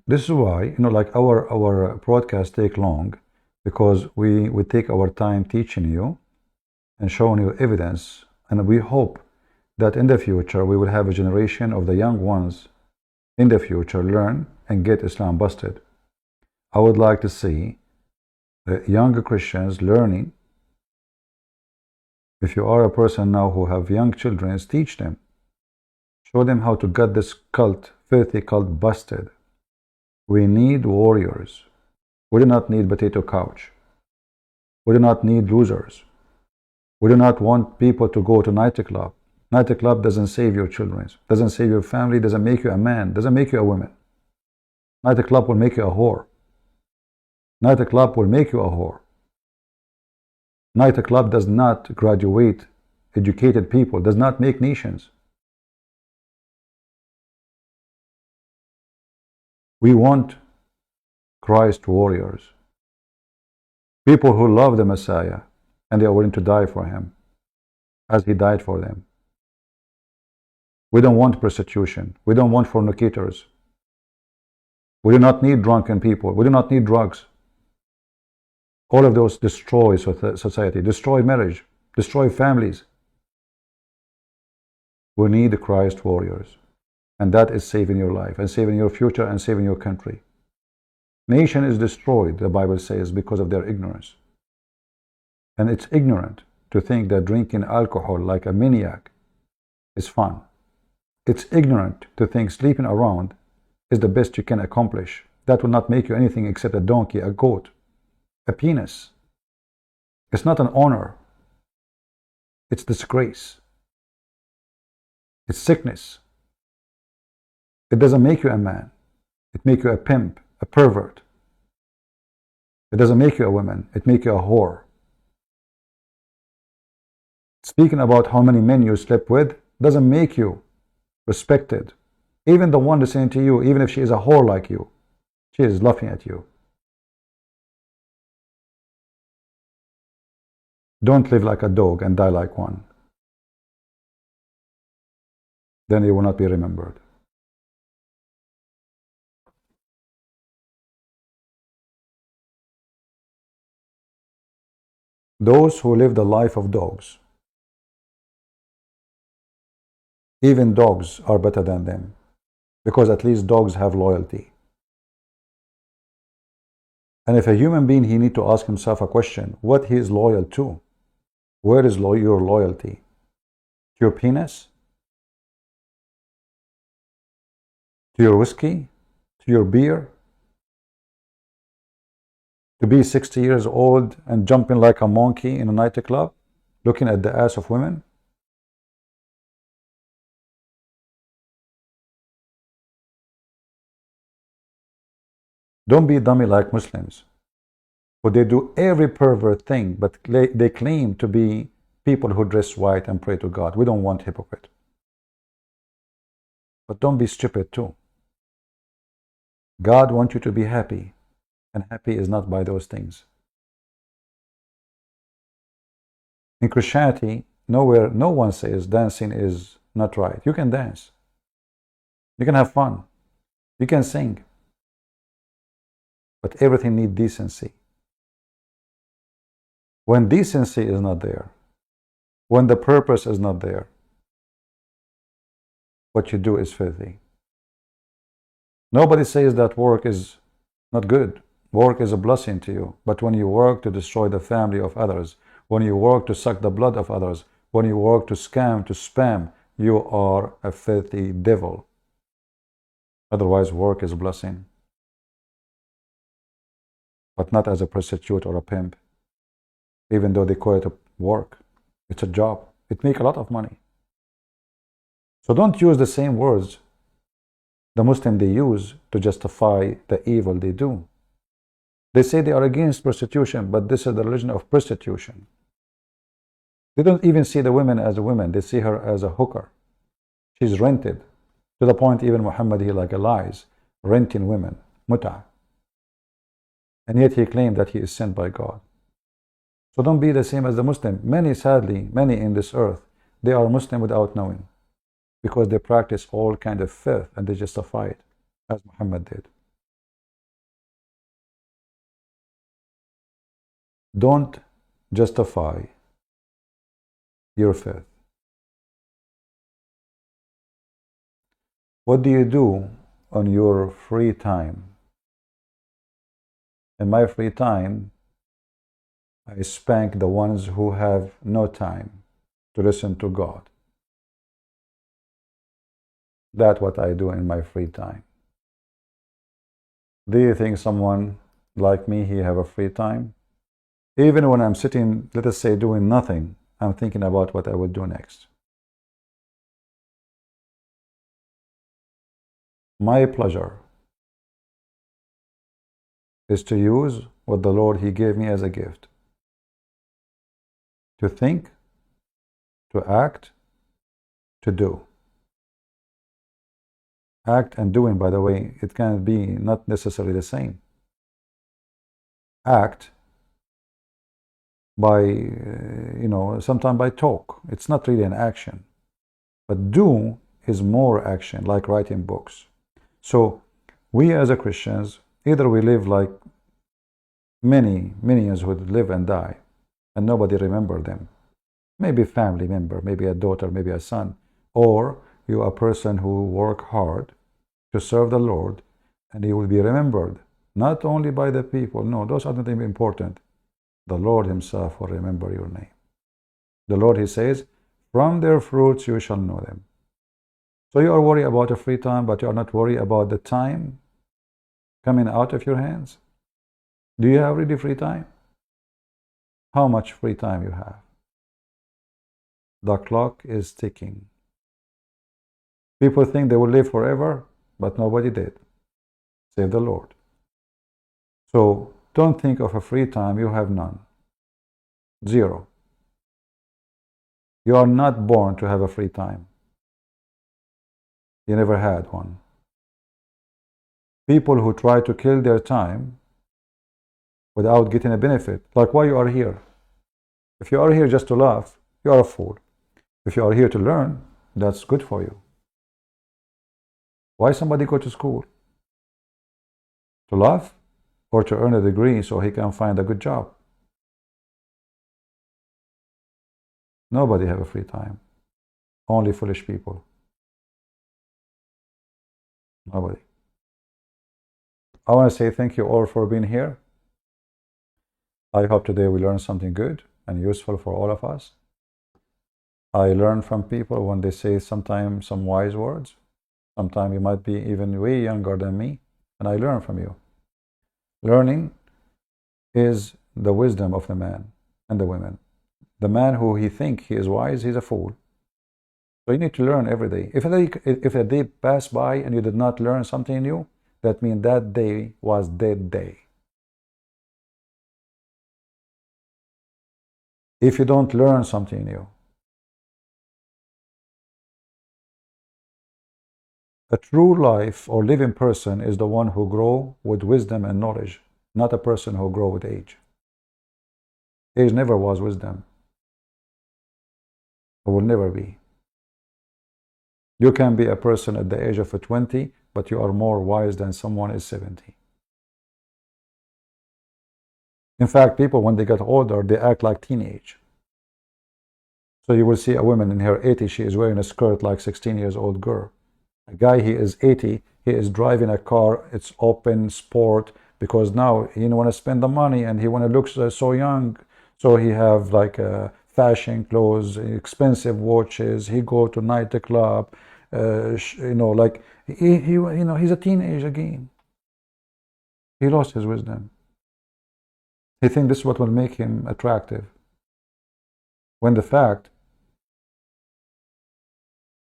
B: This is why, like our broadcasts take long, because we take our time teaching you and showing you evidence, and we hope that in the future we will have a generation of the young ones in the future learn and get Islam busted. I would like to see the younger Christians learning. If you are a person now who have young children, teach them. Show them how to get this cult, filthy cult, busted. We need warriors. We do not need potato couch. We do not need losers. We do not want people to go to nightclub. Nightclub doesn't save your children, doesn't save your family, doesn't make you a man, doesn't make you a woman. Nightclub will make you a whore. Nightclub will make you a whore. Nightclub does not graduate educated people, does not make nations. We want Christ warriors. People who love the Messiah and they are willing to die for him as he died for them. We don't want prostitution. We don't want fornicators. We do not need drunken people. We do not need drugs. All of those destroy society, destroy marriage, destroy families. We need Christ warriors. And that is saving your life and saving your future and saving your country. Nation is destroyed, the Bible says, because of their ignorance. And it's ignorant to think that drinking alcohol like a maniac is fun. It's ignorant to think sleeping around is the best you can accomplish. That will not make you anything except a donkey, a goat, a penis. It's not an honor. It's disgrace. It's sickness. It doesn't make you a man. It makes you a pimp, a pervert. It doesn't make you a woman, it makes you a whore. Speaking about how many men you slept with doesn't make you respected. Even the one listening to you, even if she is a whore like you, she is laughing at you. Don't live like a dog and die like one. Then you will not be remembered. Those who live the life of dogs, even dogs are better than them, because at least dogs have loyalty. And if a human being, he need to ask himself a question, what he is loyal to? Where is your loyalty? To your penis? To your whiskey? To your beer? To be 60 years old and jumping like a monkey in a nightclub, looking at the ass of women? Don't be dummy like Muslims, who they do every pervert thing, but they claim to be people who dress white and pray to God. We don't want hypocrite. But don't be stupid too. God wants you to be happy, and happy is not by those things. In Christianity, nowhere, no one says dancing is not right. You can dance. You can have fun. You can sing. But everything needs decency. When decency is not there, when the purpose is not there, what you do is filthy. Nobody says that work is not good. Work is a blessing to you. But when you work to destroy the family of others, when you work to suck the blood of others, when you work to scam, to spam, you are a filthy devil. Otherwise, work is a blessing. But not as a prostitute or a pimp. Even though they call it a work, it's a job. It makes a lot of money. So don't use the same words the Muslims they use to justify the evil they do. They say they are against prostitution, but this is the religion of prostitution. They don't even see the women as a woman. They see her as a hooker. She's rented. To the point even Muhammad, he like lies, renting women, mut'ah. And yet he claimed that he is sent by God. So don't be the same as the Muslim. Many, sadly, many in this earth, they are Muslim without knowing, because they practice all kind of filth and they justify it, as Muhammad did. Don't justify your filth. What do you do on your free time? In my free time, I spank the ones who have no time to listen to God. That's what I do in my free time. Do you think someone like me, he have a free time? Even when I'm sitting, let us say, doing nothing, I'm thinking about what I will do next. My pleasure is to use what the Lord, he gave me as a gift. To think, to act, to do. Act and doing, by the way, it can be not necessarily the same. Act by, sometimes by talk. It's not really an action. But do is more action, like writing books. So we as a Christians, either we live like many millions who live and die, and nobody remember them. Maybe a family member, maybe a daughter, maybe a son. Or you are a person who work hard to serve the Lord, and you will be remembered, not only by the people. No, those are not even important. The Lord himself will remember your name. The Lord, he says, from their fruits you shall know them. So you are worried about a free time, but you are not worried about the time coming out of your hands. Do you have really free time? How much free time you have? The clock is ticking. People think they will live forever, but nobody did. Save the Lord. So don't think of a free time. You have none. Zero. You are not born to have a free time. You never had one. People who try to kill their time without getting a benefit, like why you are here. If you are here just to laugh, you are a fool. If you are here to learn, that's good for you. Why somebody go to school? To laugh or to earn a degree so he can find a good job? Nobody have a free time. Only foolish people. Nobody. I want to say thank you all for being here. I hope today we learned something good and useful for all of us. I learn from people when they say sometimes some wise words. Sometimes you might be even way younger than me, and I learn from you. Learning is the wisdom of the man and the women. The man who he thinks he is wise, he's a fool. So you need to learn every day. If a day passed by and you did not learn something new, that means that day was dead day. If you don't learn something new, a true life or living person is the one who grows with wisdom and knowledge, not a person who grows with age. Age never was wisdom. It will never be. You can be a person at the age of 20, but you are more wise than someone is 70. In fact, people, when they get older, they act like teenage. So you will see a woman in her 80s, she is wearing a skirt like 16 years old girl. A guy, he is 80, he is driving a car, it's open sport, because now he want to spend the money and he want to look so young. So he have like fashion clothes, expensive watches, he go to nightclub, like he's a teenager again. He lost his wisdom. He thinks this is what will make him attractive. When the fact,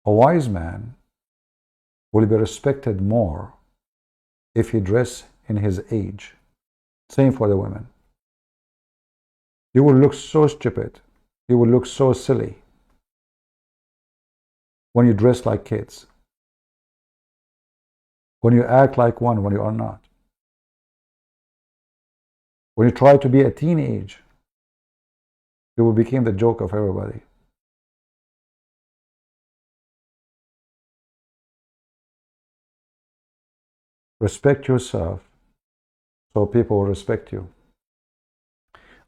B: a wise man will be respected more if he dress in his age. Same for the women. You will look so stupid, you will look so silly when you dress like kids, when you act like one when you are not, when you try to be a teenage, you will become the joke of everybody. Respect yourself so people will respect you.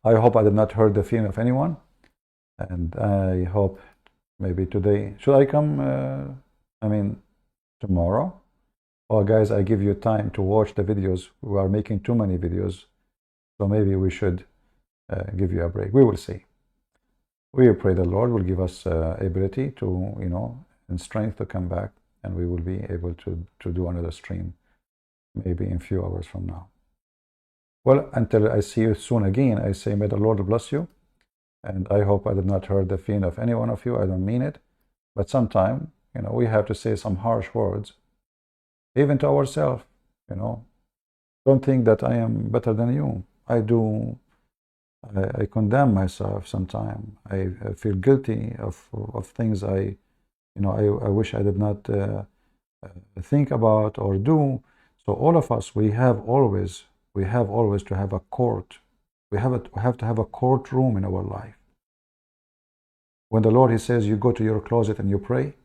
B: I hope I did not hurt the feeling of anyone, and I hope maybe today, should I come, tomorrow? Oh guys, I give you time to watch the videos. We are making too many videos, so maybe we should give you a break. We will see. We pray the Lord will give us ability to, and strength to come back, and we will be able to do another stream maybe in a few hours from now. Well, until I see you soon again, I say may the Lord bless you, and I hope I did not hurt the feeling of any one of you. I don't mean it, but sometimes, we have to say some harsh words, even to ourselves. Don't think that I am better than you. I condemn myself sometimes. I feel guilty of things I wish I did not think about or do. So all of us, we have always to have a court. We have to have a courtroom in our life. When the Lord, he says, you go to your closet and you pray,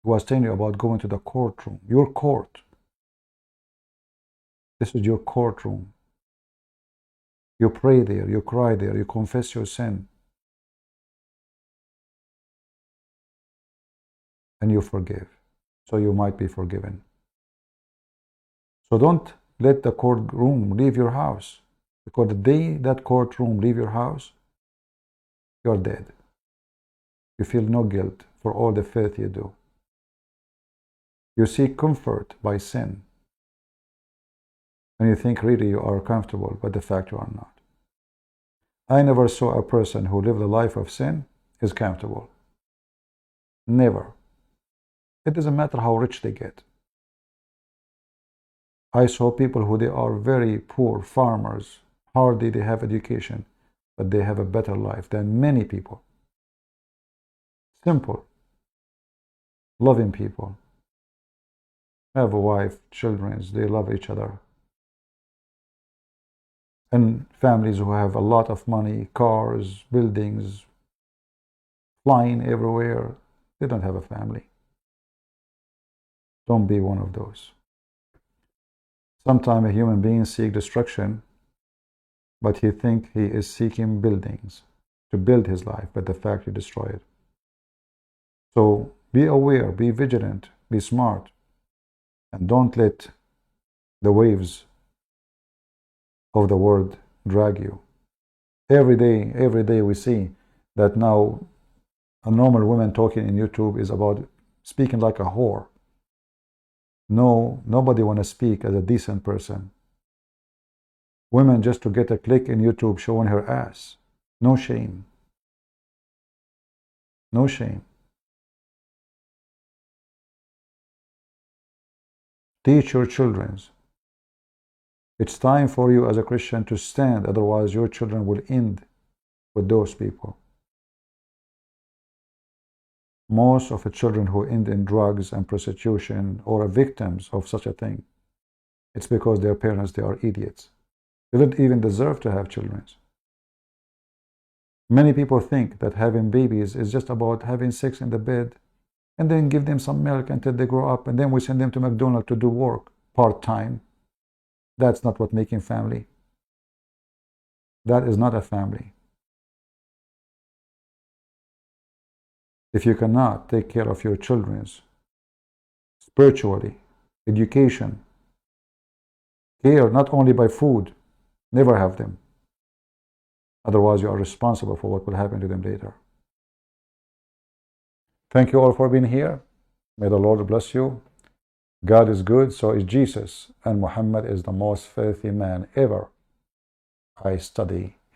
B: he was telling you about going to the courtroom, your court. This is your courtroom. You pray there, you cry there, you confess your sin, and you forgive, so you might be forgiven. So don't let the courtroom leave your house, because the day that courtroom leave your house, you're dead. You feel no guilt for all the filth you do. You seek comfort by sin, and you think really you are comfortable, but the fact you are not. I never saw a person who lived a life of sin is comfortable. Never. It doesn't matter how rich they get. I saw people who they are very poor farmers, hardly they have education, but they have a better life than many people. Simple, loving people, have a wife, children, they love each other. And families who have a lot of money, cars, buildings, flying everywhere, they don't have a family. Don't be one of those. Sometimes a human being seeks destruction, but he thinks he is seeking buildings to build his life, but the fact he destroyed it. So be aware, be vigilant, be smart, and don't let the waves of the world drag you. Every day we see that now a normal woman talking in YouTube is about speaking like a whore. No, nobody want to speak as a decent person. Women just to get a click in YouTube showing her ass. No shame. No shame. Teach your children. It's time for you as a Christian to stand, otherwise your children will end with those people. Most of the children who end in drugs and prostitution or are victims of such a thing, it's because their parents, they are idiots. They don't even deserve to have children. Many people think that having babies is just about having sex in the bed and then give them some milk until they grow up, and then we send them to McDonald's to do work part-time. That's not what making family. That is not a family. If you cannot take care of your children spiritually, education, care not only by food, never have them. Otherwise you are responsible for what will happen to them later. Thank you all for being here. May the Lord bless you. God is good, so is Jesus, and Muhammad is the most faithful man ever I study